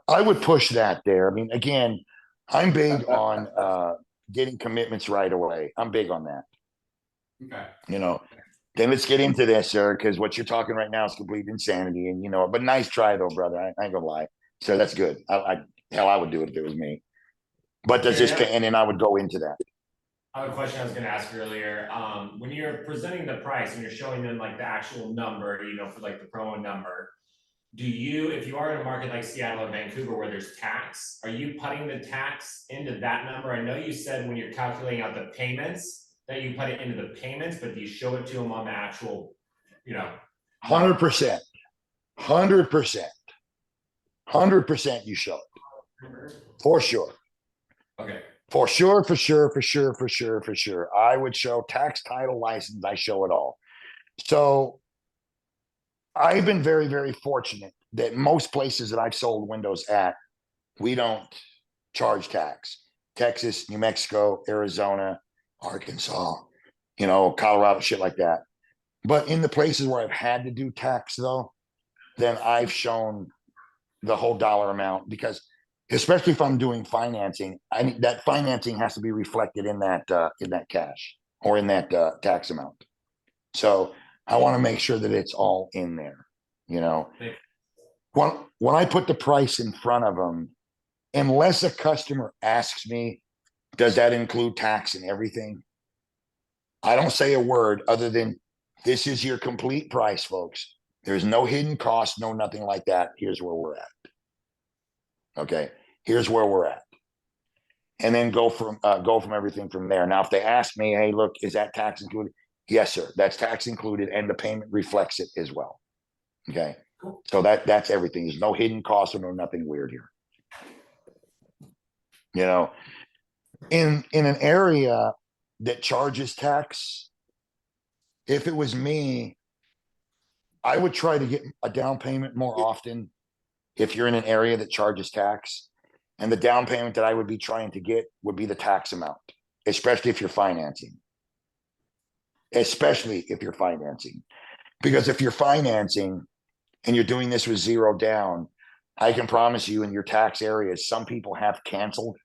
[SPEAKER 1] I would push that there. I mean, again, I'm big on getting commitments right away. I'm big on that.
[SPEAKER 6] Okay.
[SPEAKER 1] You know, then let's get into this, sir, because what you're talking right now is complete insanity. And you know, but nice try though, brother. I ain't gonna lie. So that's good. Hell, I would do it if it was me. But does this and then I would go into that.
[SPEAKER 4] I have a question I was gonna ask earlier. When you're presenting the price and you're showing them like the actual number, you know, for like the promo number, do you, if you are in a market like Seattle or Vancouver where there's tax, are you putting the tax into that number? I know you said when you're calculating out the payments that you put it into the payments, but do you show it to them on the actual, you know?
[SPEAKER 1] 100%, 100% you show it. For sure.
[SPEAKER 4] Okay.
[SPEAKER 1] For sure. I would show tax, title, license. I show it all. So I've been very, very fortunate that most places that I've sold windows at, we don't charge tax. Texas, New Mexico, Arizona, Arkansas, you know, Colorado, shit like that. But in the places where I've had to do tax though, then I've shown the whole dollar amount because especially if I'm doing financing, I mean that financing has to be reflected in that cash or in that tax amount. So I want to make sure that it's all in there. You know, when I put the price in front of them, unless a customer asks me, does that include tax and everything? I don't say a word other than this is your complete price, folks. There's no hidden cost, no nothing like that. Here's where we're at. Okay, here's where we're at, and then go from everything from there. Now, if they ask me, hey, look, is that tax included? Yes, sir. That's tax included, and the payment reflects it as well. Okay, so that's everything. There's no hidden cost or no nothing weird here. You know, in an area that charges tax, if it was me, I would try to get a down payment more often if you're in an area that charges tax. And the down payment that I would be trying to get would be the tax amount, especially if you're financing. Especially if you're financing. Because if you're financing and you're doing this with zero down, I can promise you in your tax areas, some people have canceled.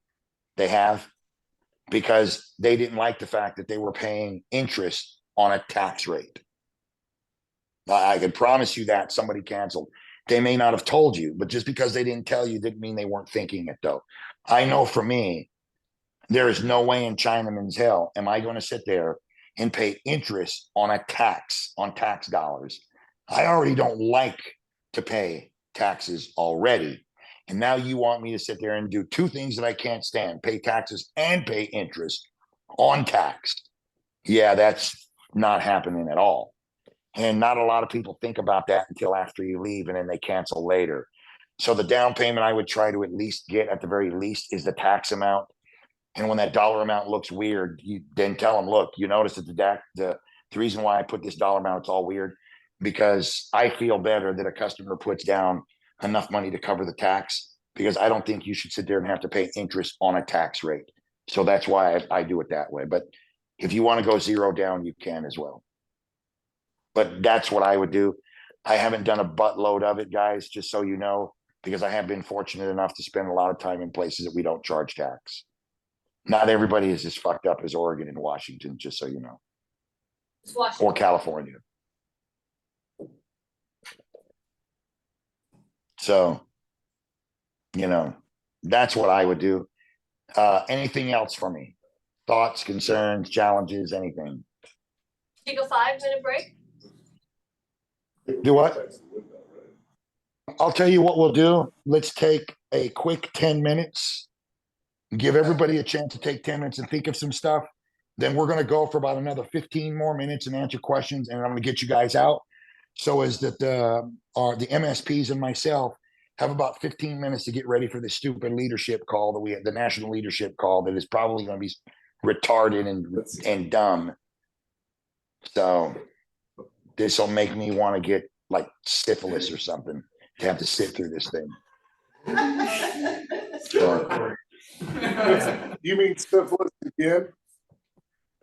[SPEAKER 1] They have because they didn't like the fact that they were paying interest on a tax rate. I can promise you that somebody canceled. They may not have told you, but just because they didn't tell you didn't mean they weren't thinking it though. I know for me, there is no way in Chinaman's hell am I going to sit there and pay interest on a tax, on tax dollars. I already don't like to pay taxes already. And now you want me to sit there and do two things that I can't stand, pay taxes and pay interest on tax. Yeah, that's not happening at all. And not a lot of people think about that until after you leave and then they cancel later. So the down payment I would try to at least get at the very least is the tax amount. And when that dollar amount looks weird, you then tell them, look, you notice that the reason why I put this dollar amount, it's all weird because I feel better that a customer puts down enough money to cover the tax because I don't think you should sit there and have to pay interest on a tax rate. So that's why I do it that way. But if you want to go zero down, you can as well. But that's what I would do. I haven't done a buttload of it, guys, just so you know, because I have been fortunate enough to spend a lot of time in places that we don't charge tax. Not everybody is as fucked up as Oregon and Washington, just so you know. Or California. So, you know, that's what I would do. Anything else for me? Thoughts, concerns, challenges, anything?
[SPEAKER 8] Take a 5-minute break.
[SPEAKER 1] Do what?
[SPEAKER 2] Tax the window, right?
[SPEAKER 1] I'll tell you what we'll do. Let's take a quick 10 minutes. Give everybody a chance to take 10 minutes and think of some stuff. Then we're going to go for about another 15 more minutes and answer questions. And I'm going to get you guys out. So as that the MSPs and myself have about 15 minutes to get ready for this stupid leadership call that we had, the national leadership call that is probably going to be retarded and dumb. So this will make me want to get like syphilis or something to have to sit through this thing. So,
[SPEAKER 2] You mean syphilis again?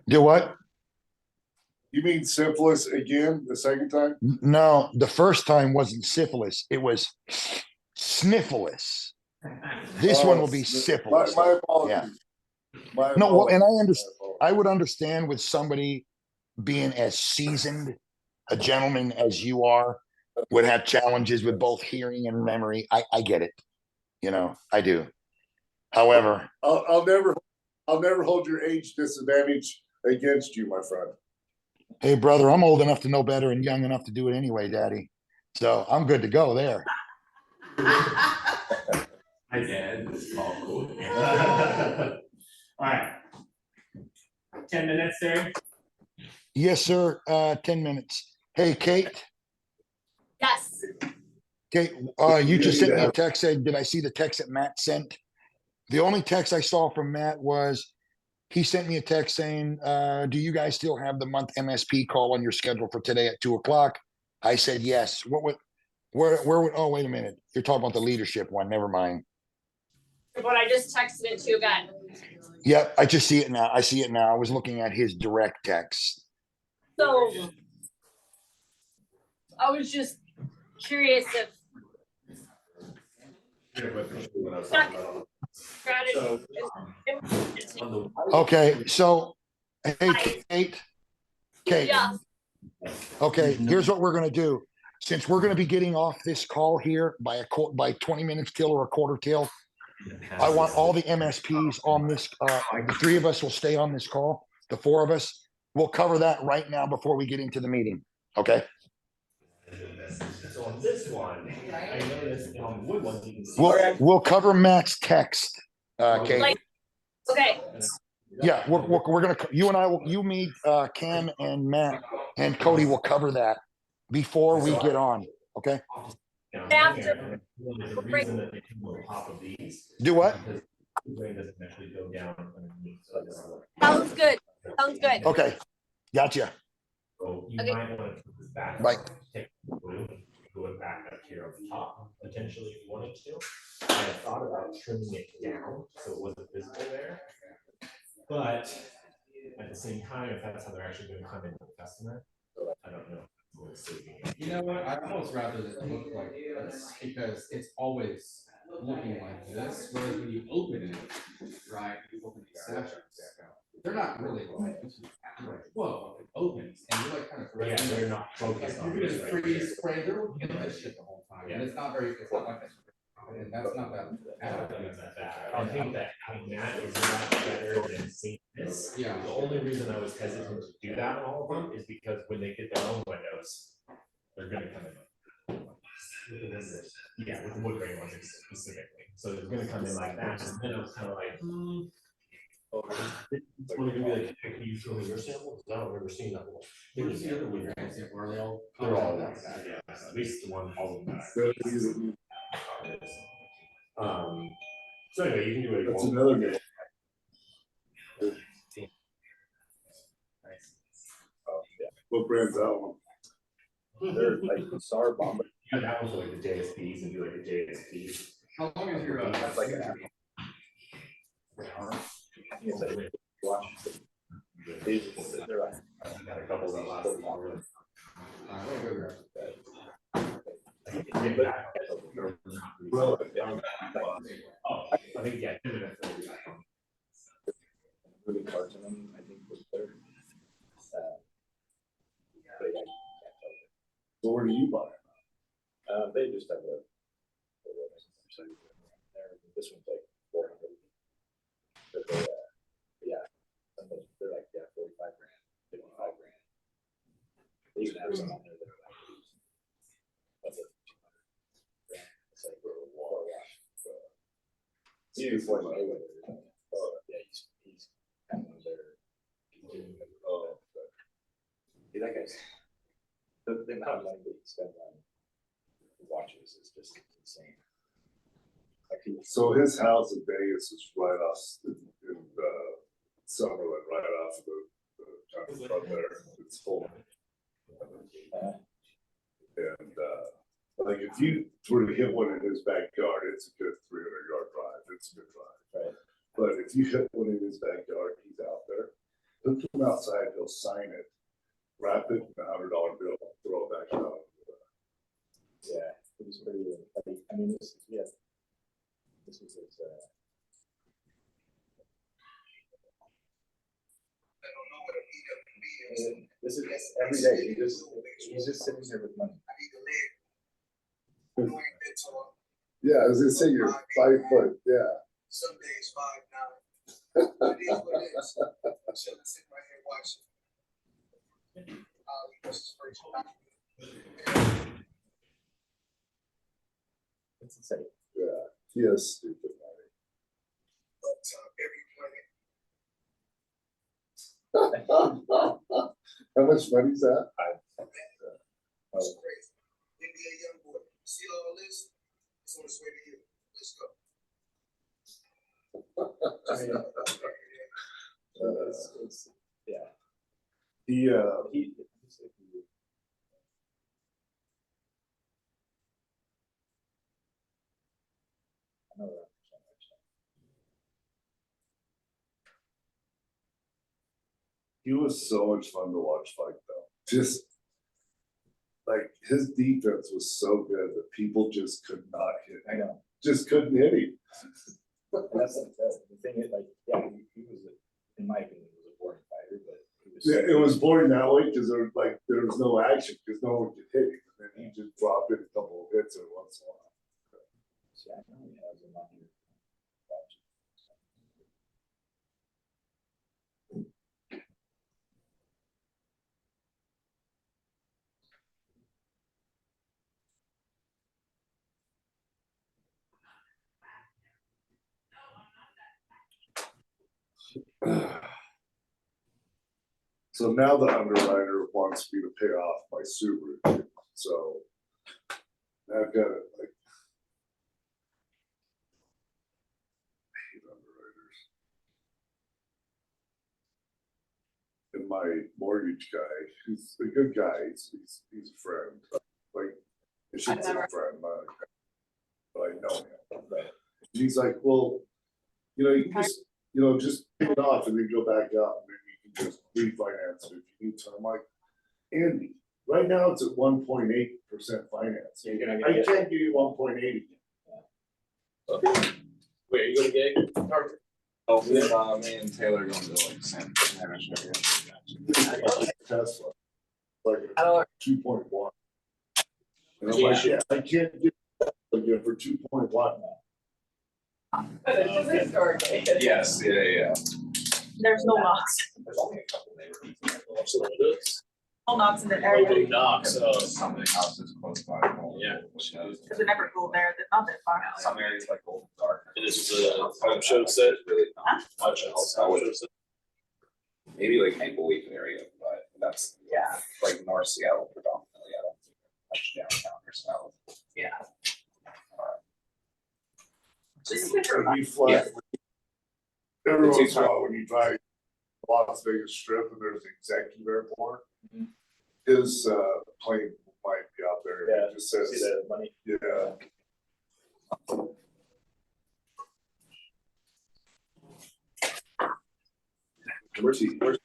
[SPEAKER 1] do what?
[SPEAKER 2] You mean syphilis again, the second time?
[SPEAKER 1] No, the first time wasn't syphilis. It was sniffilus. This one will be syphilis.
[SPEAKER 2] My apologies. My
[SPEAKER 1] No, well, and I
[SPEAKER 2] apologies.
[SPEAKER 1] understand.
[SPEAKER 2] My apologies.
[SPEAKER 1] I would understand with somebody being as seasoned a gentleman as you are would have challenges with both hearing and memory. I get it. You know, I do. However,
[SPEAKER 2] I'll never hold your age disadvantage against you, my friend.
[SPEAKER 1] hey, brother, I'm old enough to know better and young enough to do it anyway, Daddy. So I'm good to go there.
[SPEAKER 4] I did, it's all cool. Alright. 10 minutes, Terry?
[SPEAKER 1] Yes, sir. 10 minutes. Hey, Kate.
[SPEAKER 8] Yes.
[SPEAKER 1] Kate, you just sent me a text saying, did I see the text that Matt sent? The only text I saw from Matt was he sent me a text saying, do you guys still have the month MSP call on your schedule for today at 2:00? I said, yes. Oh, wait a minute. You're talking about the leadership one. Never mind.
[SPEAKER 8] But I just texted it to you again.
[SPEAKER 1] Yep. I just see it now. I see it now. I was looking at his direct text.
[SPEAKER 8] So I was just curious if strategy is
[SPEAKER 1] Okay. So, hey, Kate.
[SPEAKER 8] yeah.
[SPEAKER 1] Okay, here's what we're gonna do. Since we're gonna be getting off this call here by 20 minutes till or a quarter till, I want all the MSPs on this, the three of us will stay on this call, the four of us. We'll cover that right now before we get into the meeting, okay?
[SPEAKER 4] So on this one, I noticed on the wood one, you can see.
[SPEAKER 1] We'll cover Matt's text, Kate.
[SPEAKER 8] Like, okay.
[SPEAKER 1] Yeah, we're gonna, you and I will, you, me, Cam and Matt and Cody will cover that before we get on, okay?
[SPEAKER 8] After.
[SPEAKER 4] The reason that they come on top of these.
[SPEAKER 1] Do what?
[SPEAKER 4] Because the grain doesn't actually go down underneath. So it doesn't work.
[SPEAKER 8] Sounds good. Sounds good.
[SPEAKER 1] Okay, gotcha.
[SPEAKER 4] So you
[SPEAKER 8] Okay.
[SPEAKER 4] might want to put this back.
[SPEAKER 1] Right.
[SPEAKER 4] Take the blue, go it back up here on the top, potentially if you wanted to. I had thought about trimming it down so it wasn't visible there. But at the same time, if that's how they're actually going to come into the customer, I don't know.
[SPEAKER 6] You know what, I'd almost rather it look like this, because it's always looking like this, whereas when you open it, right, you open these sections, they're not really like, you're like, whoa, it opens, and you're like kind of.
[SPEAKER 4] Yeah, they're not focused
[SPEAKER 6] Like,
[SPEAKER 4] on
[SPEAKER 6] you're
[SPEAKER 4] this
[SPEAKER 6] gonna
[SPEAKER 4] right
[SPEAKER 6] freeze
[SPEAKER 4] here.
[SPEAKER 6] frame, they're looking at this shit the whole time, and it's not like this. And that's not that.
[SPEAKER 4] I don't think it's that bad. I think that having that is much better than seeing this.
[SPEAKER 6] Yeah.
[SPEAKER 4] The only reason I was hesitant to do that on all of them is because when they get their own windows, they're gonna come in. Yeah, with the wood grain ones specifically. So they're gonna come in like that, and then I was kind of like, it's gonna be like, hey, can you show me your sample? 'Cause I don't remember seeing that one.
[SPEAKER 6] Where's the other wood grains, where they all?
[SPEAKER 4] They're all like that, yeah, at least the one, all of them. So anyway, you can do it.
[SPEAKER 2] That's another good. What brand's that one?
[SPEAKER 9] They're like SAR bomber.
[SPEAKER 4] Yeah, that was like the JSPs and do like the JSPs.
[SPEAKER 6] How long is your,
[SPEAKER 9] That's like an it's like watch. They're like
[SPEAKER 4] Got a couple that last longer.
[SPEAKER 6] I'm gonna go grab
[SPEAKER 9] well,
[SPEAKER 4] Oh, I think, yeah. 2 minutes.
[SPEAKER 9] really cards in them, I think was better. But yeah,
[SPEAKER 2] So where do you buy it?
[SPEAKER 9] they just have a. This one's like 400. But they, yeah, they're like, yeah, 45 grand, 55 grand. They even have some on there that are like. That's it. Maybe Floyd Mayweather. Oh, yeah, he's kind of there. Oh, but. Yeah, that guy's, the amount of money that he spent on watches is just insane. Like he,
[SPEAKER 2] So his house in Vegas is right off in Summerlin, right off of the front there. It's full. And like if you were to hit one in his backyard, it's a good 300-yard drive. It's a good drive.
[SPEAKER 9] right.
[SPEAKER 2] But if you hit one in his backyard, he's out there. He'll come outside, he'll sign it, wrap it in $100 bill, throw it back out.
[SPEAKER 9] Yeah, it was pretty. I mean, this was his. This is every day. He's just sitting there with money.
[SPEAKER 2] Yeah, I was gonna say you're 5 foot. Yeah.
[SPEAKER 10] Some days 5'9". It is what it is. I'm sitting right here watching. This is first time.
[SPEAKER 9] It's insane.
[SPEAKER 2] Yeah, he has stupid money.
[SPEAKER 10] But
[SPEAKER 2] How much money's that?
[SPEAKER 10] it's crazy. NBA young boy. See all this? It's on its way to you. Let's go.
[SPEAKER 9] I mean, it's yeah.
[SPEAKER 2] He
[SPEAKER 9] I know that.
[SPEAKER 2] He was so much fun to watch fight though. Just like his defense was so good that people just could not hit
[SPEAKER 9] I
[SPEAKER 2] him.
[SPEAKER 9] know.
[SPEAKER 2] Just couldn't hit him.
[SPEAKER 9] And that's the thing is, like, yeah, he was, in my opinion, he was a boring fighter, but he was.
[SPEAKER 2] Yeah, it was boring that way because there was no action because no one could hit him. And then he just dropped in a couple of hits every once in a while.
[SPEAKER 9] Yeah, I know he has him on here.
[SPEAKER 2] So now the underwriter wants me to pay off my Subaru. So I've got it like. I hate underwriters. And my mortgage guy, he's a good guy. He's a friend. Like, I shouldn't say friend, but I know him.
[SPEAKER 9] Right.
[SPEAKER 2] He's like, well, you can just pay it off and then go back up and then you can just refinance it if you need to. I'm like, Andy, right now it's at 1.8% finance.
[SPEAKER 9] You're gonna
[SPEAKER 2] I
[SPEAKER 9] get.
[SPEAKER 2] can't give you 1.8 again.
[SPEAKER 7] Wait, are you gonna gig?
[SPEAKER 11] Oh, me and Taylor going to like San Francisco.
[SPEAKER 2] Tesla, like
[SPEAKER 11] I don't.
[SPEAKER 2] 2.1. And I'm like, yeah, I can't get that again for 2.1 now.
[SPEAKER 5] But it's just historically.
[SPEAKER 11] Yes, yeah.
[SPEAKER 3] There's no knocks,
[SPEAKER 11] There's only a couple neighborhoods.
[SPEAKER 7] So it is.
[SPEAKER 3] no knocks in the
[SPEAKER 7] Nobody
[SPEAKER 3] area,
[SPEAKER 7] knocks, so.
[SPEAKER 11] Some houses close by.
[SPEAKER 7] Yeah.
[SPEAKER 11] Which is,
[SPEAKER 3] because we never go there, they're not that far.
[SPEAKER 11] some areas like Golden Dark.
[SPEAKER 7] And this is a home show set.
[SPEAKER 11] Really
[SPEAKER 3] Huh?
[SPEAKER 11] not much else. I would maybe like Maple Leaf area, but that's like North Seattle predominantly. I don't think much downtown or south.
[SPEAKER 5] Yeah.
[SPEAKER 2] It'd be flat. Every once in a while when you drive Las Vegas Strip and there's the executive airport, his plane might be out there.
[SPEAKER 9] Yeah,
[SPEAKER 2] It just says,
[SPEAKER 9] See the money.
[SPEAKER 2] yeah. Where's he? Leonard.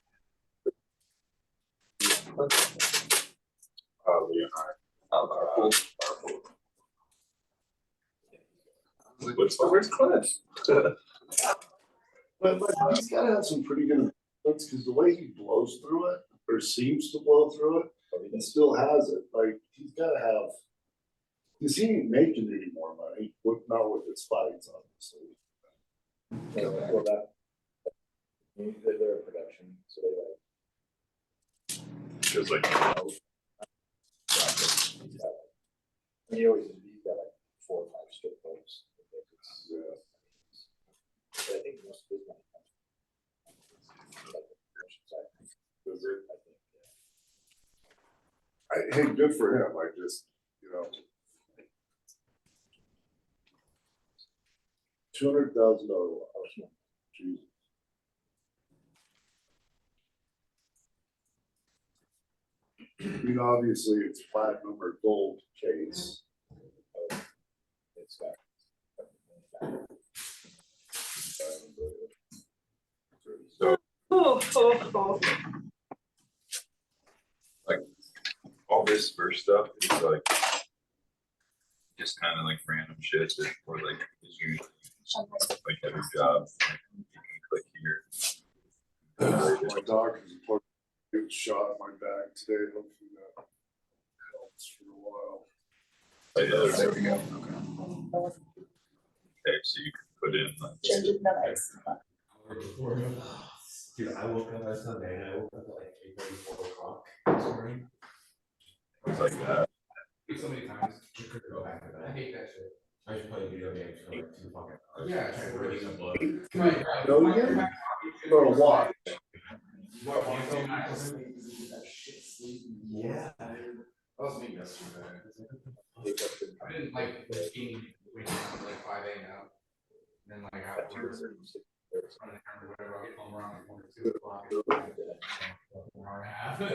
[SPEAKER 11] Oh,
[SPEAKER 7] Where's Cliff?
[SPEAKER 2] But he's gotta have some pretty good influence, because the way he blows through it, or seems to blow through it, and still has it, like, he's gotta have. Cause he ain't making any more money, not with his fights, obviously.
[SPEAKER 9] Well, that. They're a production, so they like.
[SPEAKER 2] Cause like,
[SPEAKER 9] He always, he's got like 4 or 5 strip clubs.
[SPEAKER 2] yeah.
[SPEAKER 9] But I think most of his money comes from like the commercial side.
[SPEAKER 2] Is it?
[SPEAKER 9] I think, yeah.
[SPEAKER 2] Hey, good for him, I just, you know. $200,000 house, Jesus. I mean, obviously, it's platinum or gold case.
[SPEAKER 9] It's got.
[SPEAKER 12] All this first stuff is like just kind of like random shit that, or like is usually like every job. Like, you can click here.
[SPEAKER 2] My doctor's appointment, get a shot in my back today, hopefully that helps for a while.
[SPEAKER 12] Oh, yeah, there we go. Okay, so you can put in like.
[SPEAKER 4] Dude, I woke up on Sunday and I woke up at like 3:30, 4 o'clock this morning.
[SPEAKER 12] It's like that.
[SPEAKER 6] So many times.
[SPEAKER 4] I couldn't go back to
[SPEAKER 6] I
[SPEAKER 4] bed.
[SPEAKER 6] hate that shit.
[SPEAKER 4] I was playing video games for like 2 fucking hours.
[SPEAKER 6] Yeah,
[SPEAKER 4] I
[SPEAKER 6] it's
[SPEAKER 4] reading a book.
[SPEAKER 6] Right.
[SPEAKER 2] Know again? Or what?
[SPEAKER 4] Yeah.
[SPEAKER 6] That was me yesterday. I didn't like waking up at like 5 a.m. And then like afterwards, running around or whatever, I'll get home around like 1 or 2 o'clock. An hour and a half. Go to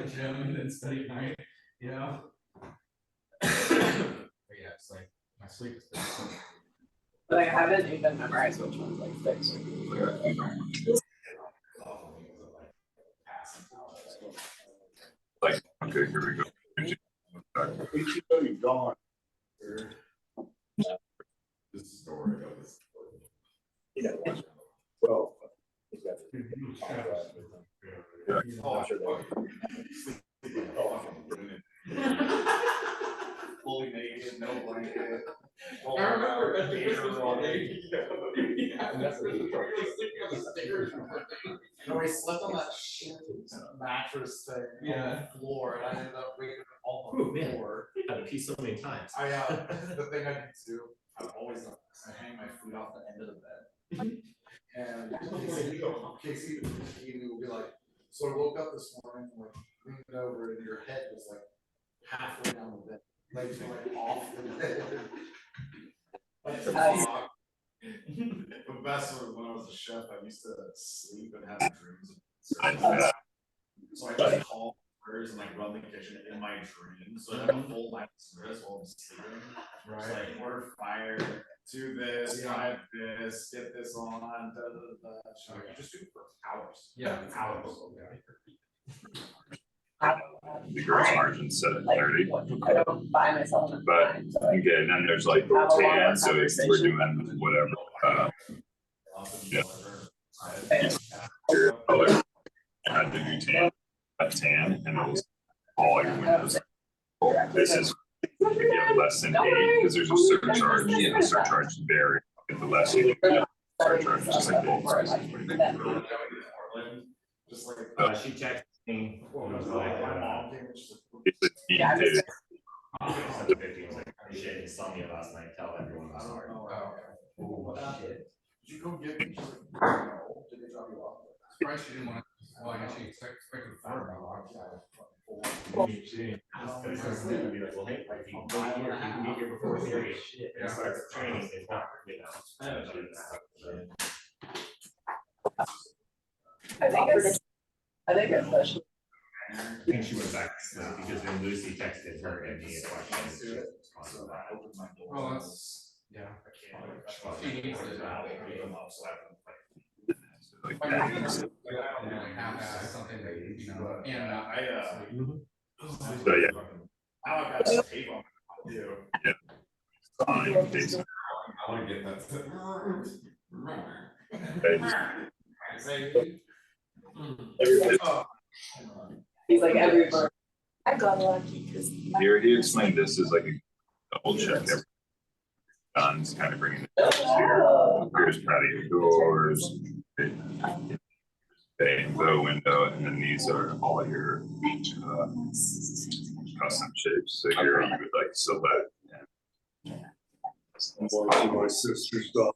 [SPEAKER 6] the gym and then study at night, you know? But yeah, it's like my sleep is good.
[SPEAKER 5] But I haven't even memorized which one's like fixed.
[SPEAKER 12] Like, okay, here we go.
[SPEAKER 2] He's already gone.
[SPEAKER 4] This story of this.
[SPEAKER 9] You know, watch it.
[SPEAKER 2] Well,
[SPEAKER 9] He's got.
[SPEAKER 12] Yeah.
[SPEAKER 9] I'm sure
[SPEAKER 6] Fully naked, no blanket. I remember at the Christmas party. And that's really sleeping on the stairs.
[SPEAKER 13] No, we slept on that shit mattress thing on
[SPEAKER 6] Yeah.
[SPEAKER 13] the floor, and I ended up waking up on the floor.
[SPEAKER 4] Had to pee so many times.
[SPEAKER 13] The thing I do too, I've alwaed done this, I hang my feet off the end of the bed. And Casey will be like, so I woke up this morning, like, leaned over, and your head was like halfway down the bed, legs were like off the bed. Like, the best was when I was a chef, I used to sleep and have dreams. So I just call orders and like run the kitchen in my dreams. So I have a full life service while I'm sleeping. It's like order fire, do this, try this, get this on, da da da. So you just do it for hours.
[SPEAKER 6] Yeah.
[SPEAKER 13] Hours.
[SPEAKER 12] The gross margin's set at 30.
[SPEAKER 5] I don't buy myself enough
[SPEAKER 12] But
[SPEAKER 5] time, so like,
[SPEAKER 12] okay, and then there's like
[SPEAKER 5] Have a lot
[SPEAKER 12] tan,
[SPEAKER 5] of
[SPEAKER 12] so if we're doing whatever, yeah. Your color, add the new tan, a tan, and it'll all your windows. This is if you have less than 8, because there's a surcharge, the surcharge is very, if the less you do, surcharge is just like both prices.
[SPEAKER 13] Just like,
[SPEAKER 4] She texted me.
[SPEAKER 13] what was it, like, my mom came and she's like,
[SPEAKER 12] It's a
[SPEAKER 5] Yeah,
[SPEAKER 12] detated,
[SPEAKER 4] She had insomnia last night, tell everyone I'm sorry.
[SPEAKER 13] oh, shit. Did you go get me? She's like, no, did they drop you off?
[SPEAKER 6] Surprised she didn't want to, well, I guess she expected the phone.
[SPEAKER 4] She didn't. I was gonna go sleep and be like, well, hey, like, you can be here before 3. And start training, it's not, you know.
[SPEAKER 5] I think especially.
[SPEAKER 4] I think she went back to sleep because then Lucy texted her and me a question.
[SPEAKER 6] Well, that's, yeah. She needs to.
[SPEAKER 12] like,
[SPEAKER 6] I don't really have something that, you know, and
[SPEAKER 12] so yeah.
[SPEAKER 13] I don't got some tape on you.
[SPEAKER 12] Fine, basically.
[SPEAKER 6] I wanna get that.
[SPEAKER 5] He's like everybody. I got lucky because.
[SPEAKER 12] Here, he explained this as like a double check. Every Don's kind of bringing the here. Here's patio doors, bay window, and then these are all your custom shapes. So here you would like select.
[SPEAKER 2] I'm watching my sister's dog.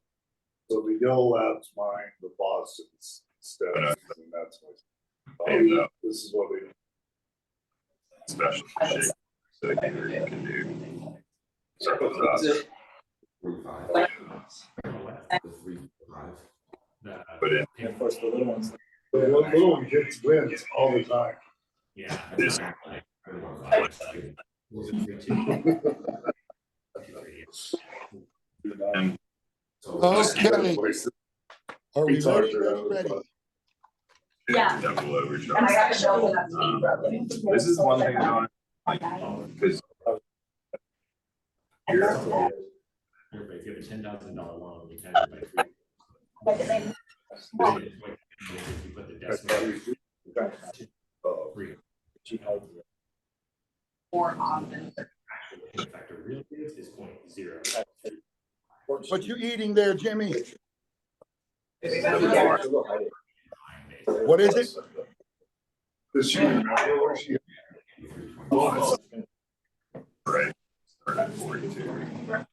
[SPEAKER 2] So we Yellow Labs mine, the Boston's stuff, and that's what.
[SPEAKER 12] And,
[SPEAKER 2] This is what we.
[SPEAKER 12] special shake, so either you can do. Start with us. Put in
[SPEAKER 9] And of course, the little ones.
[SPEAKER 2] The little one gets wins all the time.
[SPEAKER 4] Yeah.
[SPEAKER 12] this. And
[SPEAKER 1] Okay, are we
[SPEAKER 2] We talked
[SPEAKER 1] ready?
[SPEAKER 2] about it.
[SPEAKER 1] Ready?
[SPEAKER 8] Yeah.
[SPEAKER 12] double overcharge.
[SPEAKER 8] And I got to show them that to me, probably.
[SPEAKER 12] This is one thing I want, like, because
[SPEAKER 9] Here.
[SPEAKER 7] If you have a $10,000 loan, you can have it by 3. If you put the decimal. She held it.
[SPEAKER 8] More often.
[SPEAKER 7] In fact, a real is 0.0.
[SPEAKER 1] What you eating there, Jimmy? What is it?
[SPEAKER 2] Does she remember where she?
[SPEAKER 12] right, started at 42.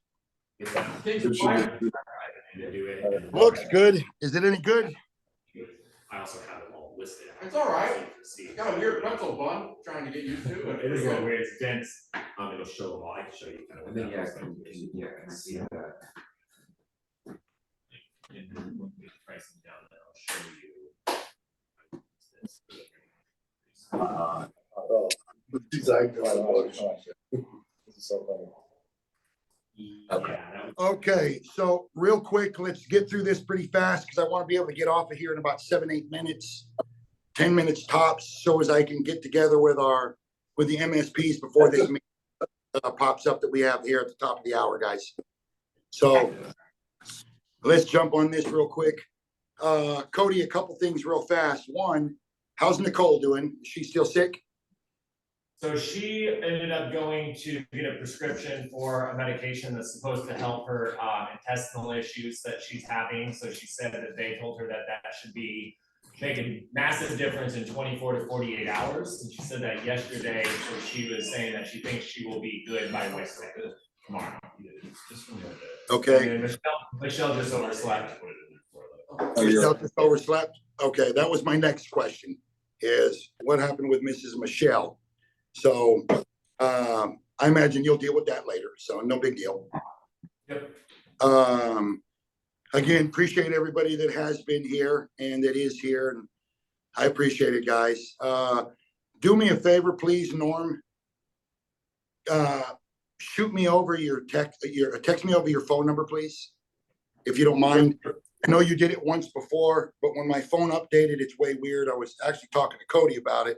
[SPEAKER 1] Looks good. Is it any good?
[SPEAKER 7] I also have it all listed.
[SPEAKER 6] It's all right. Got a weird pretzel bun, trying to get used to, but
[SPEAKER 7] It is a little weird, it's dense, it'll show them all, I can show you kind of.
[SPEAKER 11] And then, yeah, I can see that.
[SPEAKER 7] And then when we price them down, then I'll show you.
[SPEAKER 2] She's like,
[SPEAKER 9] This is so funny.
[SPEAKER 7] Yeah,
[SPEAKER 1] Okay, so real quick, let's get through this pretty fast because I want to be able to get off of here in about 7-8 minutes, 10 minutes tops, so as I can get together with the MSPs before this meeting pops up that we have here at the top of the hour, guys. So let's jump on this real quick. Cody, a couple things real fast. One, how's Nicole doing? Is she still sick?
[SPEAKER 4] So she ended up going to get a prescription for a medication that's supposed to help her intestinal issues that she's having. So she said that they told her that that should be making massive difference in 24 to 48 hours. And she said that yesterday, so she was saying that she thinks she will be good by Wednesday, tomorrow.
[SPEAKER 1] Okay.
[SPEAKER 4] And then Michelle just overslept.
[SPEAKER 1] Michelle just overslept? Okay, that was my next question, is what happened with Mrs. Michelle? So, I imagine you'll deal with that later, so no big deal.
[SPEAKER 4] Yep.
[SPEAKER 1] Again, appreciate everybody that has been here and that is here, and I appreciate it, guys. Do me a favor, please, Norm. Shoot me over text me over your phone number, please, if you don't mind. I know you did it once before, but when my phone updated, it's way weird. I was actually talking to Cody about it.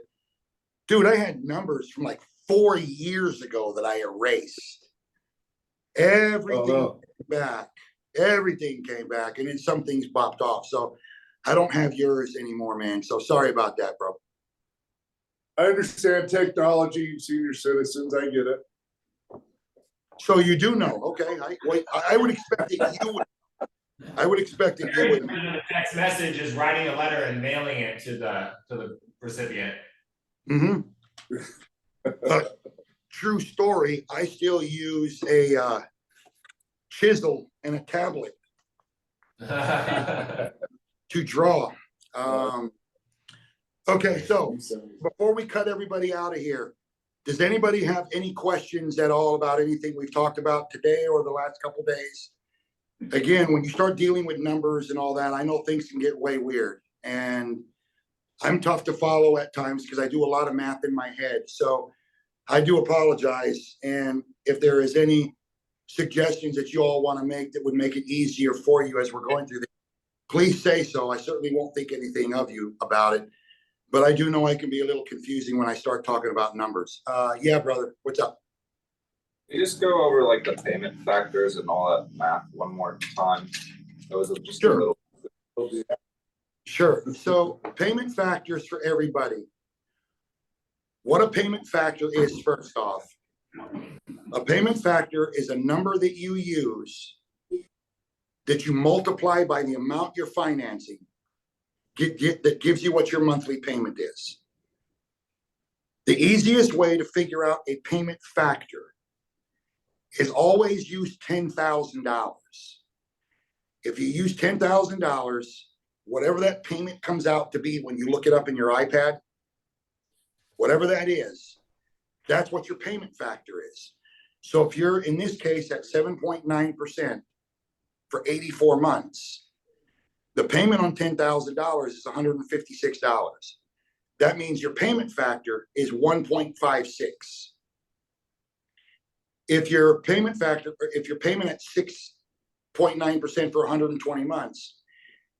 [SPEAKER 1] Dude, I had numbers from like 4 years ago that I erased. Everything came back. Everything came back, and then some things popped off. So I don't have yours anymore, man. So sorry about that, bro.
[SPEAKER 2] I understand technology, senior citizens, I get it.
[SPEAKER 1] So you do know, okay? I would expect that you would. I would expect that you would.
[SPEAKER 4] The text message is writing a letter and mailing it to the recipient.
[SPEAKER 1] Mm-hmm. True story. I still use a chisel and a tablet to draw. Okay, so before we cut everybody out of here, does anybody have any questions at all about anything we've talked about today or the last couple days? Again, when you start dealing with numbers and all that, I know things can get way weird, and I'm tough to follow at times because I do a lot of math in my head. So I do apologize. And if there is any suggestions that you all want to make that would make it easier for you as we're going through this, please say so. I certainly won't think anything of you about it. But I do know I can be a little confusing when I start talking about numbers. Yeah, brother, what's up?
[SPEAKER 11] Can you just go over like the payment factors and all that math one more time? That was just a little.
[SPEAKER 1] Sure. So payment factors for everybody. What a payment factor is, first off, a payment factor is a number that you use that you multiply by the amount you're financing. That gives you what your monthly payment is. The easiest way to figure out a payment factor is always use $10,000. if you use $10,000, whatever that payment comes out to be when you look it up in your iPad, whatever that is, that's what your payment factor is. So if you're in this case at 7.9% for 84 months, the payment on $10,000 is $156. That means your payment factor is 1.56. If your payment factor, if your payment at 6.9% for 120 months,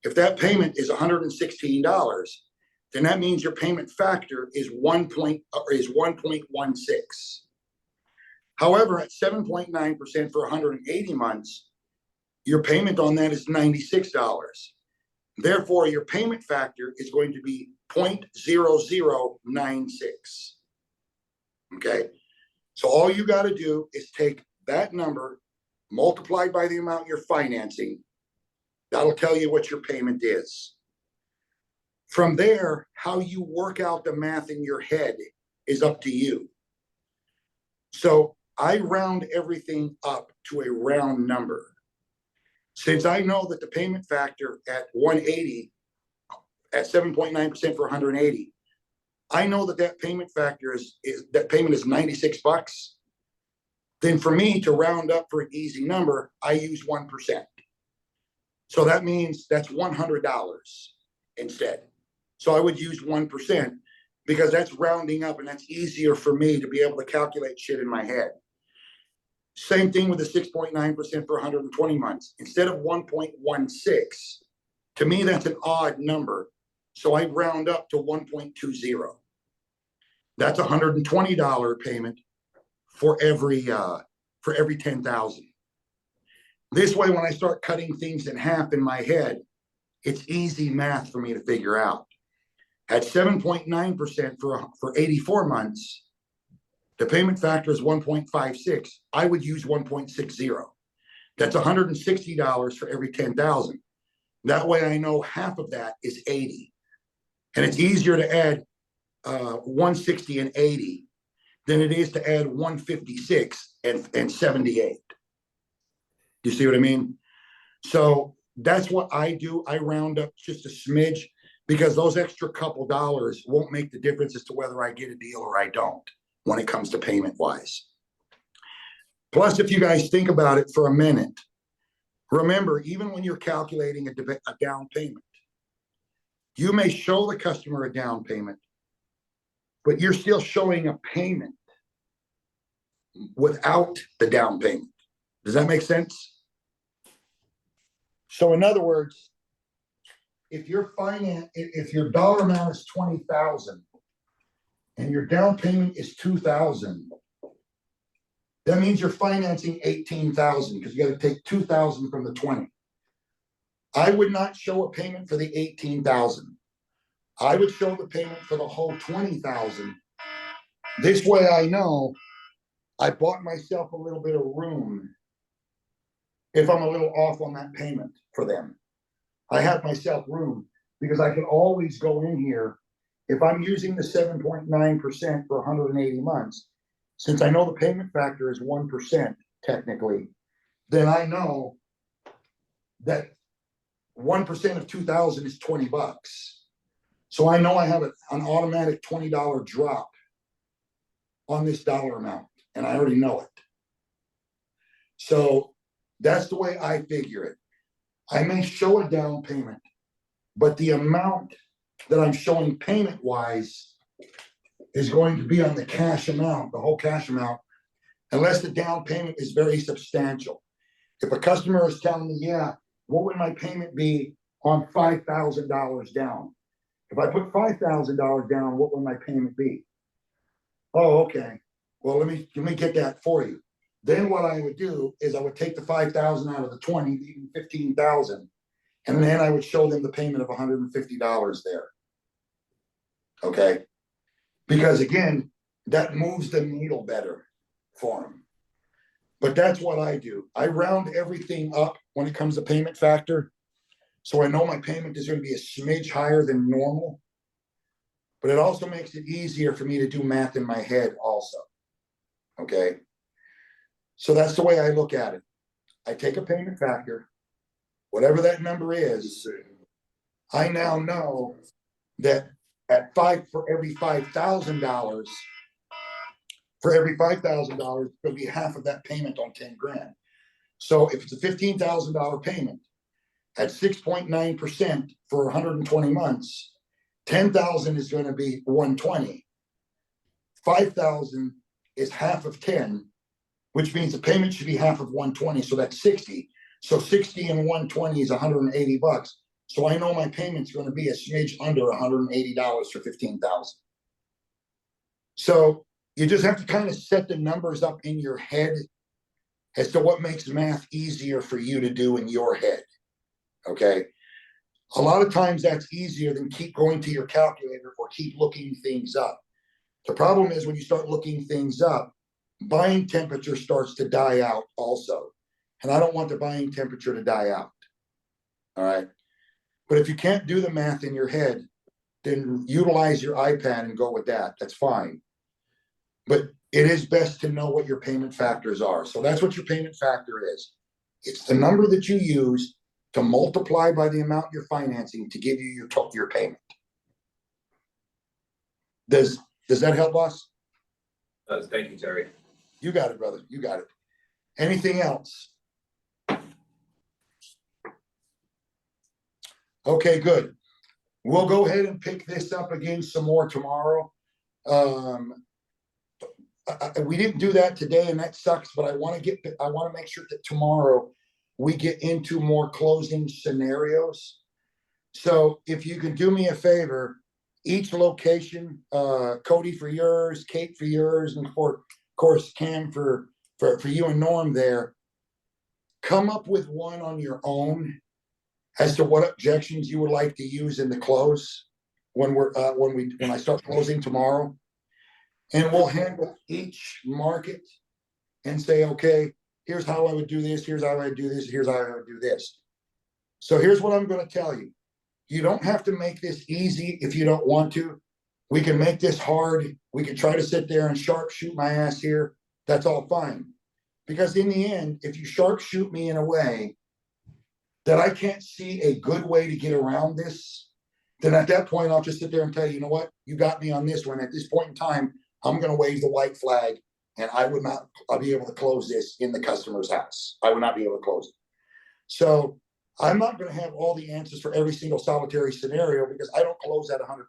[SPEAKER 1] if that payment is $116, then that means your payment factor is 1.16. However, at 7.9% for 180 months, your payment on that is $96. Therefore, your payment factor is going to be 0.0096. Okay, so all you got to do is take that number multiplied by the amount you're financing. That'll tell you what your payment is. From there, how you work out the math in your head is up to you. So I round everything up to a round number. Since I know that the payment factor at 180, at 7.9% for 180, I know that that payment factor is that payment is $96. Then for me to round up for an easy number, I use 1%. So that means that's $100 instead. So I would use 1% because that's rounding up and that's easier for me to be able to calculate shit in my head. Same thing with the 6.9% for 120 months. Instead of 1.16, to me, that's an odd number. So I round up to 1.20. That's a $120 payment for every 10,000. This way, when I start cutting things in half in my head, it's easy math for me to figure out. At 7.9% for 84 months, the payment factor is 1.56. I would use 1.60. That's $160 for every 10,000. That way I know half of that is 80. And it's easier to add 160 and 80 than it is to add 156 and 78. You see what I mean? So that's what I do. I round up just a smidge because those extra couple dollars won't make the difference as to whether I get a deal or I don't when it comes to payment wise. Plus, if you guys think about it for a minute, remember, even when you're calculating a down payment, you may show the customer a down payment, but you're still showing a payment without the down payment. Does that make sense? So in other words, if your dollar amount is 20,000 and your down payment is 2,000, that means you're financing 18,000 because you got to take 2,000 from the 20. I would not show a payment for the 18,000. I would show the payment for the whole 20,000. This way I know I bought myself a little bit of room if I'm a little off on that payment for them. I have myself room because I can always go in here. If I'm using the 7.9% for 180 months, since I know the payment factor is 1% technically, then I know that 1% of 2,000 is $20. So I know I have an automatic $20 drop on this dollar amount, and I already know it. So that's the way I figure it. I may show a down payment, but the amount that I'm showing payment wise is going to be on the cash amount, the whole cash amount, unless the down payment is very substantial. If a customer is telling me, yeah, what would my payment be on $5,000 down? If I put $5,000 down, what would my payment be? Oh, okay. Well, let me get that for you. Then what I would do is I would take the 5,000 out of the 20, leaving 15,000, and then I would show them the payment of $150 there. Okay, because again, that moves the needle better for them. But that's what I do. I round everything up when it comes to payment factor, so I know my payment is going to be a smidge higher than normal. But it also makes it easier for me to do math in my head also. Okay. So that's the way I look at it. I take a payment factor, whatever that number is, I now know that at for every $5,000, it'll be half of that payment on 10 grand. So if it's a $15,000 payment at 6.9% for 120 months, 10,000 is going to be 120. 5,000 is half of 10, which means the payment should be half of 120. So that's 60. So 60 and 120 is $180. So I know my payment's going to be a smidge under $180 for 15,000. So you just have to kind of set the numbers up in your head as to what makes math easier for you to do in your head. Okay. A lot of times that's easier than keep going to your calculator or keep looking things up. The problem is when you start looking things up, buying temperature starts to die out also. And I don't want the buying temperature to die out. All right. But if you can't do the math in your head, then utilize your iPad and go with that. That's fine. But it is best to know what your payment factors are. So that's what your payment factor is. It's the number that you use to multiply by the amount you're financing to give you your payment. Does that help us?
[SPEAKER 11] Thank you, Terry.
[SPEAKER 1] You got it, brother. You got it. Anything else? Okay, good. We'll go ahead and pick this up again some more tomorrow. We didn't do that today, and that sucks. But I want to make sure that tomorrow we get into more closing scenarios. So if you can do me a favor, each location, Cody for yours, Kate for yours, and of course Cam for you and Norm there, come up with one on your own as to what objections you would like to use in the close when I start closing tomorrow. And we'll handle each market and say, okay, here's how I would do this, here's how I would do this, here's how I would do this. So here's what I'm going to tell you. You don't have to make this easy if you don't want to. We can make this hard. We can try to sit there and sharpshoot my ass here. That's all fine. Because in the end, if you sharpshoot me in a way that I can't see a good way to get around this, then at that point, I'll just sit there and tell you, you know what? You got me on this one. At this point in time, I'm going to wave the white flag, and I'll be able to close this in the customer's house. I would not be able to close it. So I'm not going to have all the answers for every single solitary scenario because I don't close at 100%.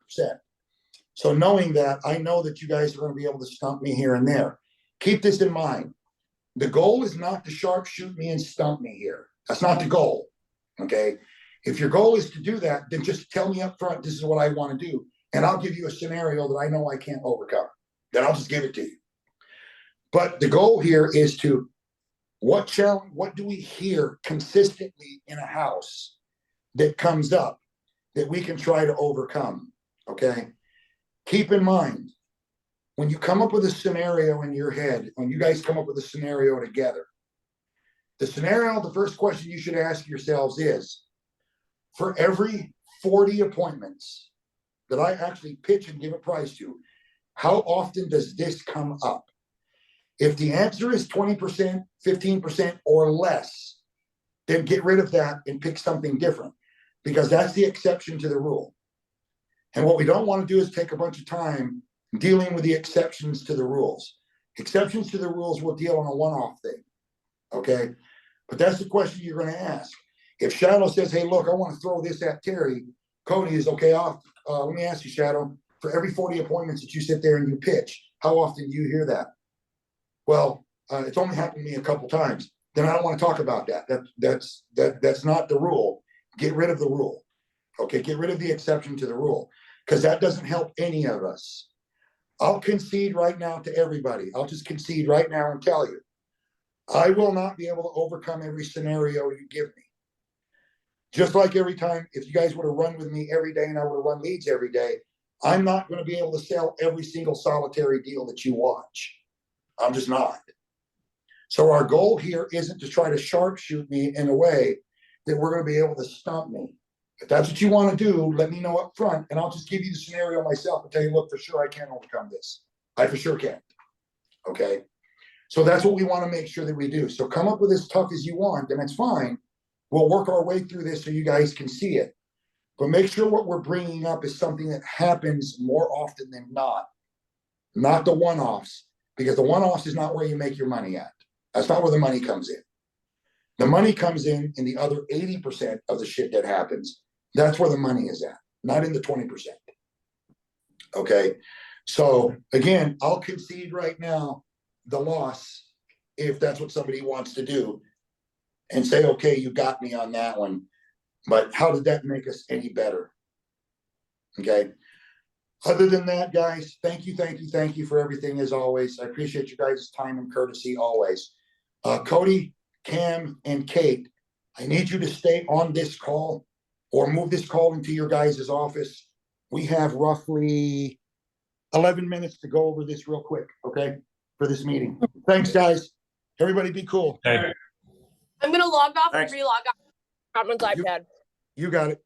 [SPEAKER 1] So knowing that, I know that you guys are going to be able to stump me here and there. Keep this in mind. The goal is not to sharpshoot me and stump me here. That's not the goal. Okay. If your goal is to do that, then just tell me up front, this is what I want to do. And I'll give you a scenario that I know I can't overcome. Then I'll just give it to you. But the goal here is to what do we hear consistently in a house that comes up that we can try to overcome? Okay. Keep in mind, when you come up with a scenario in your head, when you guys come up with a scenario together, the first question you should ask yourselves is, for every 40 appointments that I actually pitch and give a price to, how often does this come up? If the answer is 20%, 15% or less, then get rid of that and pick something different, because that's the exception to the rule. And what we don't want to do is take a bunch of time dealing with the exceptions to the rules. Exceptions to the rules will deal on a one-off thing. Okay. But that's the question you're going to ask. If Shadow says, hey, look, I want to throw this at Terry, Cody is okay off. Let me ask you, Shadow, for every 40 appointments that you sit there and you pitch, how often do you hear that? Well, it's only happened to me a couple times. Then I don't want to talk about that. That's not the rule. Get rid of the rule. Okay, get rid of the exception to the rule, because that doesn't help any of us. I'll concede right now to everybody. I'll just concede right now and tell you, I will not be able to overcome every scenario you give me. Just like every time, if you guys would have run with me every day and I would have run leads every day, I'm not going to be able to sell every single solitary deal that you watch. I'm just not. So our goal here isn't to try to sharpshoot me in a way that we're going to be able to stump me. If that's what you want to do, let me know up front, and I'll just give you the scenario myself and tell you, look, for sure I can't overcome this. I for sure can't. Okay. So that's what we want to make sure that we do. So come up with as tough as you want, and it's fine. We'll work our way through this so you guys can see it. But make sure what we're bringing up is something that happens more often than not the one-offs, because the one-offs is not where you make your money at. That's not where the money comes in. The money comes in the other 80% of the shit that happens. That's where the money is at, not in the 20%. Okay, so again, I'll concede right now the loss if that's what somebody wants to do and say, okay, you got me on that one. But how did that make us any better? Okay. Other than that, guys, thank you for everything as always. I appreciate you guys' time and courtesy always. Cody, Cam, and Kate, I need you to stay on this call or move this call into your guys' office. We have roughly 11 minutes to go over this real quick, okay, for this meeting. Thanks, guys. Everybody be cool.
[SPEAKER 12] Hey.
[SPEAKER 8] I'm gonna log off
[SPEAKER 1] Thanks.
[SPEAKER 8] and re-log off. Cartman's iPad.
[SPEAKER 1] You got it.